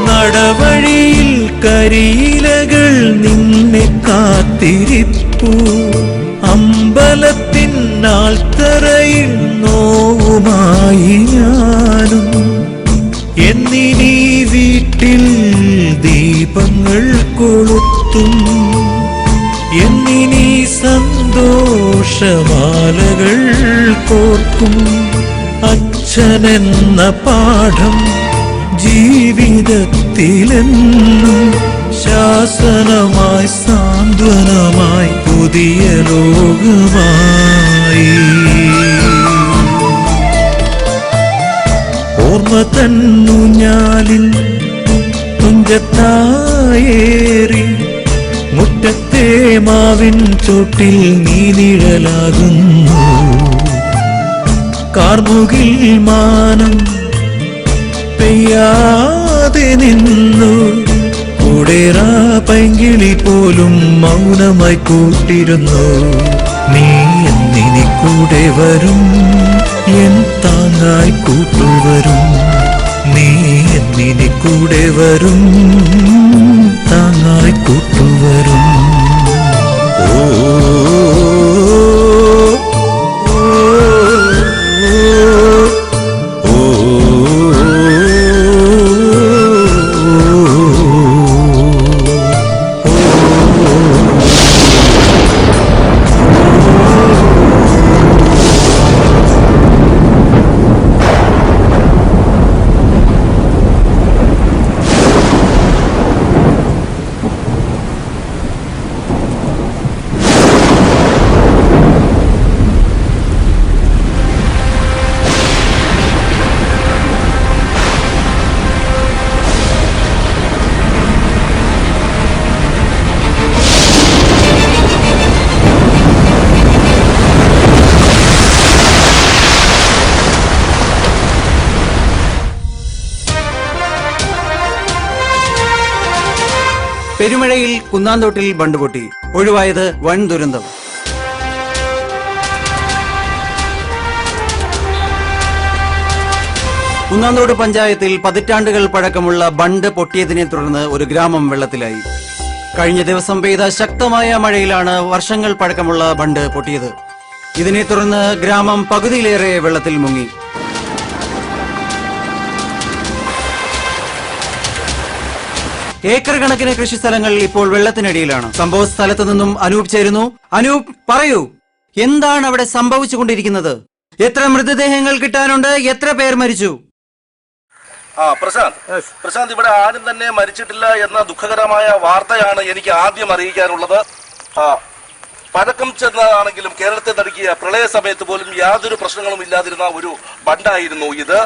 നടവഴിയിൽ കരിയിലകൾ നിന്നെ കാത്തിരിപ്പു. അമ്പലത്തിൻ നാൾത്തറയിൽ നോവുമായി ഞാനും. എന്നിനീ വീട്ടിൽ ദീപങ്ങൾ കൊളുത്തും. എന്നിനീ സന്തോഷമാലകൾ കോർക്കും. അച്ഛനെന്ന പാഠം ജീവിതത്തിലെന്നും ശാസനമായി സാന്ത്വനമായി പുതിയ ലോകമായി. ഓർമ്മ തന്നു ഞാലിൽ തുഞ്ചത്തായേറി മുറ്റത്തെ മാവിൻ ചോട്ടിൽ നീ നിഴലാകുന്നു. കാർമുകിൽ മാനം പെയ്യാതെ നിന്നു. കൂടേറാ പൈങ്കിളി പോലും മൗനമായി കൂട്ടിരുന്നു. നീ എന്നിനി കൂടെ വരും, എൻ താങ്ങായി കൂട്ടുവരും. നീ എന്നിനി കൂടെ വരും, താങ്ങായി കൂട്ടുവരും. ഓ പെരുമഴയിൽ കുന്നാന്തോട്ടിൽ ബണ്ട് പൊട്ടി, ഒഴിവായത് വൻ ദുരന്തം. കുന്നാന്തോട് പഞ്ചായത്തിൽ പതിറ്റാണ്ടുകൾ പഴക്കമുള്ള ബണ്ട് പൊട്ടിയതിനെ തുടർന്ന് ഒരു ഗ്രാമം വെള്ളത്തിലായി. കഴിഞ്ഞ ദിവസം പെയ്ത ശക്തമായ മഴയിലാണ് വർഷങ്ങൾ പഴക്കമുള്ള ബണ്ട് പൊട്ടിയത്. ഇതിനെ തുടർന്ന് ഗ്രാമം പകുതിയിലേറെ വെള്ളത്തിൽ മുങ്ങി. ഏക്കർ കണക്കിന് കൃഷിസ്ഥലങ്ങൾ ഇപ്പോൾ വെള്ളത്തിനടിയിലാണ്. സംഭവ സ്ഥലത്ത് നിന്നും അനൂപ് ചേരുന്നു. അനൂപ്, പറയൂ, എന്താണ് അവിടെ സംഭവിച്ചുകൊണ്ടിരിക്കുന്നത്? എത്ര മൃതദേഹങ്ങൾ കിട്ടാനുണ്ട്? എത്ര പേർ മരിച്ചു? പ്രശാന്ത്, ഇവിടെ ആരും തന്നെ മരിച്ചിട്ടില്ല എന്ന ദുഃഖകരമായ വാർത്തയാണ് എനിക്ക് ആദ്യം അറിയിക്കാനുള്ളത്. പഴക്കം ചെന്നതാണെങ്കിലും കേരളത്തെ നടുക്കിയ പ്രളയ സമയത്ത് പോലും യാതൊരു പ്രശ്നങ്ങളും ഇല്ലാതിരുന്ന ഒരു ബണ്ടായിരുന്നു ഇത്.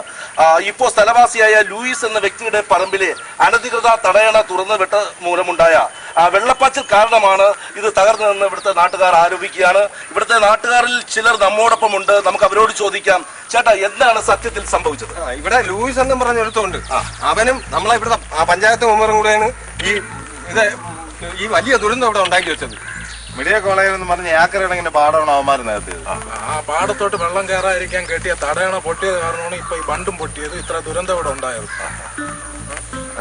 ഇപ്പോ സ്ഥലവാസിയായ ലൂയിസ് എന്ന വ്യക്തിയുടെ പറമ്പിലെ അനധികൃത തടയണ തുറന്നുവിട്ട മൂലമുണ്ടായ വെള്ളപ്പാച്ചിൽ കാരണമാണ് ഇത് തകർന്നതെന്ന് ഇവിടുത്തെ നാട്ടുകാർ ആരോപിക്കുകയാണ്. ഇവിടുത്തെ നാട്ടുകാരിൽ ചിലർ നമ്മോടൊപ്പമുണ്ട്. നമുക്ക് അവരോട് ചോദിക്കാം. ചേട്ടാ, എന്താണ് സത്യത്തിൽ സംഭവിച്ചത്? ഇവിടെ ലൂയിസ് എന്നും പറഞ്ഞ ഒരുത്തുണ്ട്. അവനും നമ്മളെ ഇവിടുത്തെ പഞ്ചായത്ത് മെമ്പറും കൂടെയാണ് ഈ വലിയ ദുരന്തം ഇവിടെ ഉണ്ടാക്കി വെച്ചത്. മെഡിക്കൽ കോളേജിൽ എന്ന് പറഞ്ഞ ഏക്കറിടങ്ങിന്റെ പാടമാണ് അവന്മാർ നേരത്തെ. ആ പാടത്തോട്ട് വെള്ളം കയറാതിരിക്കാൻ കെട്ടിയ തടയണ പൊട്ടിയത് കാരണമാണ് ഇപ്പൊ ഈ ബണ്ടും പൊട്ടിയത്, ഇത്ര ദുരന്തം ഇവിടെ ഉണ്ടായത്.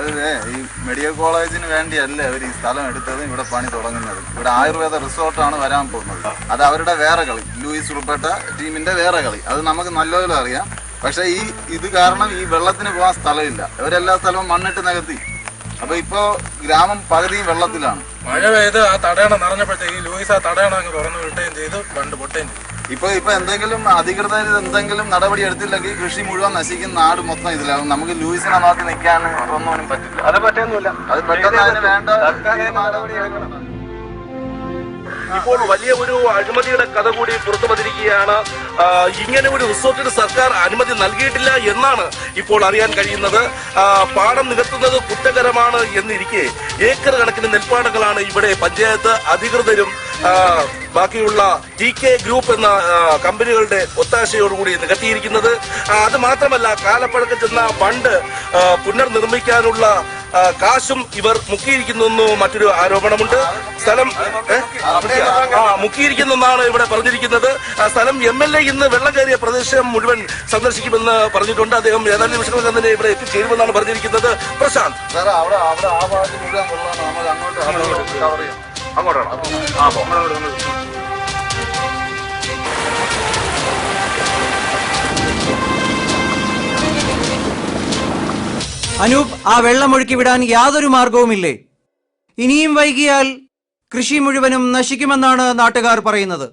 അതെ, ഈ മെഡിക്കൽ കോളേജിന് വേണ്ടിയല്ല അവർ ഈ സ്ഥലം എടുത്തതും ഇവിടെ പണി തുടങ്ങുന്നത്. ഇവിടെ ആയുർവേദ റിസോർട്ടാണ് വരാൻ പോകുന്നത്. അത് അവരുടെ വേറെ കളി, ലൂയിസ് ഉൾപ്പെട്ട ടീമിന്റെ വേറെ കളി. അത് നമുക്ക് നല്ലപോലെ അറിയാം. പക്ഷെ ഇത് കാരണം ഈ വെള്ളത്തിന് പോകാൻ സ്ഥലമില്ല. അവരെല്ലാ സ്ഥലവും മണ്ണിട്ട് നികത്തി. അപ്പൊ ഇപ്പോ ഗ്രാമം പകുതിയും വെള്ളത്തിലാണ്. മഴ പെയ്ത് ആ തടയണ നിറഞ്ഞപ്പോഴത്തേക്ക് ലൂയിസ് ആ തടയണ അങ്ങ് തുറന്നു വിട്ടുകയും ചെയ്തു, ബണ്ട് പൊട്ടുകയും ചെയ്തു. ഇപ്പൊ എന്തെങ്കിലും അധികൃതർ എന്തെങ്കിലും നടപടി എടുത്തില്ലെങ്കിൽ കൃഷി മുഴുവൻ നശിക്കും, നാട് മൊത്തം ഇതിലാവും. നമുക്ക് ലൂയിസിനെ നോക്കി നിൽക്കാൻ ഒന്നും പറ്റില്ല. അത് പറ്റുന്നില്ല. അത് പെട്ടെന്ന് അതിന് വേണ്ട നടപടി എടുക്കണം. ഇപ്പോൾ വലിയ ഒരു അഴിമതിയുടെ കഥ കൂടി പുറത്തു വന്നിരിക്കുകയാണ്. ഇങ്ങനെ ഒരു റിസോർട്ടിന് സർക്കാർ അനുമതി നൽകിയിട്ടില്ല എന്നാണ് ഇപ്പോൾ അറിയാൻ കഴിയുന്നത്. പാടം നികത്തുന്നത് കുറ്റകരമാണ് എന്നിരിക്കെ ഏക്കർ കണക്കിന് നെൽപ്പാടങ്ങളാണ് ഇവിടെ പഞ്ചായത്ത് അധികൃതരും ബാക്കിയുള്ള TK ഗ്രൂപ്പ് എന്ന കമ്പനികളുടെ ഒത്താശയോടുകൂടി നികത്തിയിരിക്കുന്നത്. അത് മാത്രമല്ല, കാലപ്പഴക്കം ചെന്ന ബണ്ട് പുനർനിർമ്മിക്കാനുള്ള കാശും ഇവർ മുക്കിയിരിക്കുന്നു മറ്റൊരു ആരോപണമുണ്ട്. സ്ഥലം മുക്കിയിരിക്കുന്നെന്നാണ് ഇവിടെ പറഞ്ഞിരിക്കുന്നത്. സ്ഥലം MLA ഇന്ന് വെള്ളം കയറിയ പ്രദേശം മുഴുവൻ സന്ദർശിക്കുമെന്ന് പറഞ്ഞിട്ടുണ്ട്. അദ്ദേഹം ഏതാനും നിമിഷങ്ങൾ തന്നെ ഇവിടെ എത്തിച്ചേരുമെന്നാണ് പറഞ്ഞിരിക്കുന്നത്. പ്രശാന്ത്, അനൂപ്, ആ വെള്ളം ഒഴുക്കി വിടാൻ യാതൊരു മാർഗവുമില്ലേ? ഇനിയും വൈകിയാൽ കൃഷി മുഴുവനും നശിക്കുമെന്നാണ് നാട്ടുകാർ പറയുന്നത്.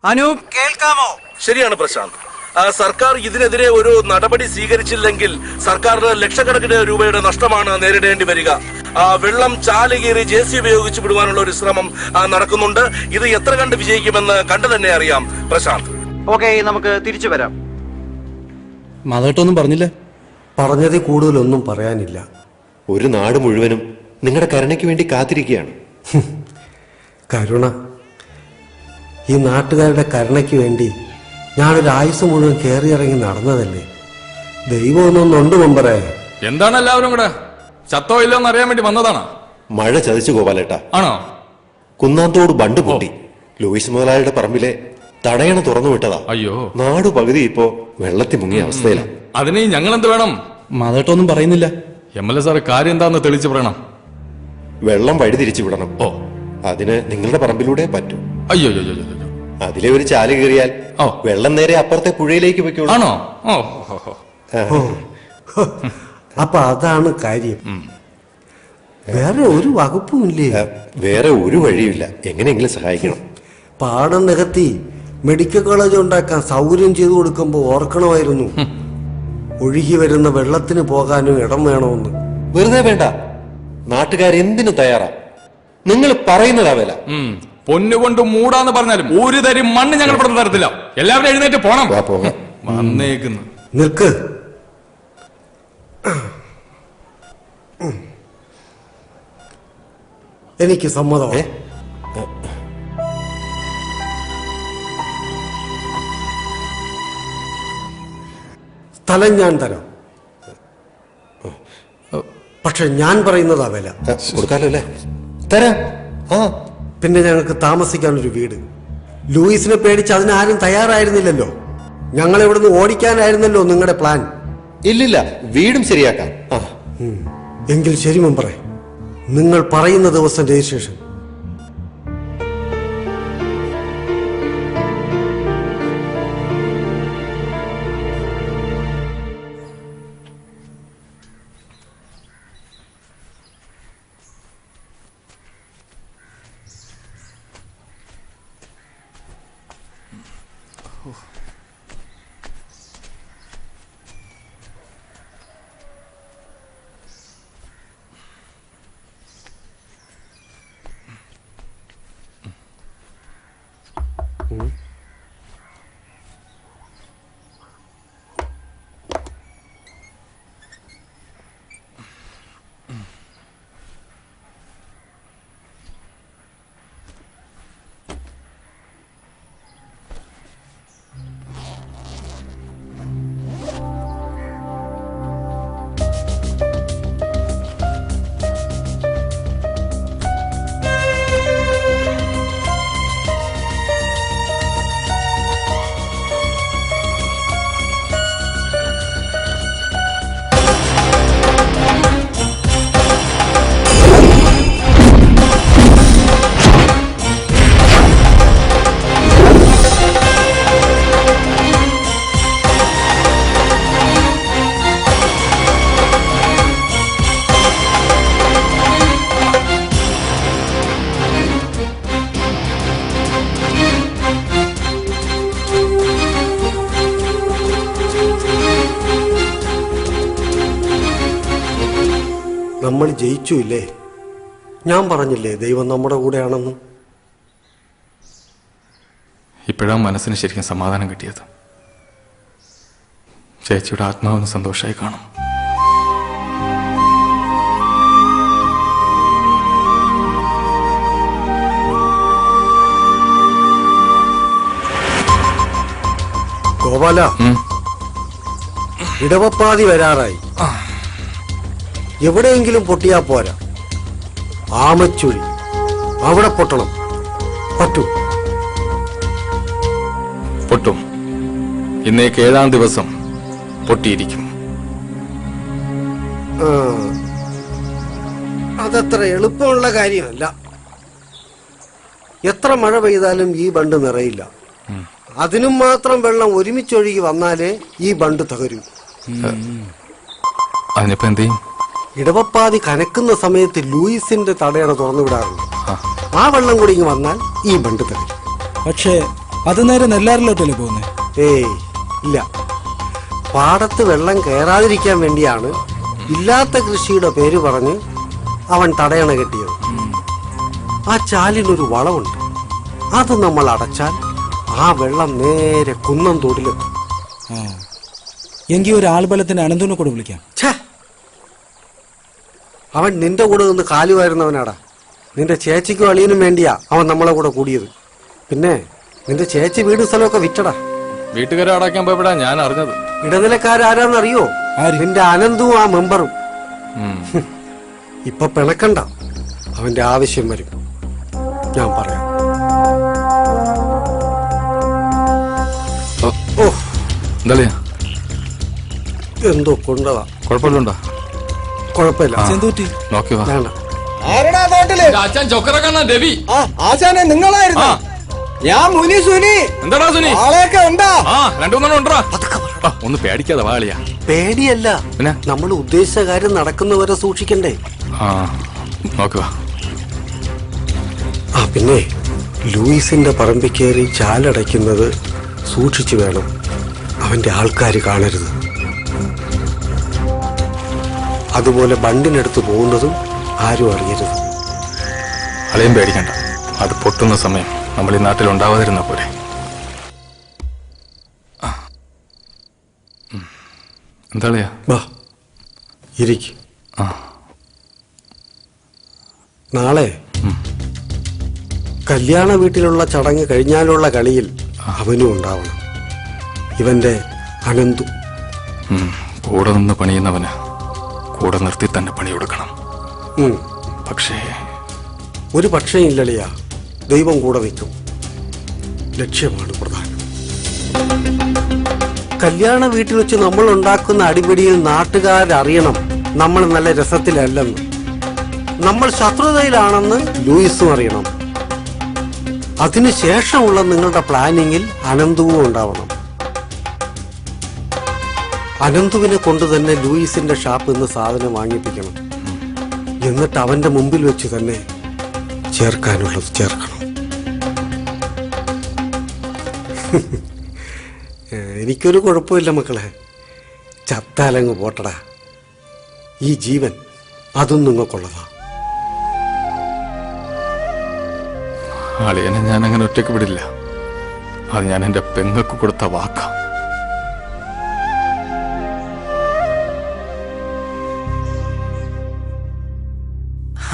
അനൂപ്, കേൾക്കാമോ? ശരിയാണ് പ്രശാന്ത്. സർക്കാർ ഇതിനെതിരെ ഒരു നടപടി സ്വീകരിച്ചില്ലെങ്കിൽ സർക്കാരിന് ലക്ഷക്കണക്കിന് രൂപയുടെ നഷ്ടമാണ് നേരിടേണ്ടി വരിക. വെള്ളം ചാലുകീറി JCB ഉപയോഗിച്ച് വിടുവാനുള്ള ഒരു ശ്രമം നടക്കുന്നുണ്ട്. ഇത് എത്ര കണ്ട് വിജയിക്കുമെന്ന് കണ്ടു തന്നെ അറിയാം. പ്രശാന്ത്, ഓക്കെ, നമുക്ക് തിരിച്ചു വരാം. മാധവട്ടൊന്നും പറഞ്ഞില്ല. പറഞ്ഞതിൽ കൂടുതലൊന്നും പറയാനില്ല. ഒരു നാട് മുഴുവനും നിങ്ങളുടെ കരുണയ്ക്ക് വേണ്ടി കാത്തിരിക്കുകയാണ്. കരുണ, ഈ നാട്ടുകാരുടെ കരുണയ്ക്ക് വേണ്ടി ഞാനൊരു ആയുസ് മുഴുവൻ കയറിയിറങ്ങി നടന്നതല്ലേ. ദൈവമൊന്നൊന്നുണ്ട് മുമ്പറേ. എന്താണ് എല്ലാവരും കൂടെ? ചത്തോ ഇല്ലോ എന്ന് അറിയാൻ വേണ്ടി വന്നതാണ്. മഴ ചതിച്ചു ഗോപാലേട്ടാ. ആണോ? കുന്നാന്തോട് ബണ്ട് പൊട്ടി. ലൂയിസ് മുതലാളിയുടെ പറമ്പിലെ തടയണ തുറന്നു വിട്ടതാ. അയ്യോ, നാടു പകുതി ഇപ്പോ വെള്ളത്തിൽ മുങ്ങിയ അവസ്ഥയിലാണ്. അതിന് ഞങ്ങൾ എന്ത് വേണം? മാധവട്ടൊന്നും പറയുന്നില്ല. MLA സാർ കാര്യം എന്താന്ന് തെളിച്ചു പറയണം. വെള്ളം വഴി തിരിച്ചു വിടണം. അതിന് നിങ്ങളുടെ പറമ്പിലൂടെ പറ്റൂ. അയ്യോ, അതിലെ ഒരു ചാല് കയറിയാൽ വെള്ളം നേരെ അപ്പുറത്തെ പുഴയിലേക്ക് പൊയ്ക്കോളൂ. ആണോ? അപ്പൊ അതാണ് കാര്യം. വേറെ ഒരു വകുപ്പുമില്ലേ? വേറെ ഒരു വഴിയില്ല. എങ്ങനെയെങ്കിലും സഹായിക്കണം. പാടം നികത്തി മെഡിക്കൽ കോളേജ് ഉണ്ടാക്കാൻ സൗകര്യം ചെയ്തു കൊടുക്കുമ്പോ ഓർക്കണമായിരുന്നു ഒഴുകി വരുന്ന വെള്ളത്തിന് പോകാനും ഇടം വേണമെന്ന്. വെറുതെ വേണ്ട, നാട്ടുകാരെന്തിനു തയ്യാറാ. നിങ്ങൾ പറയുന്നതാ വില. പൊന്നുകൊണ്ട് മൂടാന്ന് പറഞ്ഞാലും ഒരു തരി മണ്ണ് ഞങ്ങൾ പുറത്ത് തരത്തില്ല. എല്ലാവരും എഴുന്നേറ്റ് പോണം. വന്നേക്കുന്നു. നിൽക്ക്. എനിക്ക് സമ്മതമേ. സ്ഥലം ഞാൻ തരാം. പക്ഷെ ഞാൻ പറയുന്നതാ വില. കൊടുക്കാലോ അല്ലേ? തരാം. പിന്നെ ഞങ്ങൾക്ക് താമസിക്കാനൊരു വീട്. ലൂയിസിനെ പേടിച്ച് അതിനാരും തയ്യാറായിരുന്നില്ലല്ലോ. ഞങ്ങളെ ഇവിടുന്ന് ഓടിക്കാനായിരുന്നല്ലോ നിങ്ങളുടെ പ്ലാൻ. ഇല്ലില്ല, വീടും ശരിയാക്കാം. എങ്കിൽ ശരി മെമ്പറേ, നിങ്ങൾ പറയുന്ന ദിവസം രജിസ്ട്രേഷൻ. നമ്മൾ ജയിച്ചു ഇല്ലേ? ഞാൻ പറഞ്ഞില്ലേ ദൈവം നമ്മുടെ കൂടെയാണെന്ന്. ഇപ്പോഴാണ് മനസ്സിന് ശരിക്കും സമാധാനം കിട്ടിയത്. ചേച്ചിയുടെ ആത്മാവിന് സന്തോഷമായി കാണും. ഗോപാല, ഇടവപ്പാതി വരാറായി. എവിടെയെങ്കിലും പൊട്ടിയാ പോരാ. ആമച്ചുഴി അവിടെ പൊട്ടണം. പറ്റൂ? പൊട്ടും. ഇന്നേക്ക് 7-ാം ദിവസം പൊട്ടിയിരിക്കും. അതത്ര എളുപ്പമുള്ള കാര്യമല്ല. എത്ര മഴ പെയ്താലും ഈ ബണ്ട് നിറയില്ല. അതിനും മാത്രം വെള്ളം ഒരുമിച്ചൊഴുകി വന്നാലേ ഈ ബണ്ട് തകരൂ. അതിനിപ്പോ എന്ത് ചെയ്യും? ഇടവപ്പാതി കനക്കുന്ന സമയത്ത് ലൂയിസിന്റെ തടയണ തുറന്നു വിടാറുണ്ട്. ആ വെള്ളം കൂടി ഇങ്ങ് വന്നാൽ ഈ ബണ്ട് തകരും. പക്ഷേ അത് നേരെ നെല്ലാറിലോട്ടല്ലേ പോകുന്നേ? ഏയ് ഇല്ല. പാടത്ത് വെള്ളം കയറാതിരിക്കാൻ വേണ്ടിയാണ് ഇല്ലാത്ത കൃഷിയുടെ പേര് പറഞ്ഞ് അവൻ തടയണ കെട്ടിയത്. ആ ചാലിനൊരു വളവുണ്ട്. അത് നമ്മൾ അടച്ചാൽ ആ വെള്ളം നേരെ കുന്നം തോടിലെത്തും. എങ്കിൽ ഒരു ആൾബലത്തിന് അനന്തൂനെ കൂടെ വിളിക്കാം. അവൻ നിന്റെ കൂടെ നിന്ന് കാലുവായിരുന്നവനാടാ. നിന്റെ ചേച്ചിക്കും അളിയനും വേണ്ടിയാ അവൻ നമ്മളെ കൂടെ കൂടിയത്. പിന്നെ നിന്റെ ചേച്ചി വീടും സ്ഥലമൊക്കെ വിറ്റടാ. വീട്ടുകാരെ അടയ്ക്കാൻ പോയപ്പോഴാ ഞാൻ അറിഞ്ഞത്. ഇടനിലക്കാരാരാന്നറിയോ? നിന്റെ അനന്തും ആ മെമ്പറും. ഇപ്പൊ പിണക്കണ്ട, അവന്റെ ആവശ്യം വരും. ഞാൻ പറയാം. എന്തോ കൊണ്ടതാ. കുഴപ്പമില്ലുണ്ടോ? കുഴപ്പമില്ല. നോക്കി വാ. വേണ്ട. ആരടാ നാട്ടില്? അച്ഛൻ ചൊക്കറക്കണ്ണ രവി. ആശാനെ നിങ്ങളായിരുന്നു? ഞാൻ മുനി സുനി. എന്താടാ സുനി? ആളെയൊക്കെ ഉണ്ടാ? 2-3 ഉണ്ടാ. ഒന്ന് പേടിക്കാതെ വാളിയാ. പേടിയല്ല, നമ്മൾ ഉദ്ദേശിച്ച കാര്യം നടക്കുന്നവരെ സൂക്ഷിക്കണ്ടേ? നോക്കുക. പിന്നെ ലൂയിസിന്റെ പറമ്പിൽ കയറി ചാലടയ്ക്കുന്നത് സൂക്ഷിച്ചു വേണം. അവന്റെ ആൾക്കാർ കാണരുത്. അതുപോലെ ബണ്ടിനടുത്ത് പോകുന്നതും ആരും അറിയരുത്. അളയും പേടിക്കണ്ട. അത് പൊട്ടുന്ന സമയം നമ്മൾ ഈ നാട്ടിൽ ഉണ്ടാവാതിരുന്ന പോലെ. എന്താളിയാ? ഇരിക്കും. നാളെ കല്യാണ വീട്ടിലുള്ള ചടങ്ങ് കഴിഞ്ഞാലുള്ള കളിയിൽ അവനും ഉണ്ടാവണം. ഇവന്റെ അനന്തു. കൂടെ നിന്ന് പണിയുന്നവന് കൂടെ നിർത്തി തന്നെ പണിയെടുക്കണം. പക്ഷേ ഒരു പക്ഷേ ഇല്ലളിയാ. ദൈവം കൂടെ നിൽക്കും. ലക്ഷ്യമാണ് പ്രധാനം. കല്യാണ വീട്ടിൽ വെച്ച് നമ്മൾ ഉണ്ടാക്കുന്ന അടിപിടിയിൽ നാട്ടുകാരറിയണം നമ്മൾ നല്ല രസത്തിലല്ലെന്ന്. നമ്മൾ ശത്രുതയിലാണെന്ന് ലൂയിസും അറിയണം. അതിനുശേഷമുള്ള നിങ്ങളുടെ പ്ലാനിങ്ങിൽ അനന്തുവും ഉണ്ടാവണം. അനന്തുവിനെ കൊണ്ട് തന്നെ ലൂയിസിന്റെ ഷാപ്പിൽ നിന്ന് സാധനം വാങ്ങിപ്പിക്കണം. എന്നിട്ട് അവന്റെ മുമ്പിൽ വെച്ച് തന്നെ ചേർക്കാനുള്ളത് ചേർക്കണം. എനിക്കൊരു കുഴപ്പമില്ല മക്കളെ. ചത്താലങ്ങ് പോട്ടടാ. ഈ ജീവൻ അതും നിങ്ങൾക്കുള്ളതാ. അളിയനെ ഞാൻ അങ്ങനെ ഒറ്റയ്ക്ക് വിടില്ല. അത് ഞാൻ എന്റെ പെങ്ങൾക്ക് കൊടുത്ത വാക്കാ.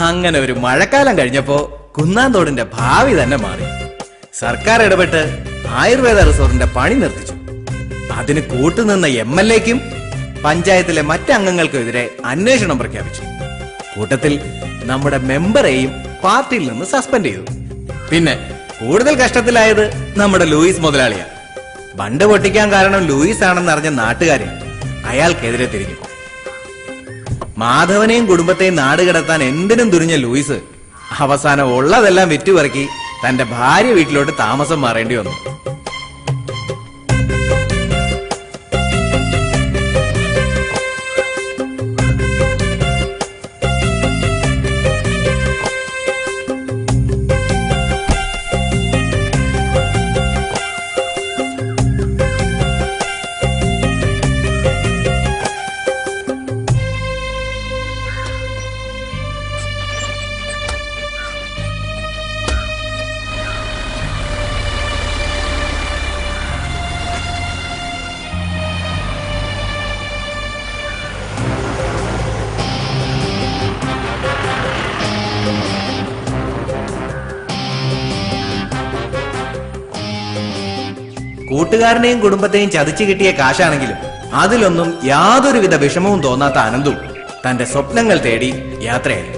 അങ്ങനെ ഒരു മഴക്കാലം കഴിഞ്ഞപ്പോ കുന്നാന്തോടിന്റെ ഭാവി തന്നെ മാറി. സർക്കാർ ഇടപെട്ട് ആയുർവേദ റിസോർട്ടിന്റെ പണി നിർത്തിച്ചു. അതിന് കൂട്ടുനിന്ന MLAക്കും പഞ്ചായത്തിലെ മറ്റംഗങ്ങൾക്കുമെതിരെ അന്വേഷണം പ്രഖ്യാപിച്ചു. കൂട്ടത്തിൽ നമ്മുടെ മെമ്പറെയും പാർട്ടിയിൽ നിന്ന് സസ്പെൻഡ് ചെയ്തു. പിന്നെ കൂടുതൽ കഷ്ടത്തിലായത് നമ്മുടെ ലൂയിസ് മുതലാളിയാണ്. ബണ്ട് പൊട്ടിക്കാൻ കാരണം ലൂയിസ് ആണെന്ന് അറിഞ്ഞ നാട്ടുകാരെ അയാൾക്കെതിരെ തിരിഞ്ഞു. മാധവനെയും കുടുംബത്തെയും നാടുകടത്താൻ എന്തിനും തുനിഞ്ഞ ലൂയിസ് അവസാനം ഉള്ളതെല്ലാം വിറ്റുപറക്കി തന്റെ ഭാര്യ വീട്ടിലോട്ട് താമസം മാറേണ്ടി വന്നു. കൂട്ടുകാരനെയും കുടുംബത്തെയും ചതിച്ചു കിട്ടിയ കാശാണെങ്കിലും അതിലൊന്നും യാതൊരുവിധ വിഷമവും തോന്നാത്ത അനന്തു തന്റെ സ്വപ്നങ്ങൾ തേടി യാത്രയായി.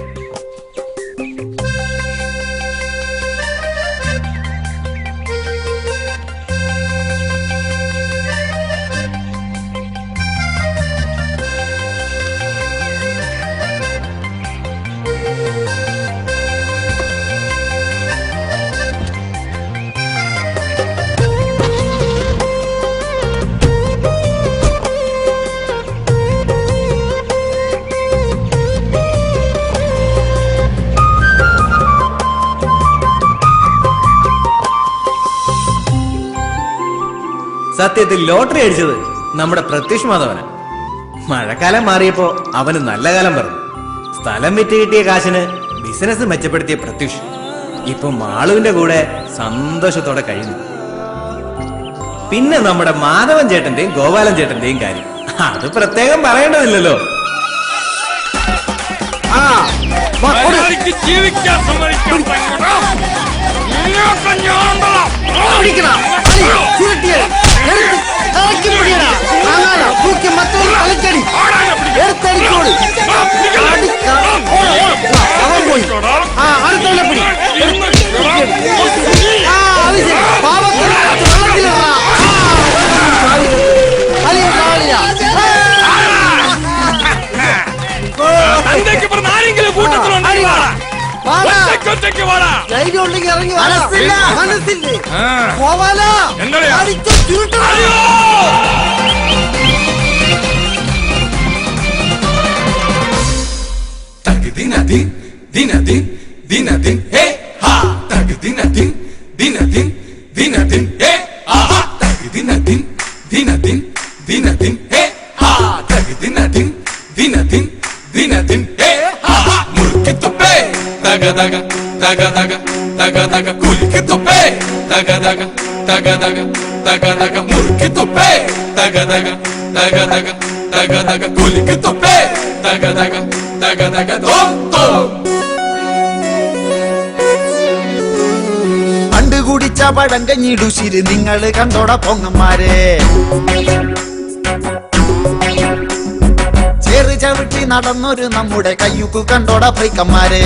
സത്യത്തിൽ ലോട്ടറി അടിച്ചത് നമ്മുടെ പ്രത്യുഷ് മാധവന്. മഴക്കാലം മാറിയപ്പോ അവന് നല്ല കാലം പറഞ്ഞു. സ്ഥലം വിറ്റ് കിട്ടിയ കാശിന് ബിസിനസ് മെച്ചപ്പെടുത്തിയ പ്രത്യുഷ് ഇപ്പൊ മാളുവിന്റെ കൂടെ സന്തോഷത്തോടെ കഴിയുന്നു. പിന്നെ നമ്മുടെ മാധവൻ ചേട്ടന്റെയും ഗോപാലൻ ചേട്ടന്റെയും കാര്യം അത് പ്രത്യേകം പറയേണ്ടതില്ലല്ലോ. ജീവിക്കാൻ ആരെങ്കിലും കൂട്ടത്തിലുണ്ടെങ്കിൽ പണ്ട് കുടിച്ച പഴങ്കഞ്ഞിടുശിര് നിങ്ങള് കണ്ടോട പൊങ്ങന്മാരെ. ചേറ് ചവിട്ടി നടന്നൊരു നമ്മുടെ കയ്യുക്കു കണ്ടോട പൈക്കന്മാരെ.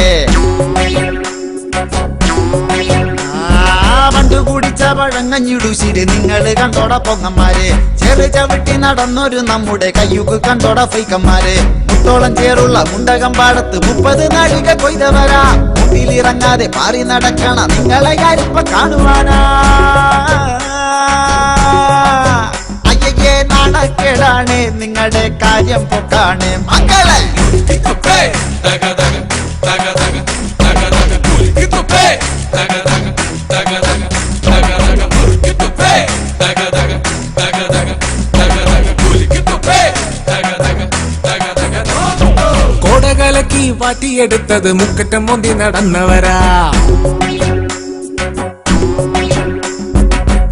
പണ്ട് കുടിച്ച പഴങ്കഞ്ഞിടുശിര് നിങ്ങള് കണ്ടോട പൊങ്ങന്മാരെ. ചേറ് ചവിട്ടി നടന്നൊരു നമ്മുടെ കയ്യുക്കു കണ്ടോട പൈക്കന്മാരെ. മുട്ടോളം ചേറുള്ള മുണ്ടകമ്പാടത്ത് 30 നാഴിക കൊയ്തവരാ. മുട്ടിലിറങ്ങാതെ പാറി നടക്കണ നിങ്ങളെ ഞാനിപ്പ കാണുവാനാ. അയ്യേ നാണക്കേടാണ് നിങ്ങളുടെ കാര്യം പൊട്ടാണ് മക്കളെ. കോടകലക്കി വാറ്റിയെടുത്തത് മുക്കറ്റം മോന്തി നടന്നവരാ.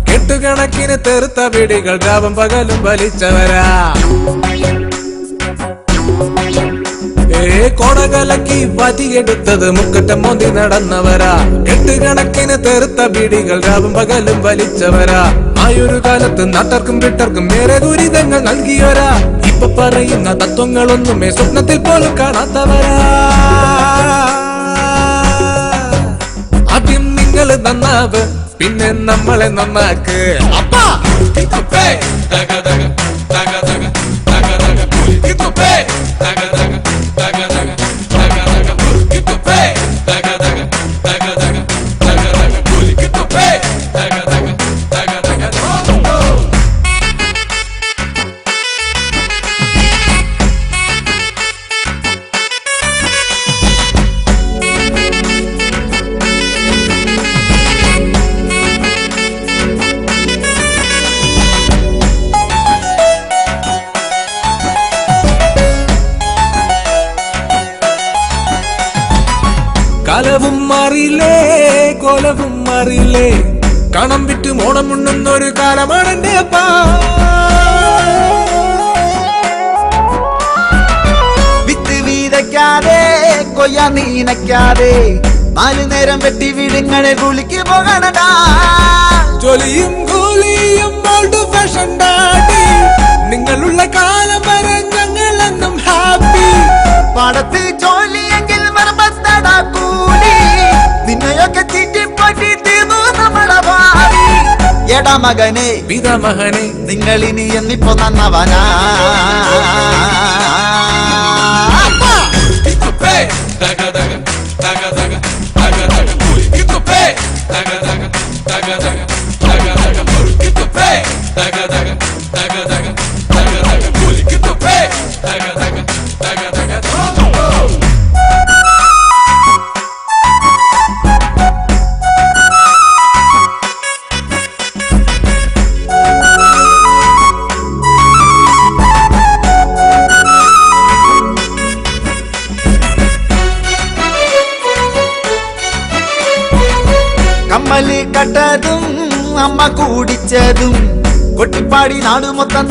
കെട്ടുകണക്കിന് തെറുത്ത പിടികൾ രാവും പകലും വലിച്ചവരാ. കോടകലക്കി വാറ്റിയെടുത്തത് മുക്കറ്റം മോന്തി നടന്നവരാ. കെട്ടുകണക്കിന് തെറുത്ത പിടികൾ രാവും പകലും വലിച്ചവരാ. ആയൊരു കാലത്ത് നാട്ടർക്കും വിട്ടർക്കും ഏറെ ദുരിതങ്ങൾ നൽകിയവരാ. ഇപ്പൊ പറയുന്ന തത്വങ്ങളൊന്നുമേ സ്വപ്നത്തിൽ പോലും കാണാത്തവരാ. ആദ്യം നിങ്ങൾ നന്നാവ്, പിന്നെ നമ്മളെ നന്നാക്ക്. കാലവും മാറിയില്ലേ, കോലവും മാറിയില്ലേ. കണം വിറ്റ് മോണം ഉണ്ണുന്നൊരു കാലമാണ് എന്റെ അപ്പ. വിത്ത് വീതയ്ക്കാതെ കൊയ്യാ നീനയ്ക്കാതെ 4 നേരം വെട്ടി വീടുങ്ങളെ കുളിക്ക് പോകണടാ. ജോലിയും ജോലിയും ഓൾഡ് ഫാഷൻ ഡാഡി നിങ്ങളുള്ള കാലം വരെ ഞങ്ങളെന്നും ഹാപ്പി പാടത്ത് ജോലിയെങ്കിൽ മർമ്മത്തടാ കൂലി നിന്നെയൊക്കെ ചീറ്റിപ്പറ്റി തീർന്നു നമ്മുടെ ഭാവി എടാ മകനെ പിതാമഹനെ നിങ്ങളിനി എന്നിപ്പോ നന്നവനാ കമ്മല് കട്ടതും അമ്മ കൂടിച്ചതും കൊട്ടിപ്പാടി നാട് മൊത്തം